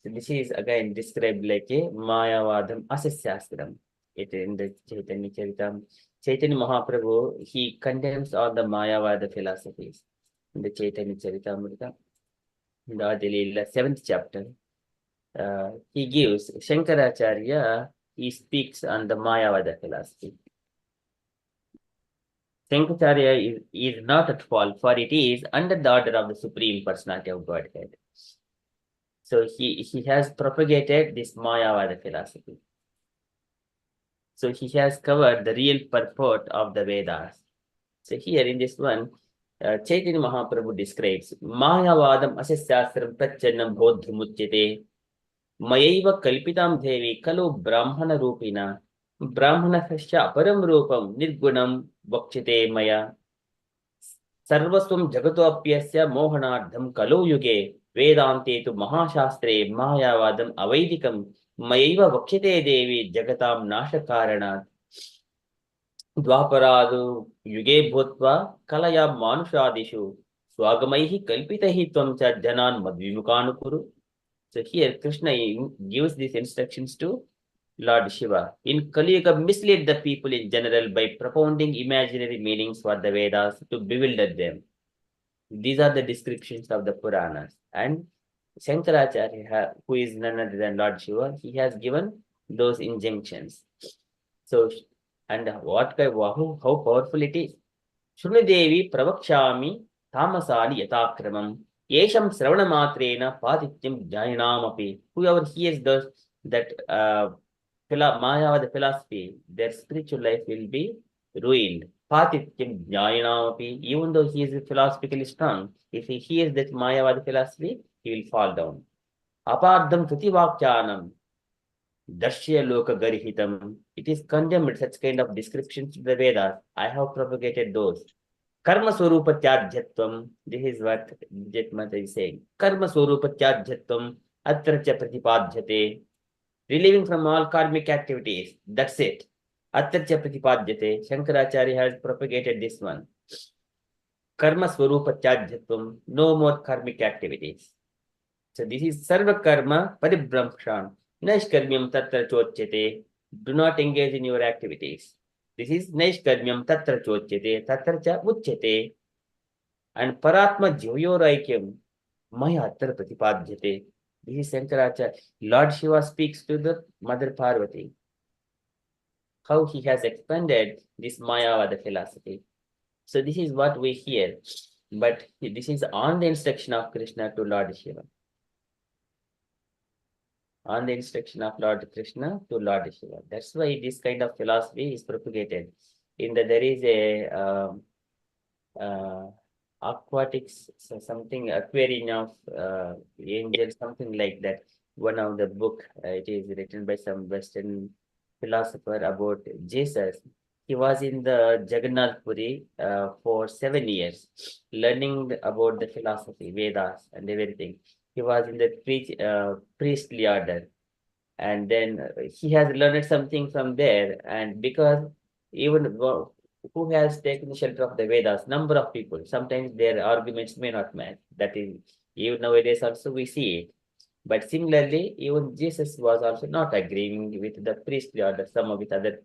So this is again described like a Mayavadam Asasyastram. It in the Chaitanya Charitam. Chaitanya Mahaprabhu, he condemns all the Mayavada philosophies in the Chaitanya Charitamrita. In the Adilila, 7th chapter, he gives Shankaracharya, he speaks on the Mayavada philosophy. Shankaracharya is not at fault, for it is under the order of the Supreme Personality of Godhead. So he has propagated this Mayavada philosophy. So he has covered the real purport of the Vedas. So here in this one, Chaitanya Mahaprabhu describes Mayavadam Asasyastram Prachannam Bodhumuchyate Mayaiva Kalpitam Devi Kalu Brahmana Rupina Brahmanasya Param Rupam Nirgunam Vakchite Maya Sarvaswam Jagatoapyasya Mohanardham Kalu Yuge Vedante tu Mahashastre Mayavadam Avaidikam Mayaiva Vakchite Devi Jagatam Nashakaranat Dvaparadu Yuge Bhutva Kalaya Manushadishu Swagamaihi Kalpitahi Twamcha Janan Madvimukanukuru. So here Krishna gives these instructions to Lord Shiva. In Kali Yuga, mislead the people in general by propounding imaginary meanings for the Vedas to bewilder them. These are the descriptions of the Puranas. And Shankaracharya, who is none other than Lord Shiva, he has given those injunctions. So, and how powerful it is. Shrunadevi pravakshami tamasani yatakramam yesham sravanamatreena patityam jnayanamapi. Whoever hears that Mayavada philosophy, their spiritual life will be ruined. Patityam jnayanamapi. Even though he is philosophically strong, if he hears that Mayavada philosophy, he will fall down. Apardham tutivakyanam. Dashya Loka Garihitam. It is condemned, such kind of descriptions to the Vedas. I have propagated those. Karma Swarupa Tyajyatvam. This is what Jetmata is saying. Karma Swarupa Tyajyatvam Atracha Pratipadhyate. Relieving from all karmic activities. That's it. Atracha Pratipadhyate. Shankaracharya has propagated this one. Karma Swarupa Tyajyatvam. No more karmic activities. So this is Sarva Karma Paribramshan. Naishkarmyam tatra chochyate. Do not engage in your activities. This is Naishkarmyam tatra chochyate. Tatra cha uchyate. And Paratma Jyoyoraikyam Maya atra pratipadhyate. This is Shankaracharya. Lord Shiva speaks to the Mother Parvati. How he has expanded this Mayavada philosophy. So this is what we hear. But this is on the instruction of Krishna to Lord Shiva. On the instruction of Lord Krishna to Lord Shiva. That's why this kind of philosophy is propagated. There is a aquatics, so something aquarium of angels, something like that. One of the book, it is written by some Western philosopher about Jesus. He was in the Jagannath Puri for 7 years, learning about the philosophy, Vedas, and everything. He was in the priestly order, and then he has learned something from there. And because even who has taken shelter of the Vedas, number of people, sometimes their arguments may not match. That is, even nowadays also we see it. But similarly, even Jesus was also not agreeing with the priestly order, some with other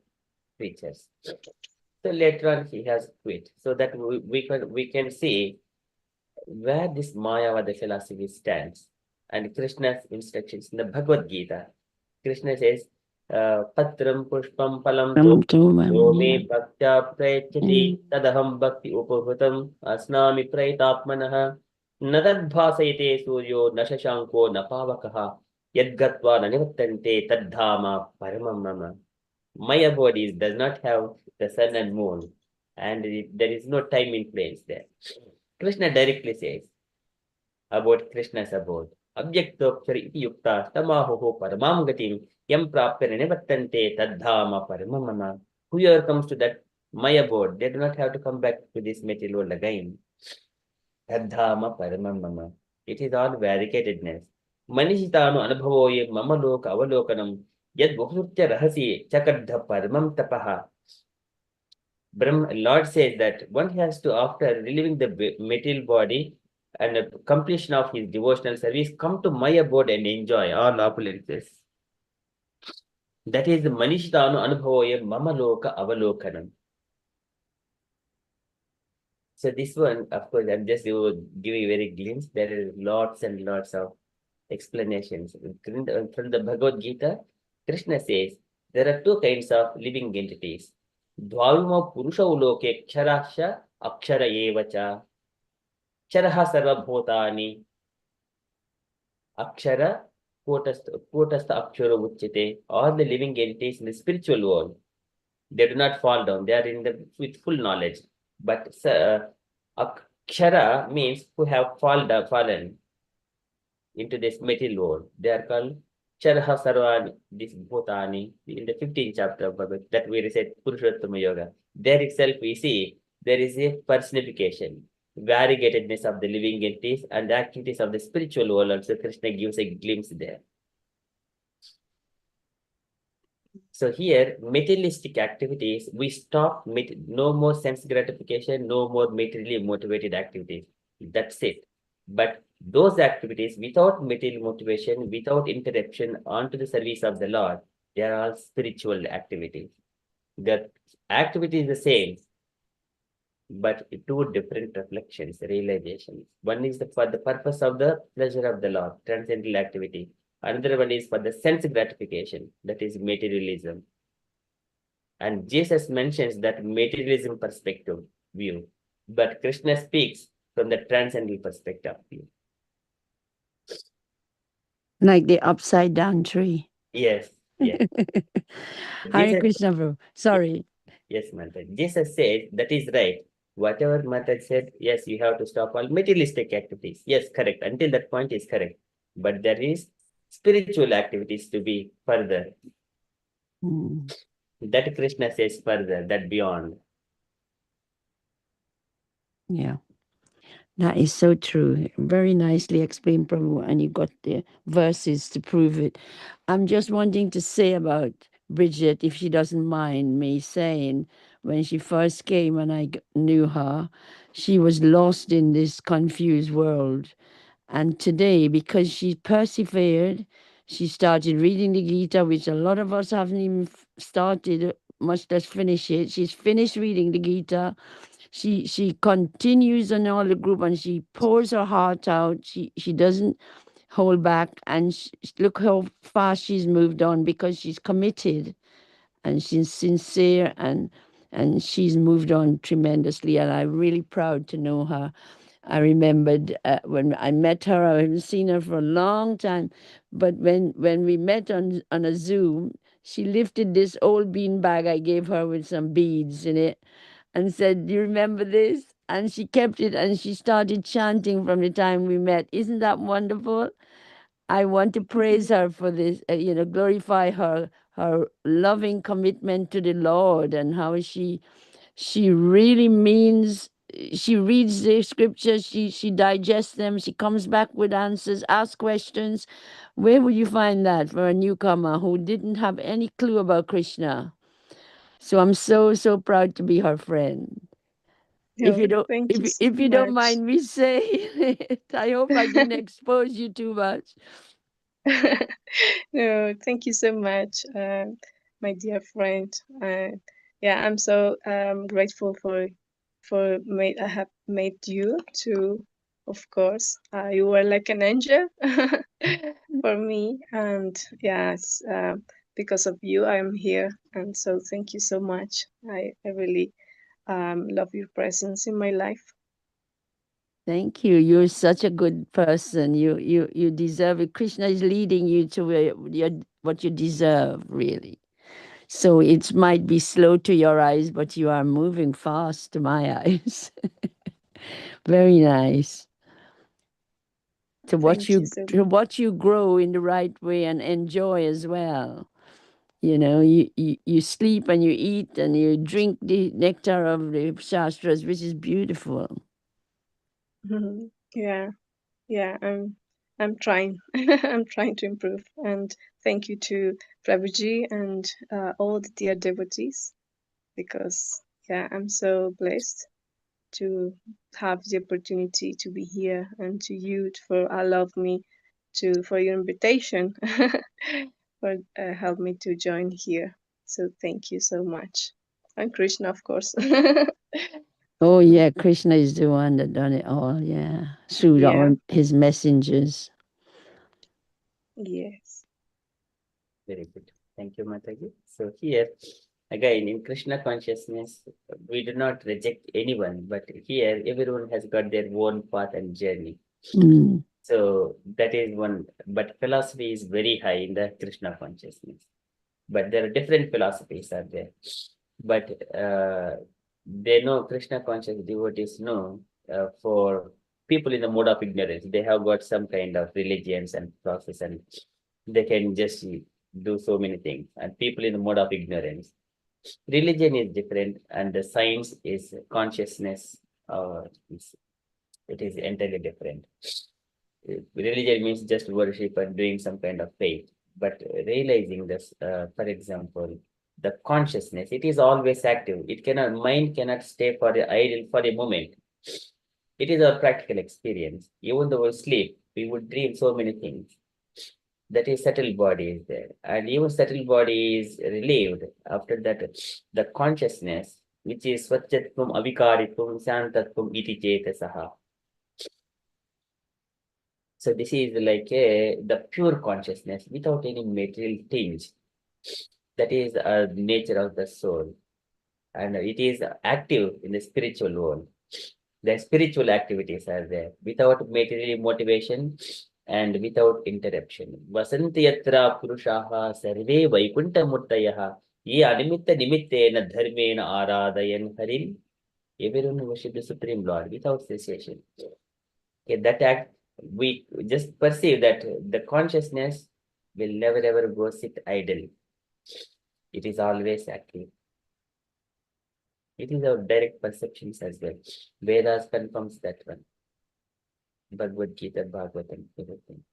preachers. So later on, he has quit. So that we can see where this Mayavada philosophy stands and Krishna's instructions in the Bhagavad Gita. Krishna says, Patram Pushpam Palam Yo me bhaktya prayachati tadaham bhakti upabhutam asnami prayatapmanaha nadad bhasayate suryo nashashanko napavakaha yadgatva nanivattante taddhama paramam mama. My abode does not have the sun and moon, and there is no time in place there. Krishna directly says about Krishna's abode. Abjaktokshara iti yukta tamaho paramam gatim yam prapya nivattante taddhama paramamama. Whoever comes to that my abode, they do not have to come back to this material world again. Taddhama paramamama. It is all variegatedness. Manishitanu anubhavoye mama loka avalokanam yad bhutya rahasi chakardha paramam tapaha. Lord says that one has to, after relieving the material body and the completion of his devotional service, come to my abode and enjoy all opulences. That is the Manishitanu Anubhavoya Mama Loka Avalokanam. So this one, of course, I'm just giving a very glimpse. There are lots and lots of explanations. From the Bhagavad Gita, Krishna says there are two kinds of living entities. Dvavima Purusha Uloke Ksharaksha Akshara Evacha. Ksharaha Sarva Bhutani. Akshara Kotastha Akshara Uchyate. All the living entities in the spiritual world, they do not fall down. They are with full knowledge. But Akshara means who have fallen into this material world. They are called Charaha Sarvani, this Bhutani, in the 15th chapter of Bhagavad that we recite Purushottama Yoga. There itself we see there is a personification, variegatedness of the living entities and the activities of the spiritual world. Also, Krishna gives a glimpse there. So here, materialistic activities, we stop, no more sense gratification, no more materially motivated activities. That's it. But those activities without material motivation, without interruption onto the service of the Lord, they are all spiritual activities. The activity is the same, but two different reflections, realizations. One is for the purpose of the pleasure of the Lord, transcendental activity. Another one is for the sense gratification, that is materialism. And Jesus mentions that materialism perspective view, but Krishna speaks from the transcendental perspective view. Like the upside down tree. Yes, yes. Hare Krishna, bro. Sorry. Yes, Mata. Jesus said that is right. Whatever Mata said, yes, you have to stop all materialistic activities. Yes, correct. Until that point is correct. But there is spiritual activities to be further. That Krishna says further, that beyond. Yeah. That is so true. Very nicely explained, Prabhu, and you got the verses to prove it. I'm just wanting to say about Bridget, if she doesn't mind me saying, when she first came and I knew her, she was lost in this confused world. And today, because she persevered, she started reading the Gita, which a lot of us haven't even started, much less finish it. She's finished reading the Gita. She continues on all the group and she pours her heart out. She doesn't hold back, and look how fast she's moved on because she's committed and she's sincere, and she's moved on tremendously, and I'm really proud to know her. I remembered when I met her, I haven't seen her for a long time, but when we met on a Zoom, she lifted this old bean bag I gave her with some beads in it and said, "Do you remember this?" And she kept it and she started chanting from the time we met. Isn't that wonderful? I want to praise her for this, glorify her loving commitment to the Lord, and how she really means, she reads the scriptures, she digests them, she comes back with answers, asks questions. Where would you find that for a newcomer who didn't have any clue about Krishna? So I'm so proud to be her friend. If you don't, Thank you so if you don't much. mind me saying it, I hope I didn't expose you too much. No, thank you so much, my dear friend. Yeah, I'm so grateful for I have met you too. of course. You were like an angel for me, and yes, because of you, I'm here, and so thank you so much. I really love your presence in my life. Thank you. You're such a good person. You deserve it. Krishna is leading you to what you deserve, really. So it might be slow to your eyes, but you are moving fast to my eyes. Very nice. To watch Thank you you so to much. watch you grow in the right way and enjoy as well. You know, you sleep and you eat and you drink the nectar of the shastras, which is beautiful. Yeah, yeah. I'm trying. I'm trying to improve. And thank you to Prabhuji and all the dear devotees, because yeah, I'm so blessed to have the opportunity to be here, and to you for allow me to for your invitation for help me to join here. So thank you so much. And Krishna, of course. Oh yeah, Krishna is the one that done it all. Yeah, through Yeah. his messengers. Yes. Very good. Thank you, Mataji. So here, again, in Krishna consciousness, we do not reject anyone, but here everyone has got their own path and journey. Mm. So that is one, but philosophy is very high in the Krishna consciousness. But there are different philosophies are there. But they know Krishna conscious devotees know for people in the mode of ignorance, they have got some kind of religions and process, and they can just do so many things. And people in the mode of ignorance, religion is different, and the science is consciousness. It is entirely different. Religion means just worship and doing some kind of faith, but realizing this, for example, the consciousness, it is always active. It cannot, mind cannot stay for the idle for a moment. It is our practical experience. Even though we sleep, we would dream so many things. That is settled body is there, and even settled body is relieved after that. The consciousness, which is swachhatvam avikaritum santatvam iti chetasaha. So this is like the pure consciousness without any material tinge. That is the nature of the soul, and it is active in the spiritual world. The spiritual activities are there without material motivation and without interruption. Vasanti yatra purushaha sarve vaikunta muttayaha ye animitta nimittena dharmena aradayan harin. Everyone worship the Supreme Lord without cessation. Okay, that act, we just perceive that the consciousness will never ever go sit idle. It is always active. It is our direct perceptions as well. Vedas confirms that one. Bhagavad Gita, Bhagavatam, everything.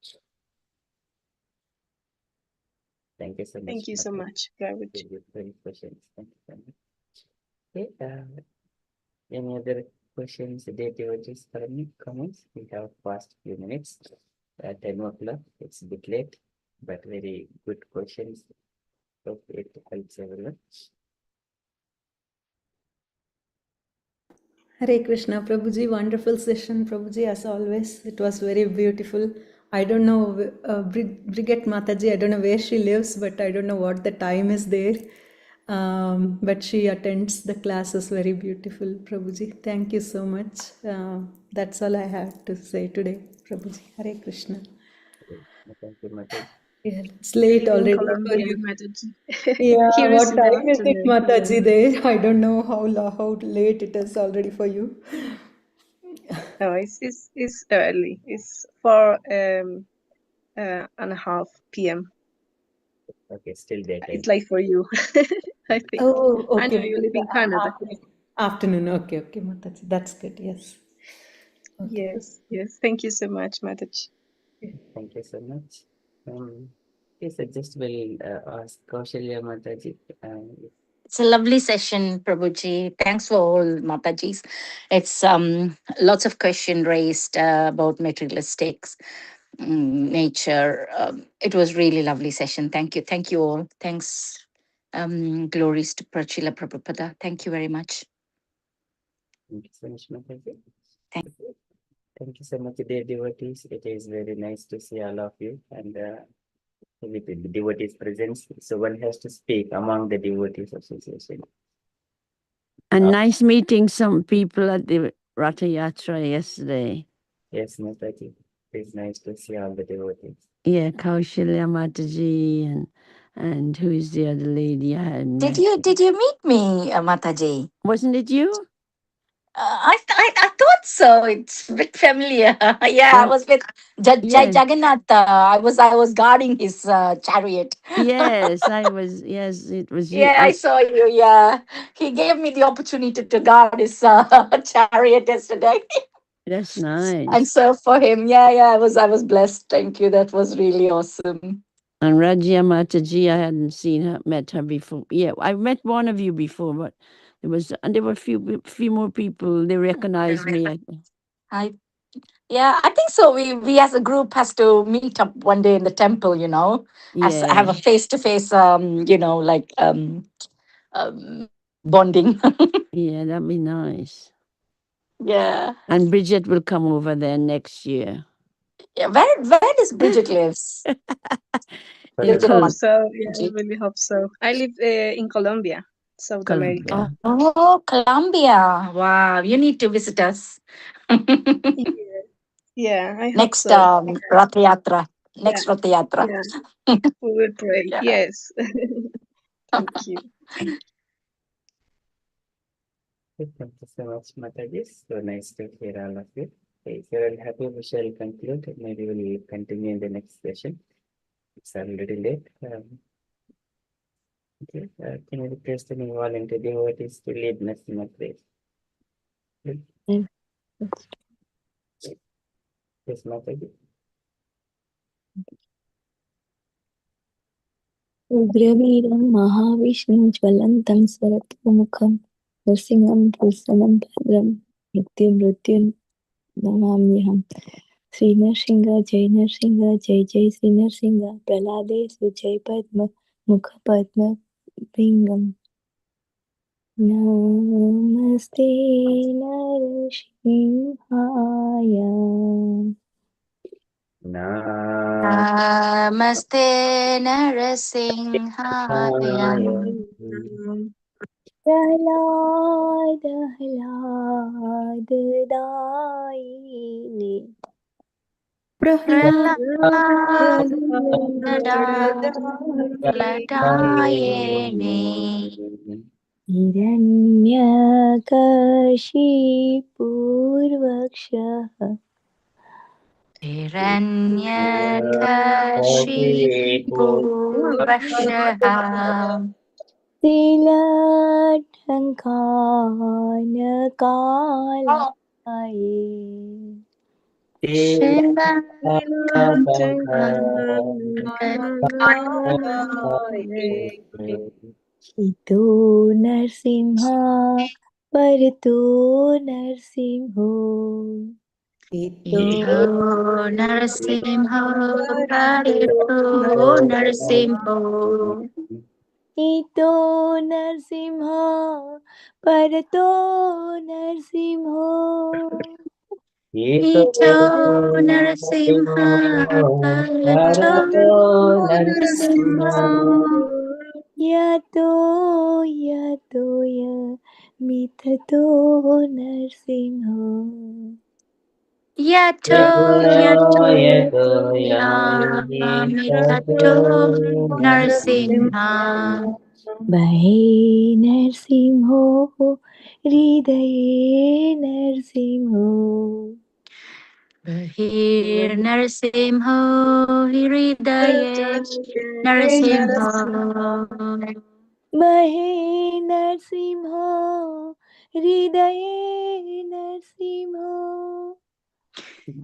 Thank you so much. Thank you so Mata. much, Prabhuji. Very questions. Thank you so much. Okay, any other questions, devotees, for me, comments? We have past few minutes. At 10 o'clock, it's a bit late, but very good questions. Hope it helps everyone. Hare Krishna, Prabhuji, wonderful session, Prabhuji, as always. It was very beautiful. I don't know, Brigitte Mataji, I don't know where she lives, but I don't know what the time is there. But she attends the classes very beautiful, Prabhuji. Thank you so much. That's all I have to say today, Prabhuji. Hare Krishna. Thank you, Mataji. Yeah, it's late Here in already for Colombia, you. Mataji. Yeah, Here is what in the time is it, afternoon. Mataji, there? I don't know how late it is already for you. Oh, it's early. It's 4:30 p.m. Okay, still daytime. It's late for you, I think. Oh, I know okay. you live in Canada. Afternoon. Okay, okay, Mataji. That's good. Yes. Okay. Yes. Thank you so much, Mataji. Thank you so much. Yes, I just will ask Kaushalya Mataji. It's a lovely session, Prabhuji. Thanks for all Matajis. It's lots of question raised about materialistics, nature. It was really lovely session. Thank you all. Thanks. Glories to Prachila Prabhupada. Thank you very much. Thank you so much, Mataji. Thank Okay. Thank you so much, dear devotees. It is very nice to see all of you and with the devotees' presence. So one has to speak among the devotees association. And nice meeting some people at the Ratha Yatra yesterday. Yes, Mataji. It's nice to see all the devotees. Yeah, Kaushalya Mataji and who is the other lady I had met? Did you meet me, Mataji? Wasn't it you? I thought so. It's a bit familiar. Yeah, I Well, was with yes. Jagannath. I was guarding his chariot. Yes, I was. Yes, it was you. Yeah, I saw you. Yeah, he gave me the opportunity to guard his chariot yesterday That's and nice. serve for him. Yeah. I was blessed. Thank you. That was really awesome. And Rajya Mataji, I hadn't seen her, met her before. Yeah, I met one of you before, but there were few more people. They recognized me. I Yeah, I think so. We as a group has to meet up one day in the temple. As have a Yeah, face to face. Bonding. yeah, that'd be nice. Yeah. And Bridget will come over there next year. Yeah. Where does Bridget lives? In Bridget Hope Col- so. Yeah, I Mataji. really hope so. I live in Colombia, South America. Colombia. Oh, Colombia. Wow. You need to visit us. Yeah, yeah, I hope Next so. Rath Yatra. Yeah, Next Rath Yatra. yeah, we will pray. Yeah. Yes. Thank you. Thank you so much, Mataji. So nice to hear all of you. Okay, if you're all happy, we shall conclude. Maybe we'll continue in the next session. It's already late. Okay, can you request any volunteer devotees to lead Nasima praise? Yes, Mataji. उग्रवीरं महाविष्णुं ज्वलन्तं स्वरतोमुखं नृसिंहं भूषणं भद्रं मृत्युं नमाम्यहम् श्रीनरसिंह जय जय श्रीनरसिंह प्रह्लादेषु जय पद्म मुख पद्म भृङ्गम् नमस्ते नरसिंहाय Namaste Narasimhaya. प्रह्लाददायिने Prahladaladayeni. हिरण्यकशिपूर्वक्षः Hiranyakashipu Vashaha. तिलठङ्कानकालाये इतो नरसिंह परतो नरसिंहो इतो Ito Narasimha Parito Narasimho. इतो नरसिंह परतो नरसिंहो Ito Narasimha Parito Narasimho. यतो यतो मिथतो नरसिंहो Yato Yamitato Narasimha. भये नरसिंहो हृदये नरसिंहो Bahir Narasimho Hiridaye Narasimho. भये नरसिंहो हृदये नरसिंहो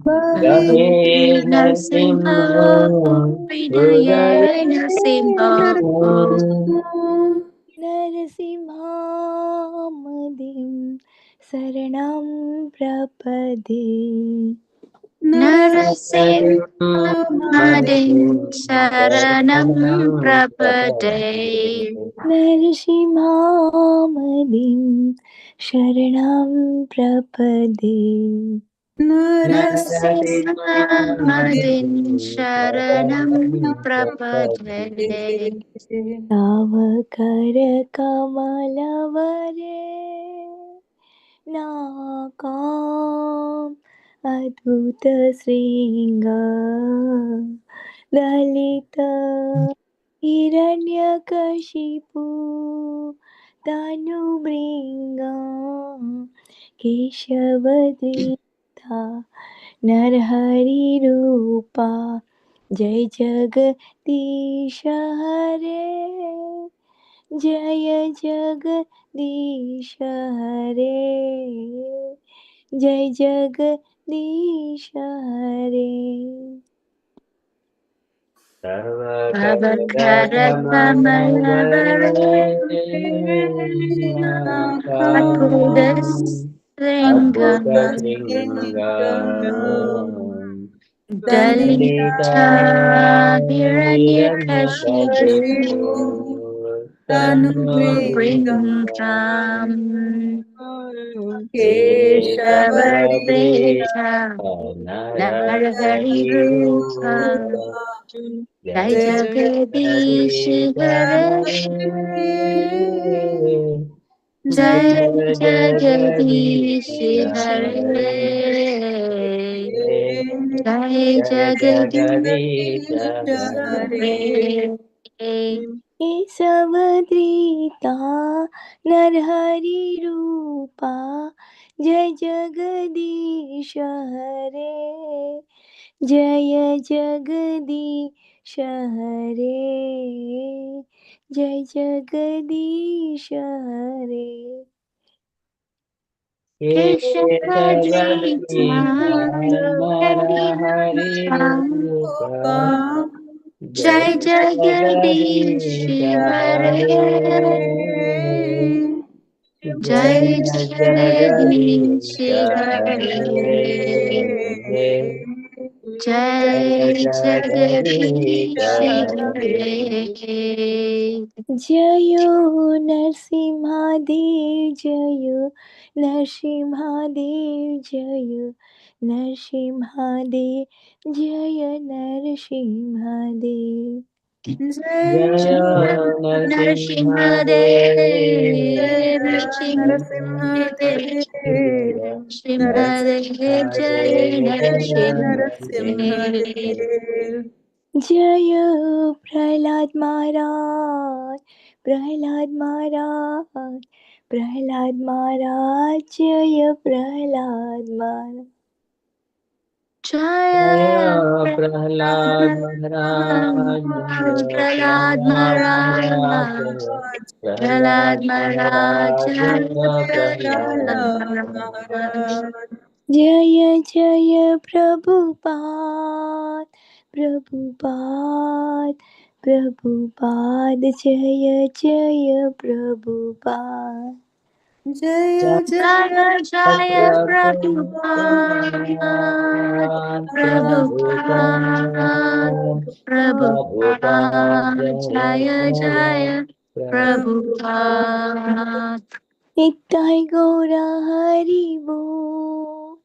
Bahir Narasimho Hiridaye Narasimho. नरसिंहामदिं शरणं प्रपदे Narasimhamadin Sharanam Prapade. नरसिंहामदिं शरणं प्रपदे Narasimhamadin Sharanam Prapade. Tava kara kamalavare nakam adbhuta sringa dalita hiranyakashipu tanubringa keshavadrita narhari रूपा जय जगदीश हरे जय जगदीश हरे जय जगदीश हरे Avakara Apudas Lingam Dalita Hiranyakashipu Tanubringram Keshavadrita Narhari Rupa Jai Jagadish Hare Jai Jagadish Hare Jai Jagadish Hare केशवद्रीता Narhari रूपा जय जगदीश हरे जय जगदीश हरे जय जगदीश हरे Jai Jagadish Hare Jai Jagadish Hare Jai Jagadish Hare जयो नरसिंहादेव जयो नरसिंहादेव जयो नरसिंहादेव जय नरसिंहादेव Narasimhadev Narasimhadev Jai Narasimhadev जय प्रहलाद महाराज प्रहलाद महाराज प्रहलाद महाराज जय प्रहलाद महाराज Jaya Prahlad Maharaj, Prahlad Maharaj Prahlad Maharaj Prahlad Maharaj जय जय प्रभुपाद प्रभुपाद प्रभुपाद जय जय Prabhupada Jaya Jaya Prabhupada Prabhupada Prabhupada Jaya Jaya Prabhupada नित्य गौरा हरि बोल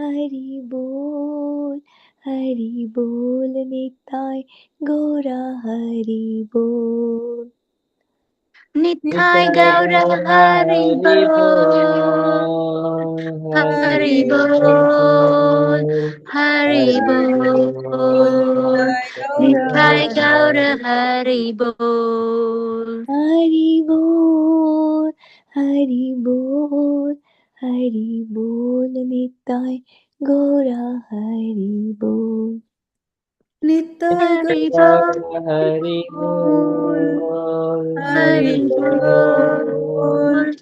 हरि बोल हरि बोल नित्य गौरा हरि बोल Nithai Gaura Hari Bol Hari Bol Hari Bol Nithai Gaura Hari Bol Hari बोल हरि बोल हरि बोल नित्य गौरा हरि बोल Hari Bol Hari Bol, Hari Bol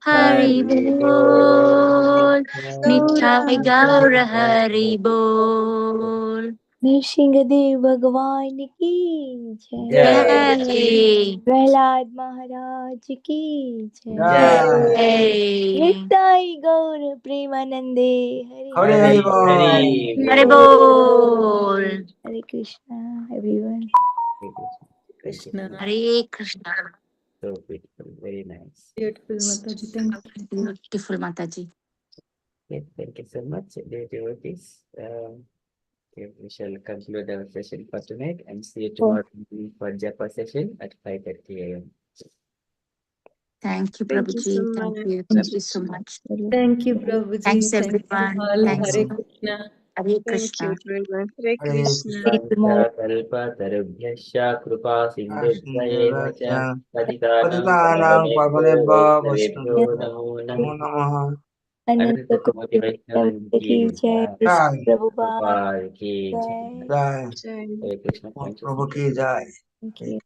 Hari Bol Nithai Gaura Hari Bol Narsingh Dev भगवान की जय Jai प्रहलाद महाराज की जय Jai नित्य गौर प्रेमानंदे Hari Hare Hare Bol. Hari Bol Hare Krishna everyone Krishna. Hare Krishna. So beautiful, very nice. Beautiful Mataji, thank you. Beautiful Mataji. Okay, thank you so much, dear devotees. Okay, we shall conclude our session for tonight and see you tomorrow evening for Japa session at 5:30 a.m. Thank you, Thank you so Prabhuji. Thank much. you. Thank you so much. Thank you, Prabhuji. Thanks, Thank you everyone. all. Thanks. Hare Krishna. Hare Thank you, Krishna. everyone. Hare Hare Krishna. See you tomorrow. कल्पतरुभ्यश्च कृपा सिन्धुभ्य एव च Krishna. पतितानां पतितानां पावनेभ्यो पावनेभ्यो वैष्णवेभ्यो वैष्णवेभ्यो नमो नमो नमः नमः। अनंत कोटि वैष्णव की की जय जय प्रभुपाद गोपाल की जय जय जय Jai. Hare Krishna. Thank you Prabhu so की जय। Thank you.